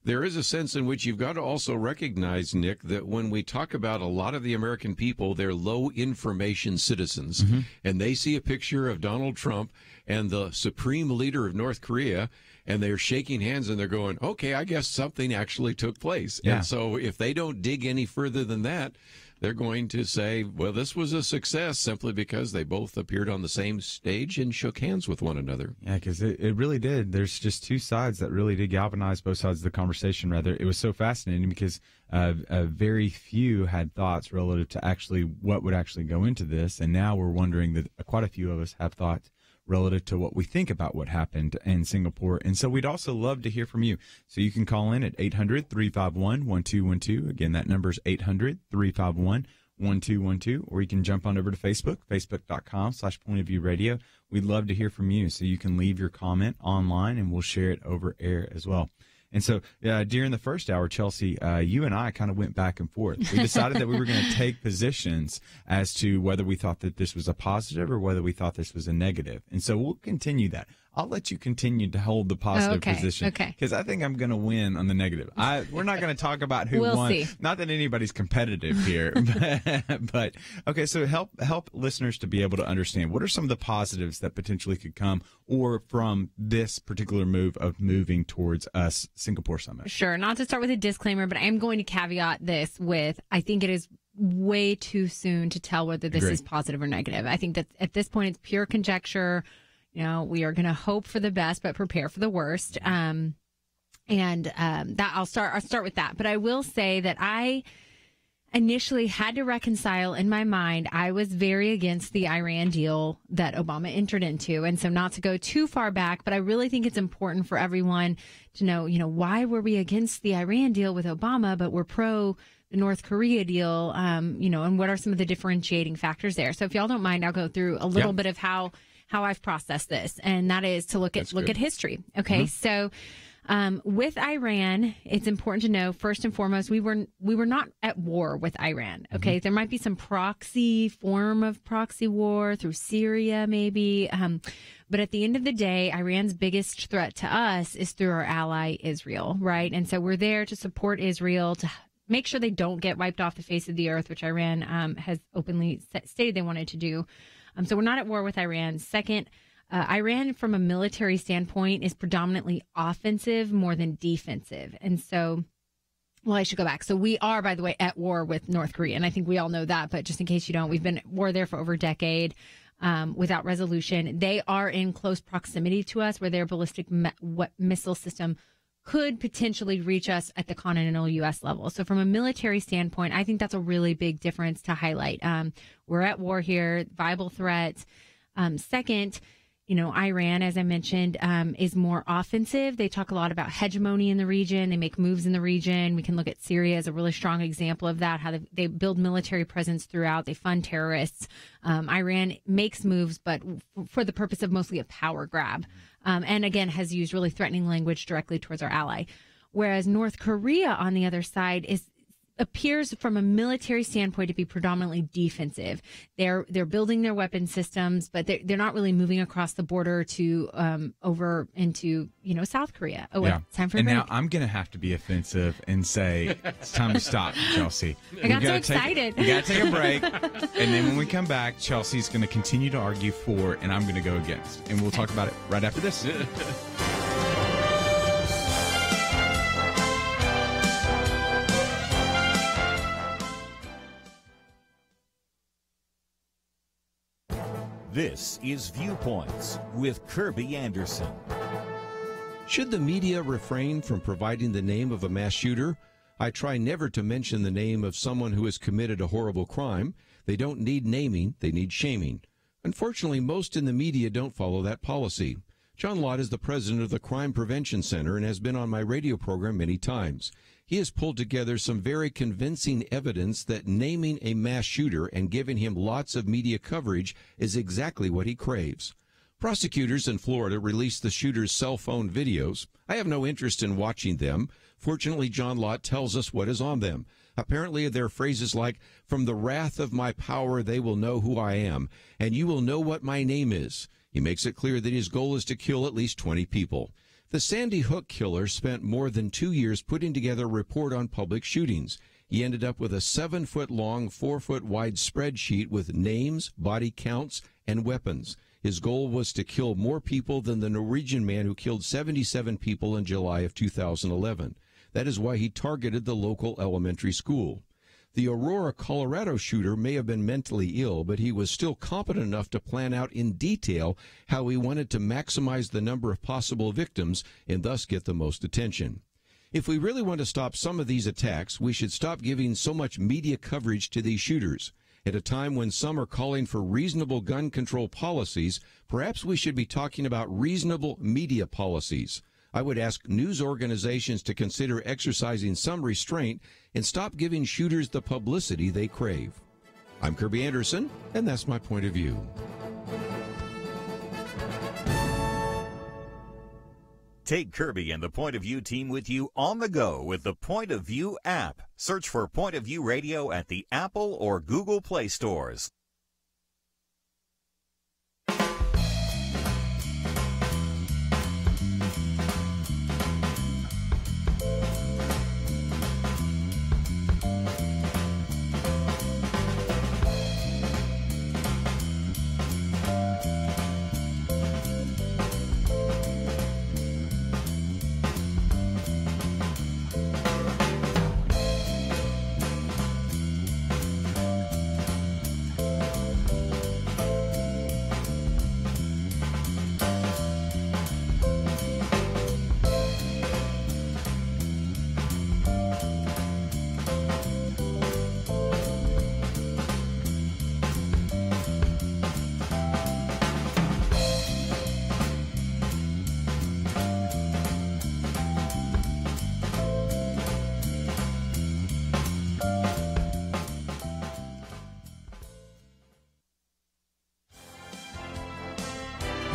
there is a sense in which you've got to also recognize, Nick, that when we talk about a lot of the American people, they're low information citizens, and they see a picture of Donald Trump and the supreme leader of North Korea, and they're shaking hands and they're going, okay, I guess something actually took place. Yeah. And so if they don't dig any further than that, they're going to say, well, this was a success simply because they both appeared on the same stage and shook hands with one another. Yeah, because it really did. There's just two sides that really did galvanize both sides of the conversation, rather. It was so fascinating because very few had thoughts relative to actually what would actually go into this. And now we're wondering that quite a few of us have thoughts relative to what we think about what happened in Singapore. And so we'd also love to hear from you. So you can call in at 800-351-1212. Again, that number is 800-351-1212. Or you can jump on over to Facebook, facebook.com/pointofviewradio. We'd love to hear from you. So you can leave your comment online and we'll share it over air as well. And so during the first hour, Chelsey, you and I kind of went back and forth. We decided that we were going to take positions as to whether we thought that this was a positive or whether we thought this was a negative. And so we'll continue that. I'll let you continue to hold the positive position because I think I'm going to win on the negative. We're not going to talk about who won. See. Not that anybody's competitive here, but okay. So help listeners to be able to understand what are some of the positives that potentially could come or from this particular move of moving towards us Singapore summit. Sure. Not to start with a disclaimer, but I am going to caveat this with I think it is way too soon to tell whether this is positive or negative. I think that at this point it's pure conjecture. You know, we are going to hope for the best, but prepare for the worst. That I'll start with that. But I will say that I initially had to reconcile in my mind. I was very against the Iran deal that Obama entered into. And so not to go too far back, but I really think it's important for everyone to know, why were we against the Iran deal with Obama, but we're pro the North Korea deal, and what are some of the differentiating factors there. So if y'all don't mind, I'll go through a little bit of how I've processed this, and that is to look at history. Okay, so with Iran, it's important to know first and foremost we were not at war with Iran. Okay, there might be some form of proxy war through Syria, maybe, but at the end of the day, Iran's biggest threat to us is through our ally Israel, right? And so we're there to support Israel to make sure they don't get wiped off the face of the earth, which Iran has openly stated they wanted to do. So we're not at war with Iran. Second, Iran, from a military standpoint, is predominantly offensive more than defensive. And so, I should go back. So we are, by the way, at war with North Korea. And I think we all know that. But just in case you don't, we've been at war there for over a decade without resolution. They are in close proximity to us where their ballistic missile system could potentially reach us at the continental U.S. level. So from a military standpoint, I think that's a really big difference to highlight. We're at war here, viable threat. Second, Iran, as I mentioned, is more offensive. They talk a lot about hegemony in the region. They make moves in the region. We can look at Syria as a really strong example of that, how they build military presence throughout. They fund terrorists. Iran makes moves, but for the purpose of mostly a power grab. And again, has used really threatening language directly towards our ally. Whereas North Korea, on the other side, appears from a military standpoint to be predominantly defensive. They're building their weapon systems, but they're not really moving across the border to over into South Korea. Oh, yeah. Time for a break. Now I'm going to have to be offensive and say it's time to stop, Chelsey. I got so excited. We got to take a break, and then when we come back, Chelsea's going to continue to argue for, and I'm going to go against, and we'll talk about it right after this. This is Viewpoints with Kerby Anderson. Should the media refrain from providing the name of a mass shooter? I try never to mention the name of someone who has committed a horrible crime. They don't need naming, they need shaming. Unfortunately, most in the media don't follow that policy. John Lott is the president of the Crime Prevention Center and has been on my radio program many times. He has pulled together some very convincing evidence that naming a mass shooter and giving him lots of media coverage is exactly what he craves. Prosecutors in Florida released the shooter's cell phone videos. I have no interest in watching them. Fortunately, John Lott tells us what is on them. Apparently, there are phrases like, "From the wrath of my power, they will know who I am, and you will know what my name is." He makes it clear that his goal is to kill at least 20 people. The Sandy Hook killer spent more than 2 years putting together a report on public shootings. He ended up with a 7-foot-long, 4-foot-wide spreadsheet with names, body counts, and weapons. His goal was to kill more people than the Norwegian man who killed 77 people in July of 2011. That is why he targeted the local elementary school. The Aurora, Colorado shooter may have been mentally ill, but he was still competent enough to plan out in detail how he wanted to maximize the number of possible victims and thus get the most attention. If we really want to stop some of these attacks, we should stop giving so much media coverage to these shooters. At a time when some are calling for reasonable gun control policies, perhaps we should be talking about reasonable media policies. I would ask news organizations to consider exercising some restraint and stop giving shooters the publicity they crave. I'm Kerby Anderson, and that's my point of view. Take Kerby and the Point of View team with you on the go with the Point of View app. Search for Point of View Radio at the Apple or Google Play stores.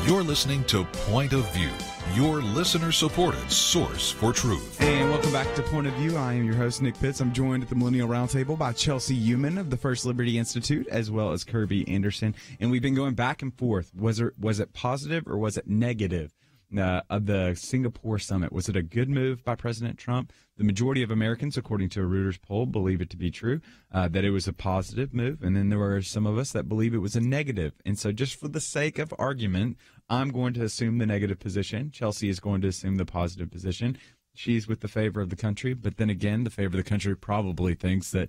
You're listening to Point of View, your listener-supported source for truth. And welcome back to Point of View. I am your host, Nick Pitts. I'm joined at the Millennial Roundtable by Chelsey Youman of the First Liberty Institute, as well as Kerby Anderson. And we've been going back and forth. Was it positive or was it negative of the Singapore summit? Was it a good move by President Trump? The majority of Americans, according to a Reuters poll, believe it to be true, that it was a positive move. And then there were some of us that believe it was a negative. And so just for the sake of argument, I'm going to assume the negative position. Chelsey is going to assume the positive position. She's with the favor of the country, but then again, the favor of the country probably thinks that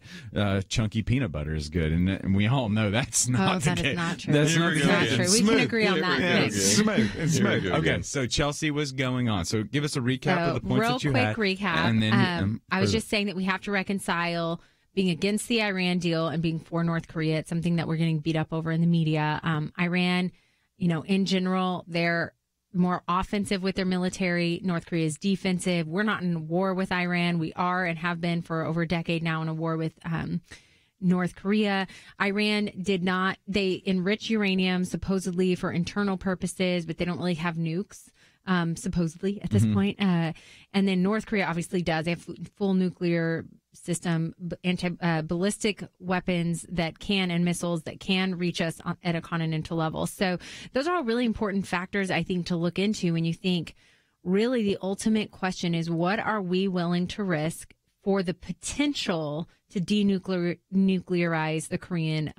chunky peanut butter is good, and we all know that's not the case. That is not true. That's not true. We can agree on that. Smooth. Okay, so Chelsey was going on. So give us a recap of the points that you had. Real quick recap. And then, I was just saying that we have to reconcile being against the Iran deal and being for North Korea. It's something that we're getting beat up over in the media. Iran, in general, they're more offensive with their military. North Korea is defensive. We're not in war with Iran. We are and have been for over a decade now in a war with North Korea. Iran they enrich uranium supposedly for internal purposes, but they don't really have nukes, supposedly at this point. And then North Korea obviously does. They have full nuclear system, ballistic weapons that can, and missiles that can reach us at a continental level. So those are all really important factors, I think, to look into when you think really the ultimate question is, what are we willing to risk for the potential to denuclearize the Korean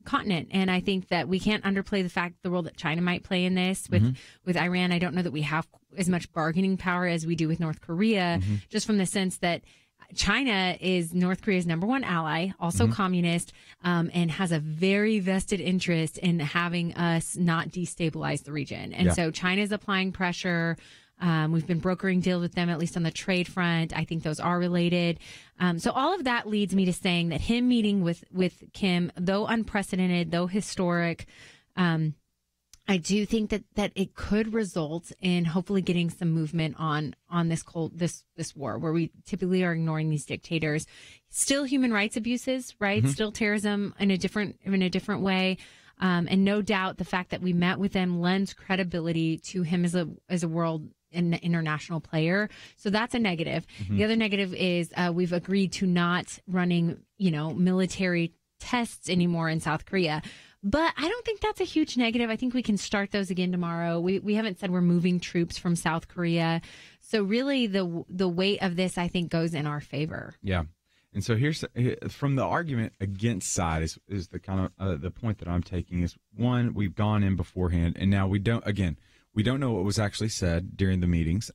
continent? And I think that we can't underplay the role that China might play in this with Iran. I don't know that we have as much bargaining power as we do with North Korea, just from the sense that China is North Korea's number one ally, also communist, and has a very vested interest in having us not destabilize the region. And so China is applying pressure We've been brokering deals with them, at least on the trade front. I think those are related. So all of that leads me to saying that him meeting with Kim, though unprecedented, though historic, I do think that it could result in hopefully getting some movement on this war, where we typically are ignoring these dictators. Still human rights abuses, right? Mm-hmm. Still terrorism in a different way. And no doubt the fact that we met with him lends credibility to him as a world and international player. So that's a negative. Mm-hmm. The other negative is we've agreed to not running, military tests anymore in South Korea. But I don't think that's a huge negative. I think we can start those again tomorrow. We haven't said we're moving troops from South Korea. So really the weight of this, I think, goes in our favor. Yeah. And so here's from the argument against side is the kind of the point that I'm taking is, one, we've gone in beforehand, and now we don't know what was actually said during the meetings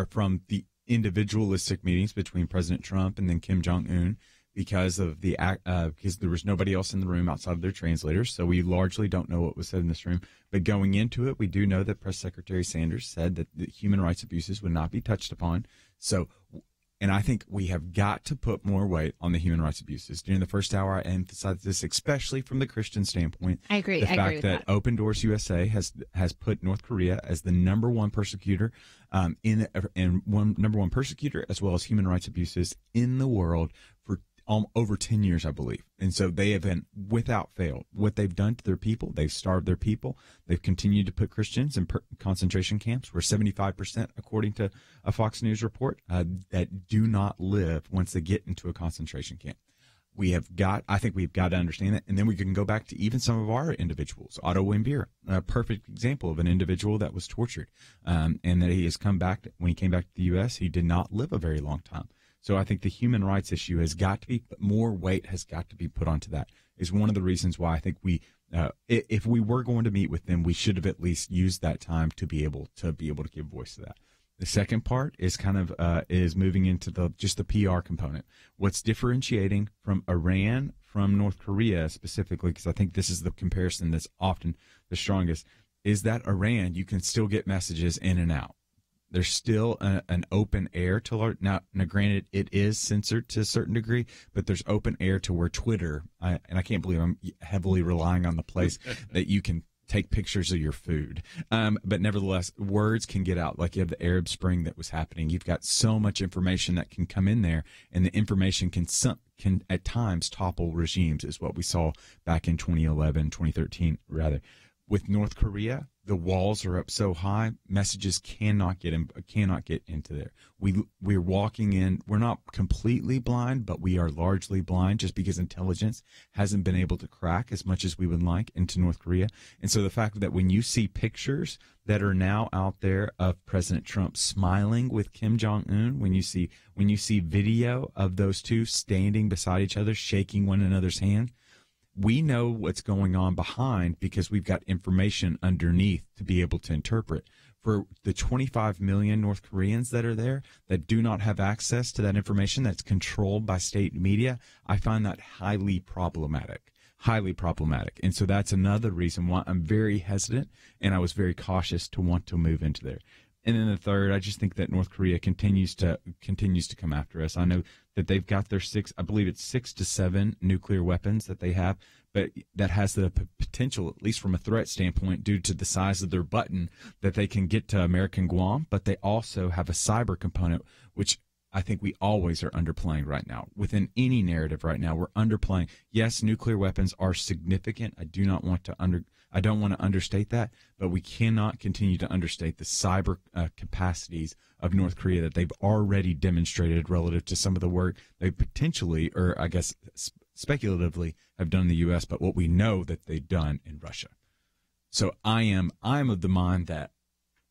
from the individualistic meetings between President Trump and then Kim Jong-un, because there was nobody else in the room outside of their translators. So we largely don't know what was said in this room. But going into it, we do know that Press Secretary Sanders said that the human rights abuses would not be touched upon. And I think we have got to put more weight on the human rights abuses. During the first hour, I emphasized this, especially from the Christian standpoint. I agree. The fact with that Open Doors USA has put North Korea as the number one persecutor, number one persecutor, as well as human rights abuses in the world for over 10 years, I believe. And so they have been, without fail, what they've done to their people. They've starved their people. They've continued to put Christians in concentration camps, where 75%, according to a Fox News report, that do not live once they get into a concentration camp. I think we've got to understand that. And then we can go back to even some of our individuals. Otto Warmbier, a perfect example of an individual that was tortured, and that he has come back. When he came back to the U.S., he did not live a very long time. So I think the human rights issue has got to be, more weight has got to be put onto that. Is one of the reasons why I think if we were going to meet with them, we should have at least used that time to be able to give voice to that. The second part is is moving into just the PR component. What's differentiating from Iran from North Korea specifically, because I think this is the comparison that's often the strongest, is that Iran, you can still get messages in and out. There's still an open air to learn. Now, granted, it is censored to a certain degree, but there's open air to where Twitter, and I can't believe I'm heavily relying on the place that you can take pictures of your food. But nevertheless, words can get out. Like you have the Arab Spring that was happening. You've got so much information that can come in there, and the information can at times topple regimes, is what we saw back in 2013, rather. With North Korea, the walls are up so high, messages cannot get into there. We're walking in. We're not completely blind, but we are largely blind, just because intelligence hasn't been able to crack as much as we would like into North Korea. And so the fact that when you see pictures that are now out there of President Trump smiling with Kim Jong-un, when you see video of those two standing beside each other, shaking one another's hand, we know what's going on behind, because we've got information underneath to be able to interpret. For the 25 million North Koreans that are there that do not have access to that information that's controlled by state media, I find that highly problematic. And so that's another reason why I'm very hesitant, and I was very cautious to want to move into there. And then the third, I just think that North Korea continues to come after us. I know that they've got their 6 to 7 nuclear weapons that they have, but that has the potential, at least from a threat standpoint, due to the size of their button, that they can get to American Guam. But they also have a cyber component, which I think we always are underplaying right now. Within any narrative right now, we're underplaying. Yes, nuclear weapons are significant. I don't want to understate that, but we cannot continue to understate the cyber capacities of North Korea that they've already demonstrated relative to some of the work they potentially, or I guess speculatively, have done in the U.S., but what we know that they've done in Russia. So I'm of the mind that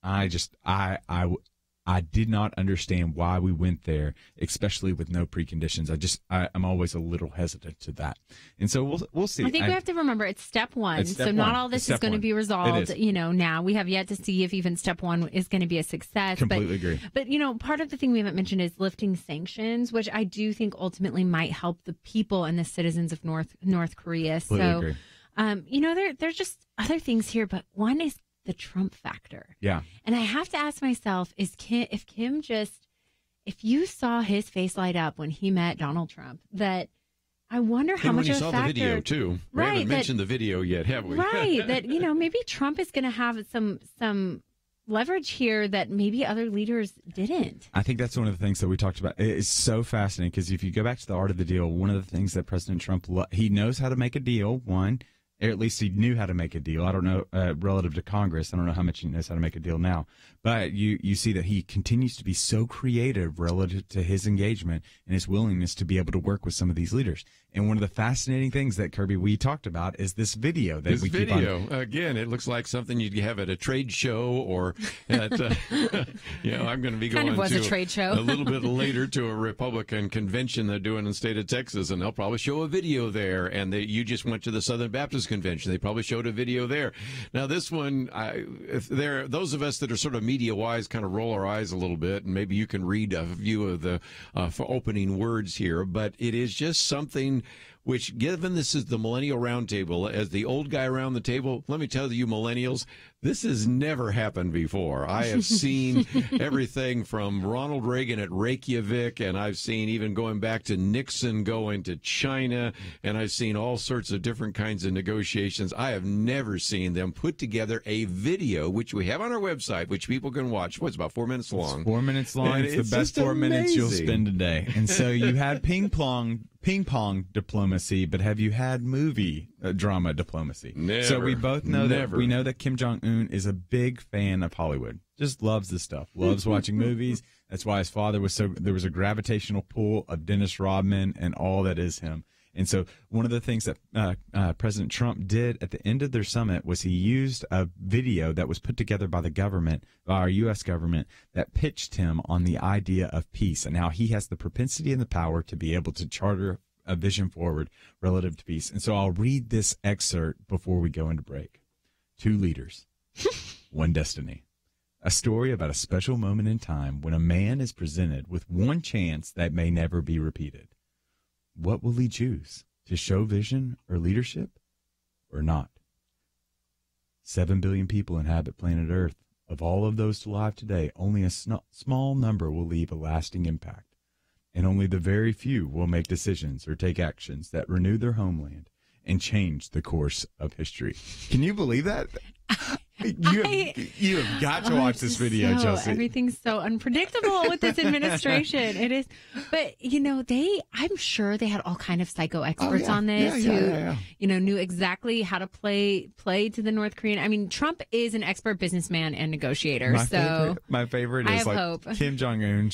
I did not understand why we went there, especially with no preconditions. I'm always a little hesitant to that. And so we'll see. I think we have to remember it's step one. Not all this is going to be resolved, now. We have yet to see if even step one is going to be a success. Completely agree. But, part of the thing we haven't mentioned is lifting sanctions, which I do think ultimately might help the people and the citizens of North Korea. Completely agree. There's just other things here, but one is the Trump factor. Yeah. And I have to ask myself, if you saw his face light up when he met Donald Trump, that I wonder how much of a factor. When you saw the video, too. We haven't mentioned the video yet, have we? Right. That, maybe Trump is going to have some leverage here that maybe other leaders didn't. I think that's one of the things that we talked about. It's so fascinating because if you go back to the art of the deal, one of the things that President Trump, he knows how to make a deal, one, or at least he knew how to make a deal. I don't know, relative to Congress, I don't know how much he knows how to make a deal now. But you see that he continues to be so creative relative to his engagement and his willingness to be able to work with some of these leaders. And one of the fascinating things that, Kerby, we talked about is this video that we keep on. Again, it looks like something you'd have at a trade show or at, I'm going to be going kind of was to a trade show. a little bit later to a Republican convention they're doing in the state of Texas, and they'll probably show a video there. And you just went to the Southern Baptist Convention. They probably showed a video there. Now, this one, those of us that are sort of media-wise kind of roll our eyes a little bit, and maybe you can read a few of the for opening words here, but it is just something which, given this is the Millennial Roundtable, as the old guy around the table, let me tell you millennials, this has never happened before. I have seen everything from Ronald Reagan at Reykjavik, and I've seen even going back to Nixon going to China, and I've seen all sorts of different kinds of negotiations. I have never seen them put together a video, which we have on our website, which people can watch. It's about 4 minutes long. It's 4 minutes long. It's the best 4 minutes you'll spend a day. And so you had ping pong diplomacy, but have you had movie drama diplomacy? Never. So we both know that we know that Kim Jong-un is a big fan of Hollywood. Just loves this stuff. Loves watching movies. That's why his father was there was a gravitational pull of Dennis Rodman and all that is him. And so one of the things that President Trump did at the end of their summit was he used a video that was put together by the government, by our U.S. government, that pitched him on the idea of peace and how he has the propensity and the power to be able to charter a vision forward relative to peace. And so I'll read this excerpt before we go into break. 2 leaders, 1 destiny. A story about a special moment in time when a man is presented with one chance that may never be repeated. What will he choose? To show vision or leadership or not? 7 billion people inhabit planet Earth. Of all of those alive today, only a small number will leave a lasting impact. And only the very few will make decisions or take actions that renew their homeland and change the course of history. Can you believe that? You have got to watch this video, Chelsey. Everything's so unpredictable with this administration. It is, but I'm sure they had all kind of psycho experts on this who knew exactly how to play to the North Korean. I mean, Trump is an expert businessman and negotiator. My favorite is hope. Kim Jong-un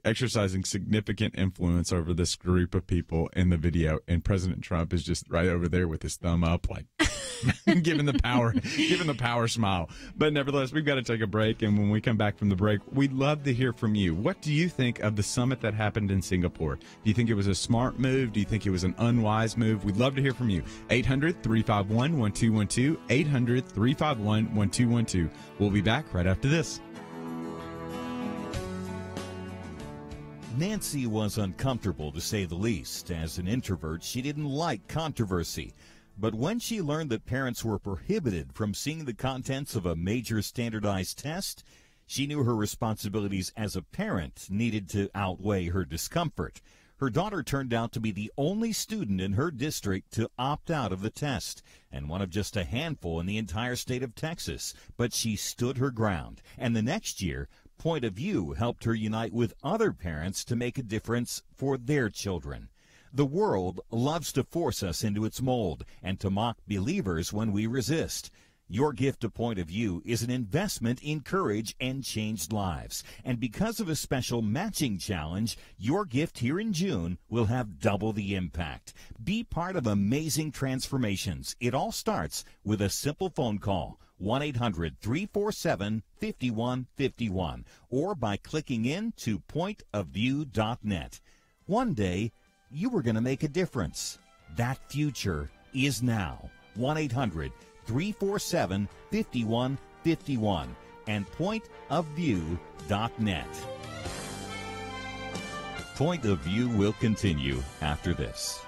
exercising significant influence over this group of people in the video, and President Trump is just right over there with his thumb up, like giving the power smile. But nevertheless, we've got to take a break, and when we come back from the break, we'd love to hear from you. What do you think of the summit that happened in Singapore? Do you think it was a smart move? Do you think it was an unwise move? We'd love to hear from you. 800-351-1212, 800-351-1212. We'll be back right after this. Nancy was uncomfortable, to say the least. As an introvert, she didn't like controversy. But when she learned that parents were prohibited from seeing the contents of a major standardized test, she knew her responsibilities as a parent needed to outweigh her discomfort. Her daughter turned out to be the only student in her district to opt out of the test, and one of just a handful in the entire state of Texas. But she stood her ground, and the next year, Point of View helped her unite with other parents to make a difference for their children. The world loves to force us into its mold and to mock believers when we resist. Your gift to Point of View is an investment in courage and changed lives. And because of a special matching challenge, your gift here in June will have double the impact. Be part of amazing transformations. It all starts with a simple phone call, 1-800-347-5151, or by clicking in to pointofview.net. One day, you were going to make a difference. That future is now. 1-800-347-5151 and pointofview.net. Point of View will continue after this.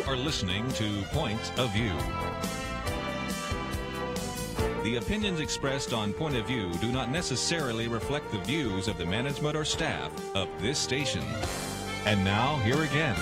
are listening to Point of View. The opinions expressed on Point of View do not necessarily reflect the views of the management or staff of this station. And now, here again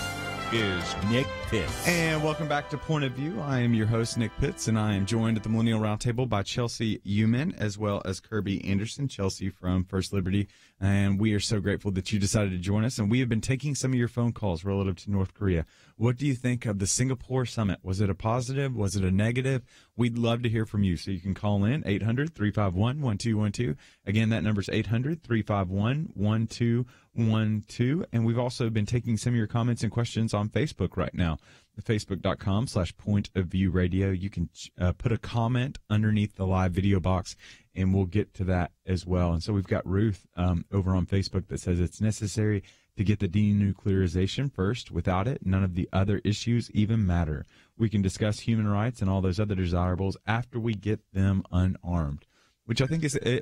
is Nick Pitts. And welcome back to Point of View. I am your host, Nick Pitts, and I am joined at the Millennial Roundtable by Chelsey Youman, as well as Kerby Anderson. Chelsey from First Liberty. And we are so grateful that you decided to join us. And we have been taking some of your phone calls relative to North Korea. What do you think of the Singapore summit? Was it a positive? Was it a negative? We'd love to hear from you. So you can call in 800-351-1212. Again, that number is 800-351-1212. And we've also been taking some of your comments and questions on Facebook right now. Facebook.com/Point of View Radio. You can put a comment underneath the live video box, and we'll get to that as well. And so we've got Ruth over on Facebook that says it's necessary to get the denuclearization first. Without it, none of the other issues even matter. We can discuss human rights and all those other desirables after we get them unarmed, which I think is a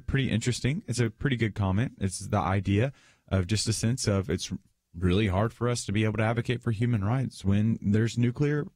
pretty interesting. It's a pretty good comment. It's the idea of just a sense of it's really hard for us to be able to advocate for human rights when there's nuclear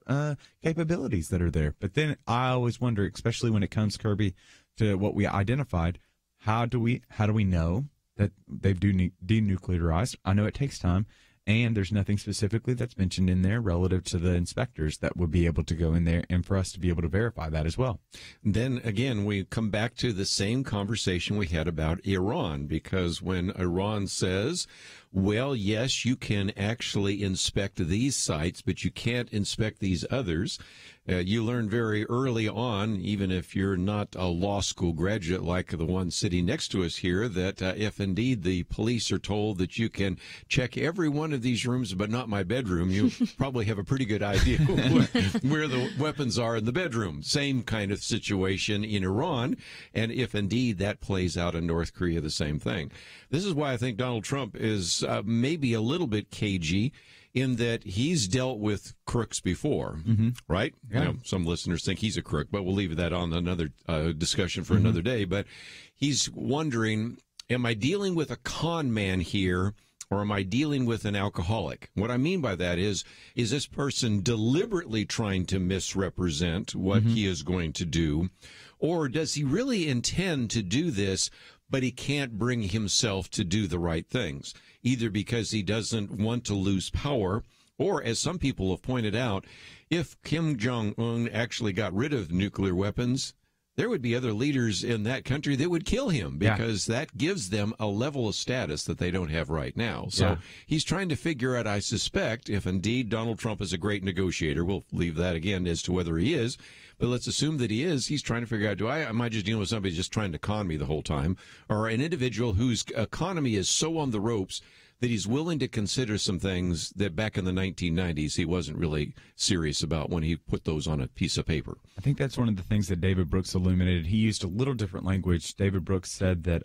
capabilities that are there. But then I always wonder, especially when it comes, Kerby, to what we identified, how do we know that they've denuclearized? I know it takes time, and there's nothing specifically that's mentioned in there relative to the inspectors that would be able to go in there and for us to be able to verify that as well. Then again, we come back to the same conversation we had about Iran, because when Iran says, well, yes, you can actually inspect these sites, but you can't inspect these others. You learn very early on, even if you're not a law school graduate like the one sitting next to us here, that if indeed the police are told that you can check every one of these rooms but not my bedroom, you probably have a pretty good idea where the weapons are in the bedroom. Same kind of situation in Iran, and if indeed that plays out in North Korea, the same thing. This is why I think Donald Trump is maybe a little bit cagey, in that he's dealt with crooks before, right? Yeah. You know, some listeners think he's a crook, but we'll leave that on another discussion for another day. But he's wondering, am I dealing with a con man here, or am I dealing with an alcoholic? What I mean by that is this person deliberately trying to misrepresent what he is going to do, or does he really intend to do this, but he can't bring himself to do the right things, either because he doesn't want to lose power, or, as some people have pointed out, if Kim Jong-un actually got rid of nuclear weapons, there would be other leaders in that country that would kill him, because that gives them a level of status that they don't have right now. So he's trying to figure out, I suspect, if indeed Donald Trump is a great negotiator. We'll leave that again as to whether he is, but let's assume that he is. He's trying to figure out, am I just dealing with somebody just trying to con me the whole time, or an individual whose economy is so on the ropes that he's willing to consider some things that back in the 1990s he wasn't really serious about when he put those on a piece of paper. I think that's one of the things that David Brooks illuminated. He used a little different language. David Brooks said that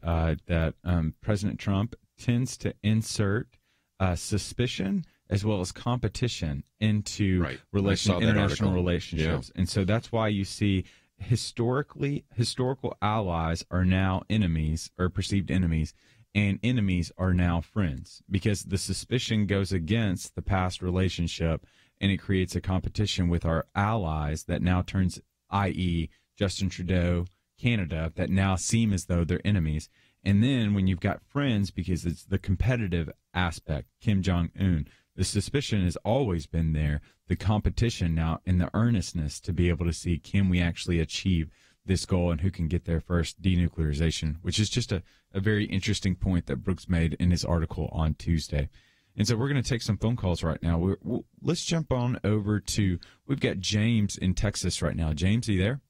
President Trump tends to insert suspicion as well as competition into international relationships. Yeah. And so that's why you see historical allies are now enemies, or perceived enemies, and enemies are now friends, because the suspicion goes against the past relationship, and it creates a competition with our allies that now turns, i.e. Justin Trudeau, Canada, that now seem as though they're enemies. And then when you've got friends, because it's the competitive aspect, Kim Jong-un, the suspicion has always been there, the competition now, and the earnestness to be able to see, can we actually achieve this goal and who can get there first, denuclearization, which is just a very interesting point that Brooks made in his article on Tuesday. And so we're going to take some phone calls right now. Let's jump on over to, we've got James in Texas right now. James, are you there?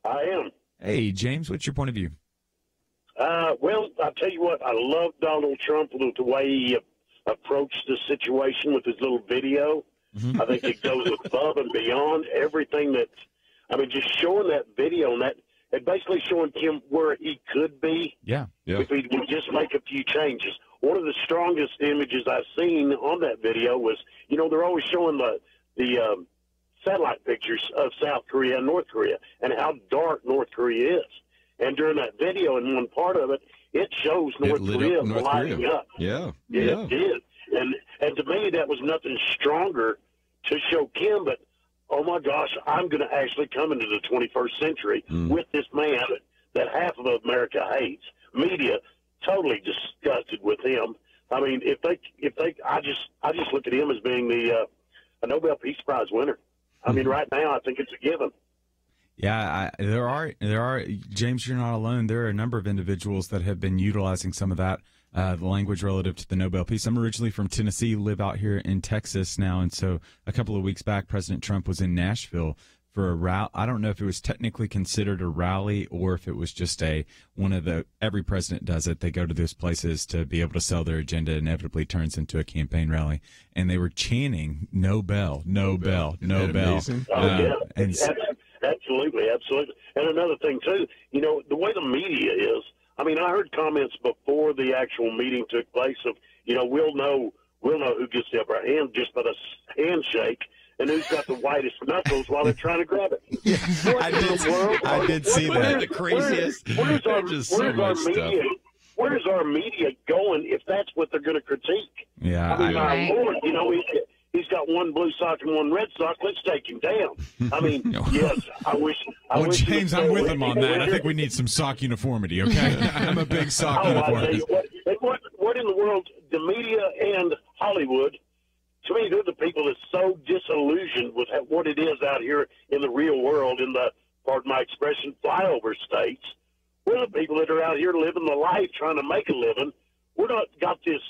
I am. Hey, James, what's your point of view? Well, I'll tell you what, I love Donald Trump with the way he approached the situation with his little video. I think it goes above and beyond everything that's, just showing that video and basically showing Kim where he could be if he would just make a few changes. One of the strongest images I've seen on that video was, they're always showing the satellite pictures of South Korea and North Korea and how dark North Korea is. And during that video, in one part of it, it shows North Korea lighting up. Yeah. It did. And to me, that was nothing stronger to show Kim that, oh my gosh, I'm going to actually come into the 21st century with this man that half of America hates. Media totally disgusted with him. I mean, I just look at him as being a Nobel Peace Prize winner. I mean, right now, I think it's a given. Yeah, there are, James, you're not alone. There are a number of individuals that have been utilizing some of that the language relative to the Nobel Peace. I'm originally from Tennessee, live out here in Texas now, and so a couple of weeks back, President Trump was in Nashville for a rally. I don't know if it was technically considered a rally or if it was just every president does it. They go to those places to be able to sell their agenda. Inevitably turns into a campaign rally, and they were chanting "Nobel, Nobel, Nobel." Absolutely. And another thing too, the way the media is. I mean, I heard comments before the actual meeting took place of, we'll know who gets the upper hand just by the handshake. And who's got the whitest knuckles while they're trying to grab it? Yeah, I did see that. The craziest. Where's our media going if that's what they're going to critique? Yeah, I mean, my Lord, he's got one blue sock and one red sock. Let's take him down. I mean, yes, I wish. James, I'm with him on that. I think we need some sock uniformity. Okay, I'm a big sock uniformity. What in the world? The media and Hollywood. To me, they're the people that's so disillusioned with what it is out here in the real world, in the, pardon my expression, flyover states. We're the people that are out here living the life, trying to make a living. We're not got this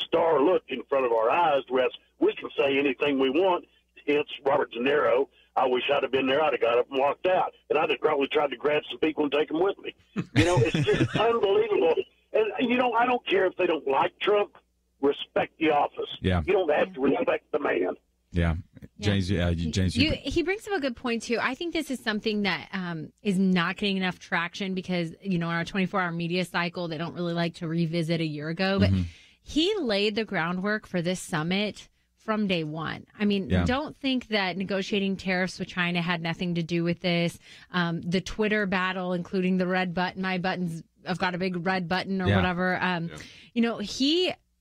star look in front of our eyes, whereas we can say anything we want. Hence, Robert De Niro. I wish I'd have been there. I'd have got up and walked out, and I'd have probably tried to grab some people and take them with me. It's just unbelievable. And I don't care if they don't like Trump. Respect the office. Yeah. You don't have to respect the man. Yeah. James, James. He brings up a good point, too. I think this is something that is not getting enough traction because, in our 24-hour media cycle, they don't really like to revisit a year ago. But he laid the groundwork for this summit from day one. I mean, don't think that negotiating tariffs with China had nothing to do with this. The Twitter battle, including the red button, my buttons, I've got a big red button or whatever.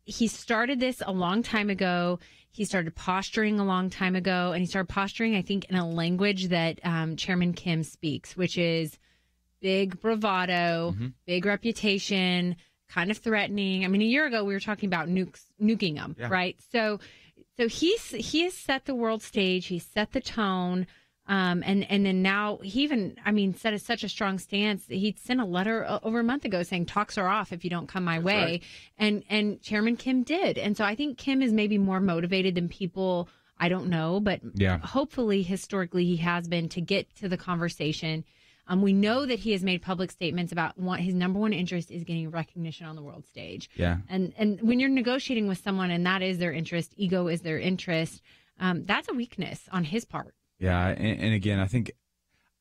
He started this a long time ago. He started posturing a long time ago, and he started posturing, I think, in a language that Chairman Kim speaks, which is big bravado, big reputation, kind of threatening. I mean, a year ago we were talking about nuking them, right? So he has set the world stage. He set the tone. And then now he even, set such a strong stance. He sent a letter over a month ago saying talks are off if you don't come my way. Right. And Chairman Kim did. And so I think Kim is maybe more motivated than people. I don't know, but hopefully historically he has been to get to the conversation. We know that he has made public statements about his number one interest is getting recognition on the world stage. Yeah. And when you're negotiating with someone and that is their interest, ego is their interest, that's a weakness on his part. Yeah, and again, I think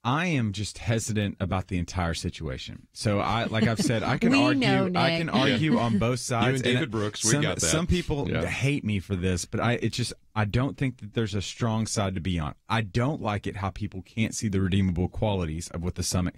I am just hesitant about the entire situation. So, like I've said, I can argue on both sides. You and David Brooks, we got that. Some people hate me for this, but I don't think that there's a strong side to be on. I don't like it how people can't see the redeemable qualities of what the summit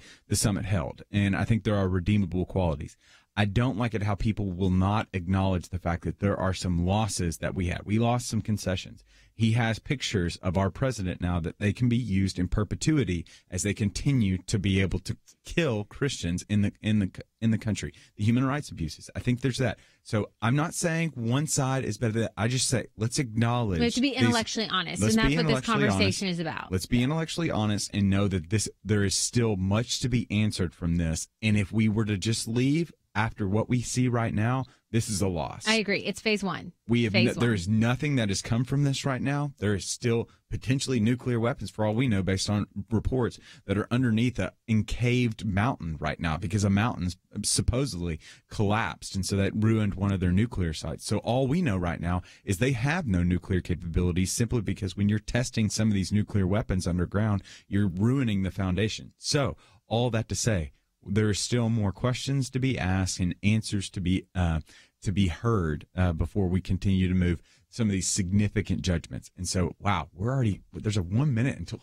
held, and I think there are redeemable qualities. I don't like it how people will not acknowledge the fact that there are some losses that we had. We lost some concessions. He has pictures of our president now that they can be used in perpetuity as they continue to be able to kill Christians in the country. The human rights abuses. I think there's that. So I'm not saying one side is better than I just say let's acknowledge. We have to be intellectually honest, and that's what this conversation is about. Let's be intellectually honest and know that there is still much to be answered from this. And if we were to just leave after what we see right now, this is a loss. I agree. It's phase one. There is nothing that has come from this right now. There is still potentially nuclear weapons, for all we know, based on reports that are underneath a encaved mountain right now because a mountain's supposedly collapsed, and so that ruined one of their nuclear sites. So all we know right now is they have no nuclear capabilities simply because when you're testing some of these nuclear weapons underground, you're ruining the foundation. So all that to say, there are still more questions to be asked and answers to be heard before we continue to move some of these significant judgments. And so, wow, there's a 1 minute until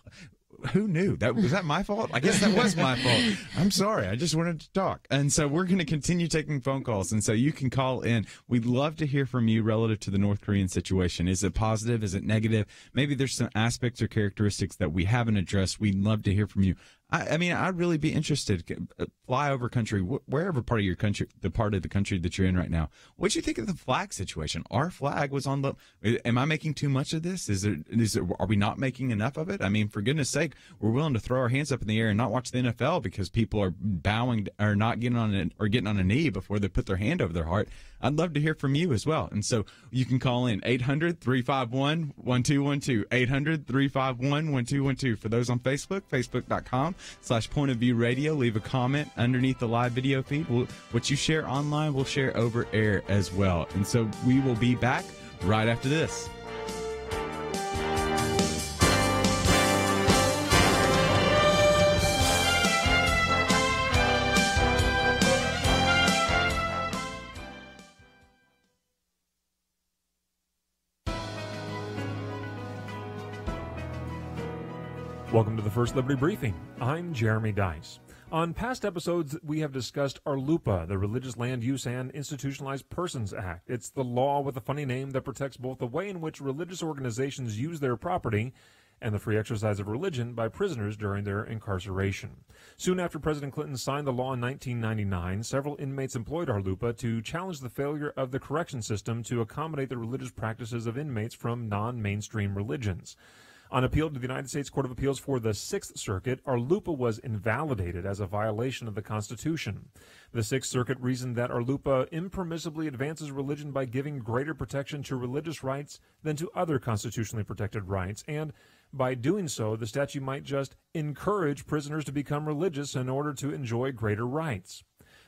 who knew? Was that my fault? I guess that was my fault. I'm sorry. I just wanted to talk. And so we're going to continue taking phone calls. And so you can call in. We'd love to hear from you relative to the North Korean situation. Is it positive? Is it negative? Maybe there's some aspects or characteristics that we haven't addressed. We'd love to hear from you. I mean, I'd really be interested. Fly over country, wherever part of your country, the part of the country that you're in right now. What do you think of the flag situation? Our flag was on the. Am I making too much of this? Are we not making enough of it? I mean, for goodness sake, we're willing to throw our hands up in the air and not watch the NFL because people are bowing or not getting on a knee before they put their hand over their heart. I'd love to hear from you as well. And so you can call in 800-351-1212, 800-351-1212. For those on Facebook, facebook.com/Point of View Radio. Leave a comment underneath the live video feed. What you share online, we'll share over air as well. And so we will be back right after this. Welcome to the First Liberty Briefing. I'm Jeremy Dice. On past episodes, we have discussed RLUIPA, the Religious Land Use and Institutionalized Persons Act. It's the law with a funny name that protects both the way in which religious organizations use their property and the free exercise of religion by prisoners during their incarceration. Soon after President Clinton signed the law in 1999, several inmates employed RLUIPA to challenge the failure of the correction system to accommodate the religious practices of inmates from non-mainstream religions. On appeal to the United States Court of Appeals for the Sixth Circuit, RLUIPA was invalidated as a violation of the Constitution. The Sixth Circuit reasoned that RLUIPA impermissibly advances religion by giving greater protection to religious rights than to other constitutionally protected rights, and by doing so, the statute might just encourage prisoners to become religious in order to enjoy greater rights.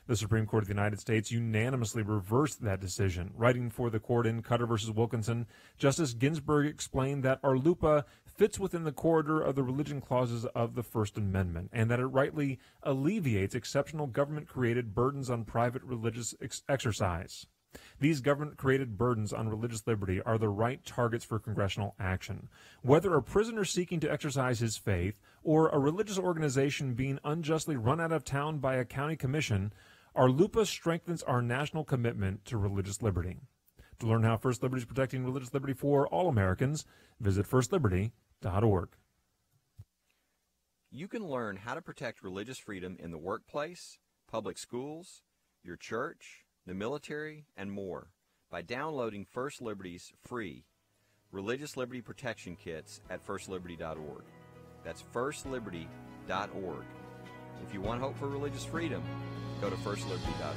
The Supreme Court of the United States unanimously reversed that decision. Writing for the court in Cutter v. Wilkinson, Justice Ginsburg explained that RLUIPA fits within the corridor of the religion clauses of the First Amendment, and that it rightly alleviates exceptional government-created burdens on private religious exercise. These government-created burdens on religious liberty are the right targets for congressional action. Whether a prisoner seeking to exercise his faith or a religious organization being unjustly run out of town by a county commission, RLUIPA strengthens our national commitment to religious liberty. To learn how First Liberty is protecting religious liberty for all Americans, visit firstliberty.org. You can learn how to protect religious freedom in the workplace, public schools, your church, the military, and more by downloading First Liberty's free Religious Liberty Protection Kits at firstliberty.org. That's firstliberty.org. If you want hope for religious freedom, go to firstliberty.org.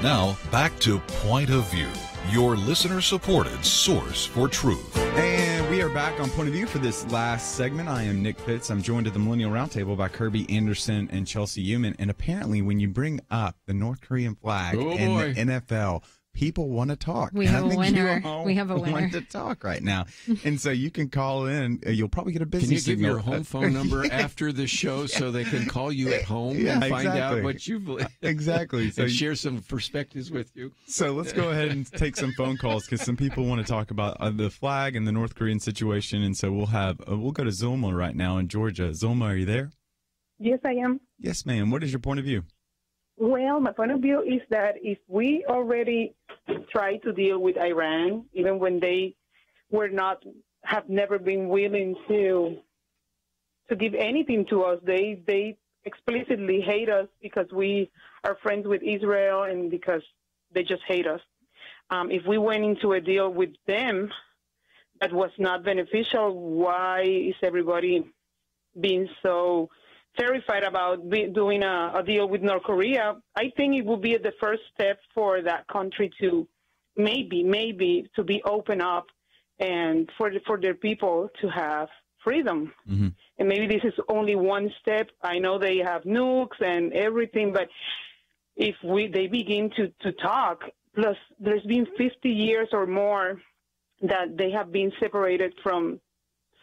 Now, back to Point of View, your listener-supported source for truth. And we are back on Point of View for this last segment. I am Nick Pitts. I'm joined at the Millennial Roundtable by Kerby Anderson and Chelsey Youman. And apparently, when you bring up the North Korean flag and the NFL, people want to talk. We have a winner. We have a winner. Want to talk right now. And so you can call in. You'll probably get a business Can you give signal. your home phone number after the show so they can call you at home and find out what you believe? Exactly. So and share some perspectives with you. So let's go ahead and take some phone calls because some people want to talk about the flag and the North Korean situation. And so we'll go to Zulma right now in Georgia. Zulma, are you there? Yes, I am. Yes, ma'am. What is your point of view? Well, my point of view is that if we already tried to deal with Iran, even when they have never been willing to give anything to us. They explicitly hate us because we are friends with Israel and because they just hate us. If we went into a deal with them that was not beneficial, why is everybody being so terrified about doing a deal with North Korea? I think it would be the first step for that country to maybe to be open up and for their people to have freedom. Mm-hmm. And maybe this is only one step. I know they have nukes and everything, but if they begin to talk, plus there's been 50 years or more that they have been separated from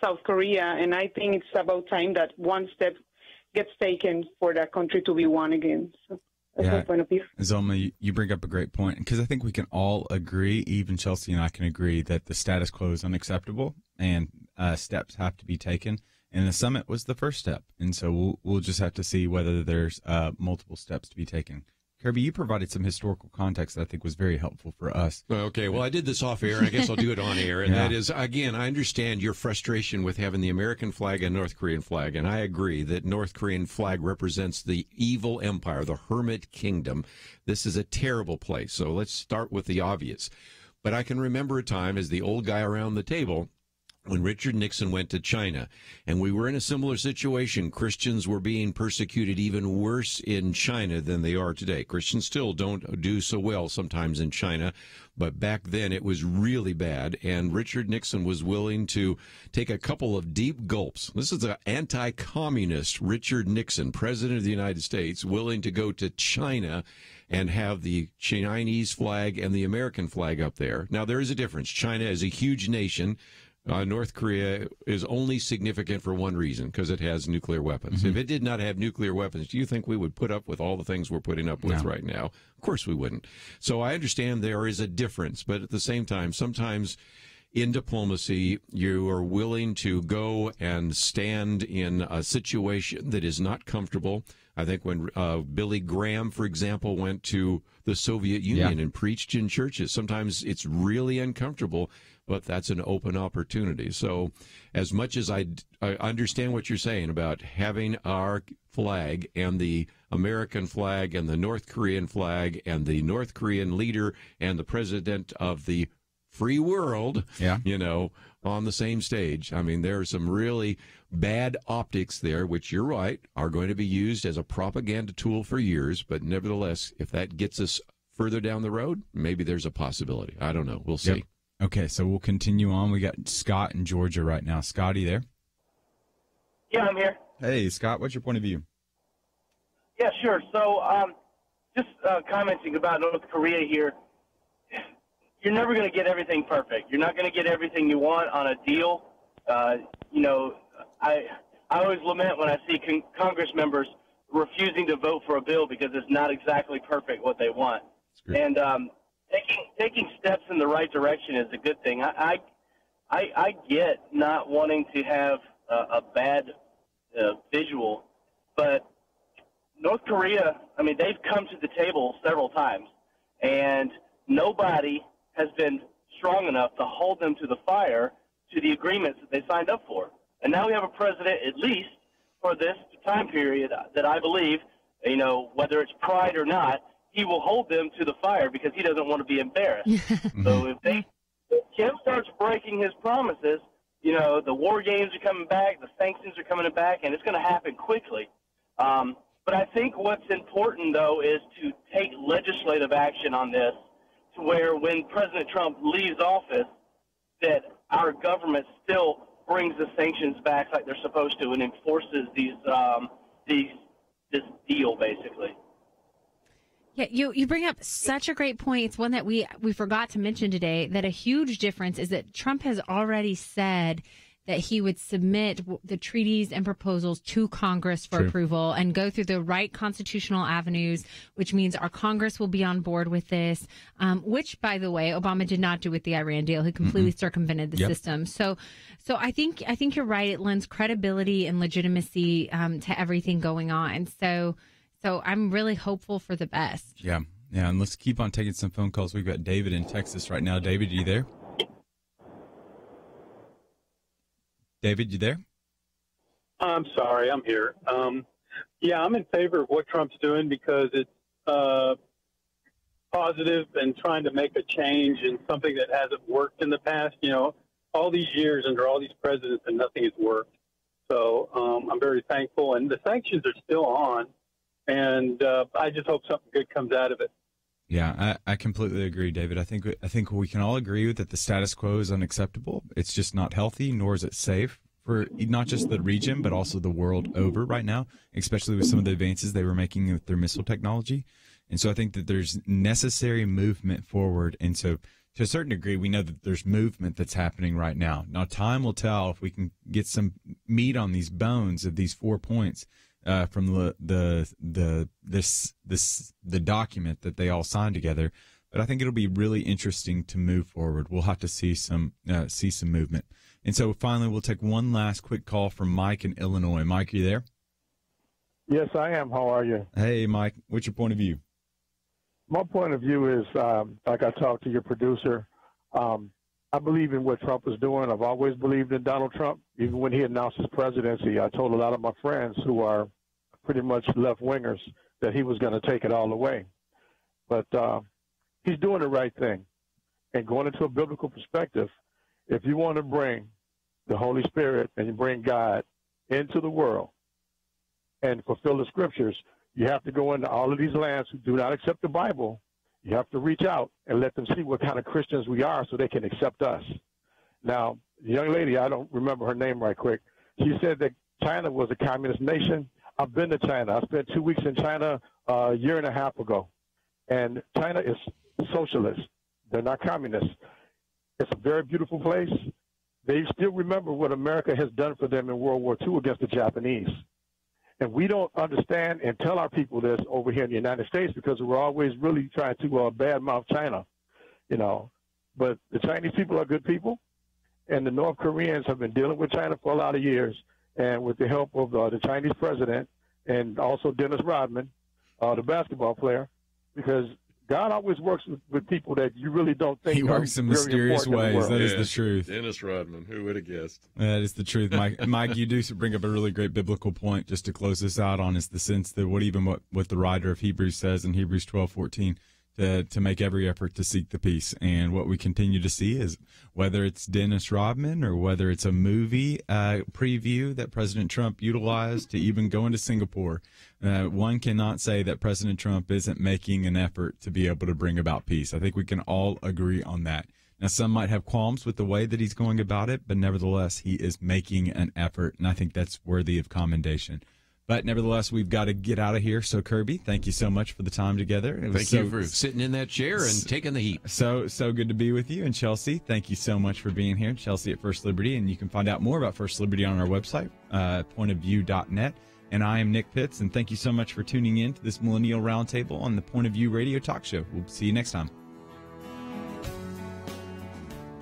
South Korea, and I think it's about time that one step gets taken for that country to be one again. So that's my point of view. Zoma, you bring up a great point, because I think we can all agree, even Chelsey and I can agree, that the status quo is unacceptable and steps have to be taken. And the summit was the first step. And so we'll just have to see whether there's multiple steps to be taken. Kerby, you provided some historical context that I think was very helpful for us. Okay, well, I did this off air, and I guess I'll do it on air. And that is, again, I understand your frustration with having the American flag and North Korean flag, and I agree that North Korean flag represents the evil empire, the hermit kingdom. This is a terrible place, so let's start with the obvious. But I can remember a time as the old guy around the table when Richard Nixon went to China, and we were in a similar situation. Christians were being persecuted even worse in China than they are today. Christians still don't do so well sometimes in China, but back then it was really bad, and Richard Nixon was willing to take a couple of deep gulps. This is an anti-communist Richard Nixon, president of the United States, willing to go to China and have the Chinese flag and the American flag up there. Now, there is a difference. China is a huge nation. North Korea is only significant for one reason, because it has nuclear weapons. Mm-hmm. If it did not have nuclear weapons, do you think we would put up with all the things we're putting up with right now? Of course we wouldn't. So I understand there is a difference, but at the same time, sometimes in diplomacy, you are willing to go and stand in a situation that is not comfortable. I think when Billy Graham, for example, went to the Soviet Union and preached in churches, sometimes it's really uncomfortable, but that's an open opportunity. So as much as I understand what you're saying about having our flag and the American flag and the North Korean flag and the North Korean leader and the president of the free world, on the same stage. I mean, there are some really bad optics there, which you're right, are going to be used as a propaganda tool for years. But nevertheless, if that gets us further down the road, maybe there's a possibility. I don't know. We'll see. Yep. Okay, so we'll continue on. We got Scott in Georgia right now. Scotty there? Yeah, I'm here. Hey, Scott, what's your point of view? Yeah, sure. So just commenting about North Korea here. You're never going to get everything perfect. You're not going to get everything you want on a deal. I always lament when I see Congress members refusing to vote for a bill because it's not exactly perfect what they want. And taking steps in the right direction is a good thing. I get not wanting to have a bad visual, but North Korea, I mean, they've come to the table several times, and nobody has been strong enough to hold them to the fire to the agreements that they signed up for. And now we have a president, at least for this time period, that I believe, whether it's pride or not, he will hold them to the fire because he doesn't want to be embarrassed. So if Kim starts breaking his promises, the war games are coming back, the sanctions are coming back, and it's going to happen quickly. But I think what's important, though, is to take legislative action on this to where when President Trump leaves office, that our government still brings the sanctions back like they're supposed to and enforces this deal, basically. Yeah, you bring up such a great point. It's one that we forgot to mention today, that a huge difference is that Trump has already said that he would submit the treaties and proposals to Congress for approval and go through the right constitutional avenues, which means our Congress will be on board with this, which, by the way, Obama did not do with the Iran deal. He completely circumvented the system. So I think you're right. It lends credibility and legitimacy to everything going on. So I'm really hopeful for the best. Yeah. Yeah, and let's keep on taking some phone calls. We've got David in Texas right now. David, you there? David, you there? I'm sorry, I'm here. Yeah, I'm in favor of what Trump's doing because it's positive and trying to make a change in something that hasn't worked in the past. You know, all these years under all these presidents and nothing has worked. So I'm very thankful. And the sanctions are still on, and I just hope something good comes out of it. Yeah, I completely agree, David. I think we can all agree that the status quo is unacceptable. It's just not healthy, nor is it safe for not just the region, but also the world over right now, especially with some of the advances they were making with their missile technology. And so I think that there's necessary movement forward. And so to a certain degree, we know that there's movement that's happening right now. Now, time will tell if we can get some meat on these bones of these 4 points from the document that they all signed together. But I think it'll be really interesting to move forward. We'll have to see some movement. And so finally, we'll take one last quick call from Mike in Illinois. Mike, are you there? Yes, I am. How are you? Hey, Mike. What's your point of view? My point of view is, like I talked to your producer, I believe in what Trump is doing. I've always believed in Donald Trump. Even when he announced his presidency, I told a lot of my friends who are pretty much left-wingers that he was going to take it all away. But he's doing the right thing. And going into a biblical perspective, if you want to bring the Holy Spirit and you bring God into the world and fulfill the scriptures, you have to go into all of these lands who do not accept the Bible. You have to reach out and let them see what kind of Christians we are so they can accept us. Now, the young lady, I don't remember her name right quick, she said that China was a communist nation. I've been to China. I spent 2 weeks in China a year and a half ago. And China is socialist. They're not communists. It's a very beautiful place. They still remember what America has done for them in World War II against the Japanese. And we don't understand and tell our people this over here in the United States because we're always really trying to badmouth China, you know. But the Chinese people are good people, and the North Koreans have been dealing with China for a lot of years. And with the help of the Chinese president and also Dennis Rodman, the basketball player, because God always works with people that you really don't think he works in mysterious ways. That is the truth. Dennis Rodman, who would have guessed? That is the truth, Mike. Mike, you do bring up a really great biblical point. Just to close this out on, is the sense that what the writer of Hebrews says in Hebrews 12:14. To make every effort to seek the peace. And what we continue to see is whether it's Dennis Rodman or whether it's a movie preview that President Trump utilized to even go into Singapore, one cannot say that President Trump isn't making an effort to be able to bring about peace. I think we can all agree on that. Now, some might have qualms with the way that he's going about it, but nevertheless, he is making an effort, and I think that's worthy of commendation. But nevertheless, we've got to get out of here. So, Kerby, thank you so much for the time together. Thank you for sitting in that chair and taking the heat. So good to be with you. And Chelsey, thank you so much for being here. Chelsey at First Liberty. And you can find out more about First Liberty on our website, pointofview.net. And I am Nick Pitts. And thank you so much for tuning in to this Millennial Roundtable on the Point of View Radio Talk Show. We'll see you next time.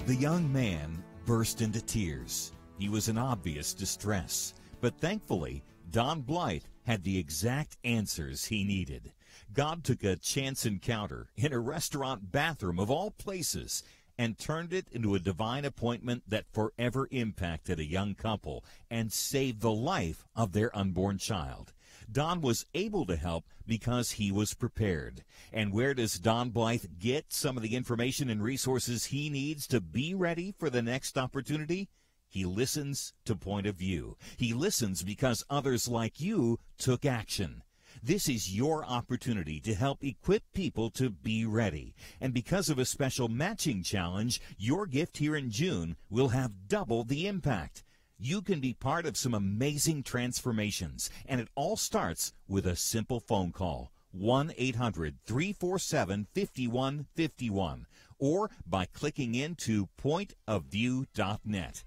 The young man burst into tears. He was in obvious distress. But thankfully, Don Blythe had the exact answers he needed. God took a chance encounter in a restaurant bathroom of all places and turned it into a divine appointment that forever impacted a young couple and saved the life of their unborn child. Don was able to help because he was prepared. And where does Don Blythe get some of the information and resources he needs to be ready for the next opportunity? He listens to Point of View. He listens because others like you took action. This is your opportunity to help equip people to be ready. And because of a special matching challenge, your gift here in June will have double the impact. You can be part of some amazing transformations, and it all starts with a simple phone call, 1-800-347-5151, or by clicking into pointofview.net.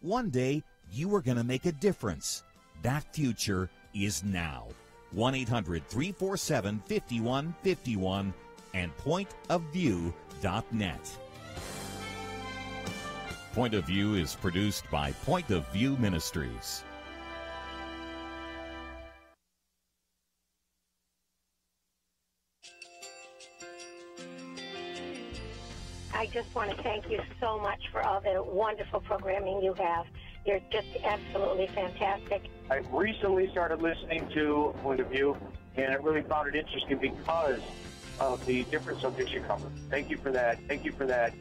One day, you are going to make a difference. That future is now. 1-800-347-5151 and pointofview.net. Point of View is produced by Point of View Ministries. I just want to thank you so much for all the wonderful programming you have. You're just absolutely fantastic. I recently started listening to Point of View, and I really found it interesting because of the different subjects you cover. Thank you for that. Thank you for that.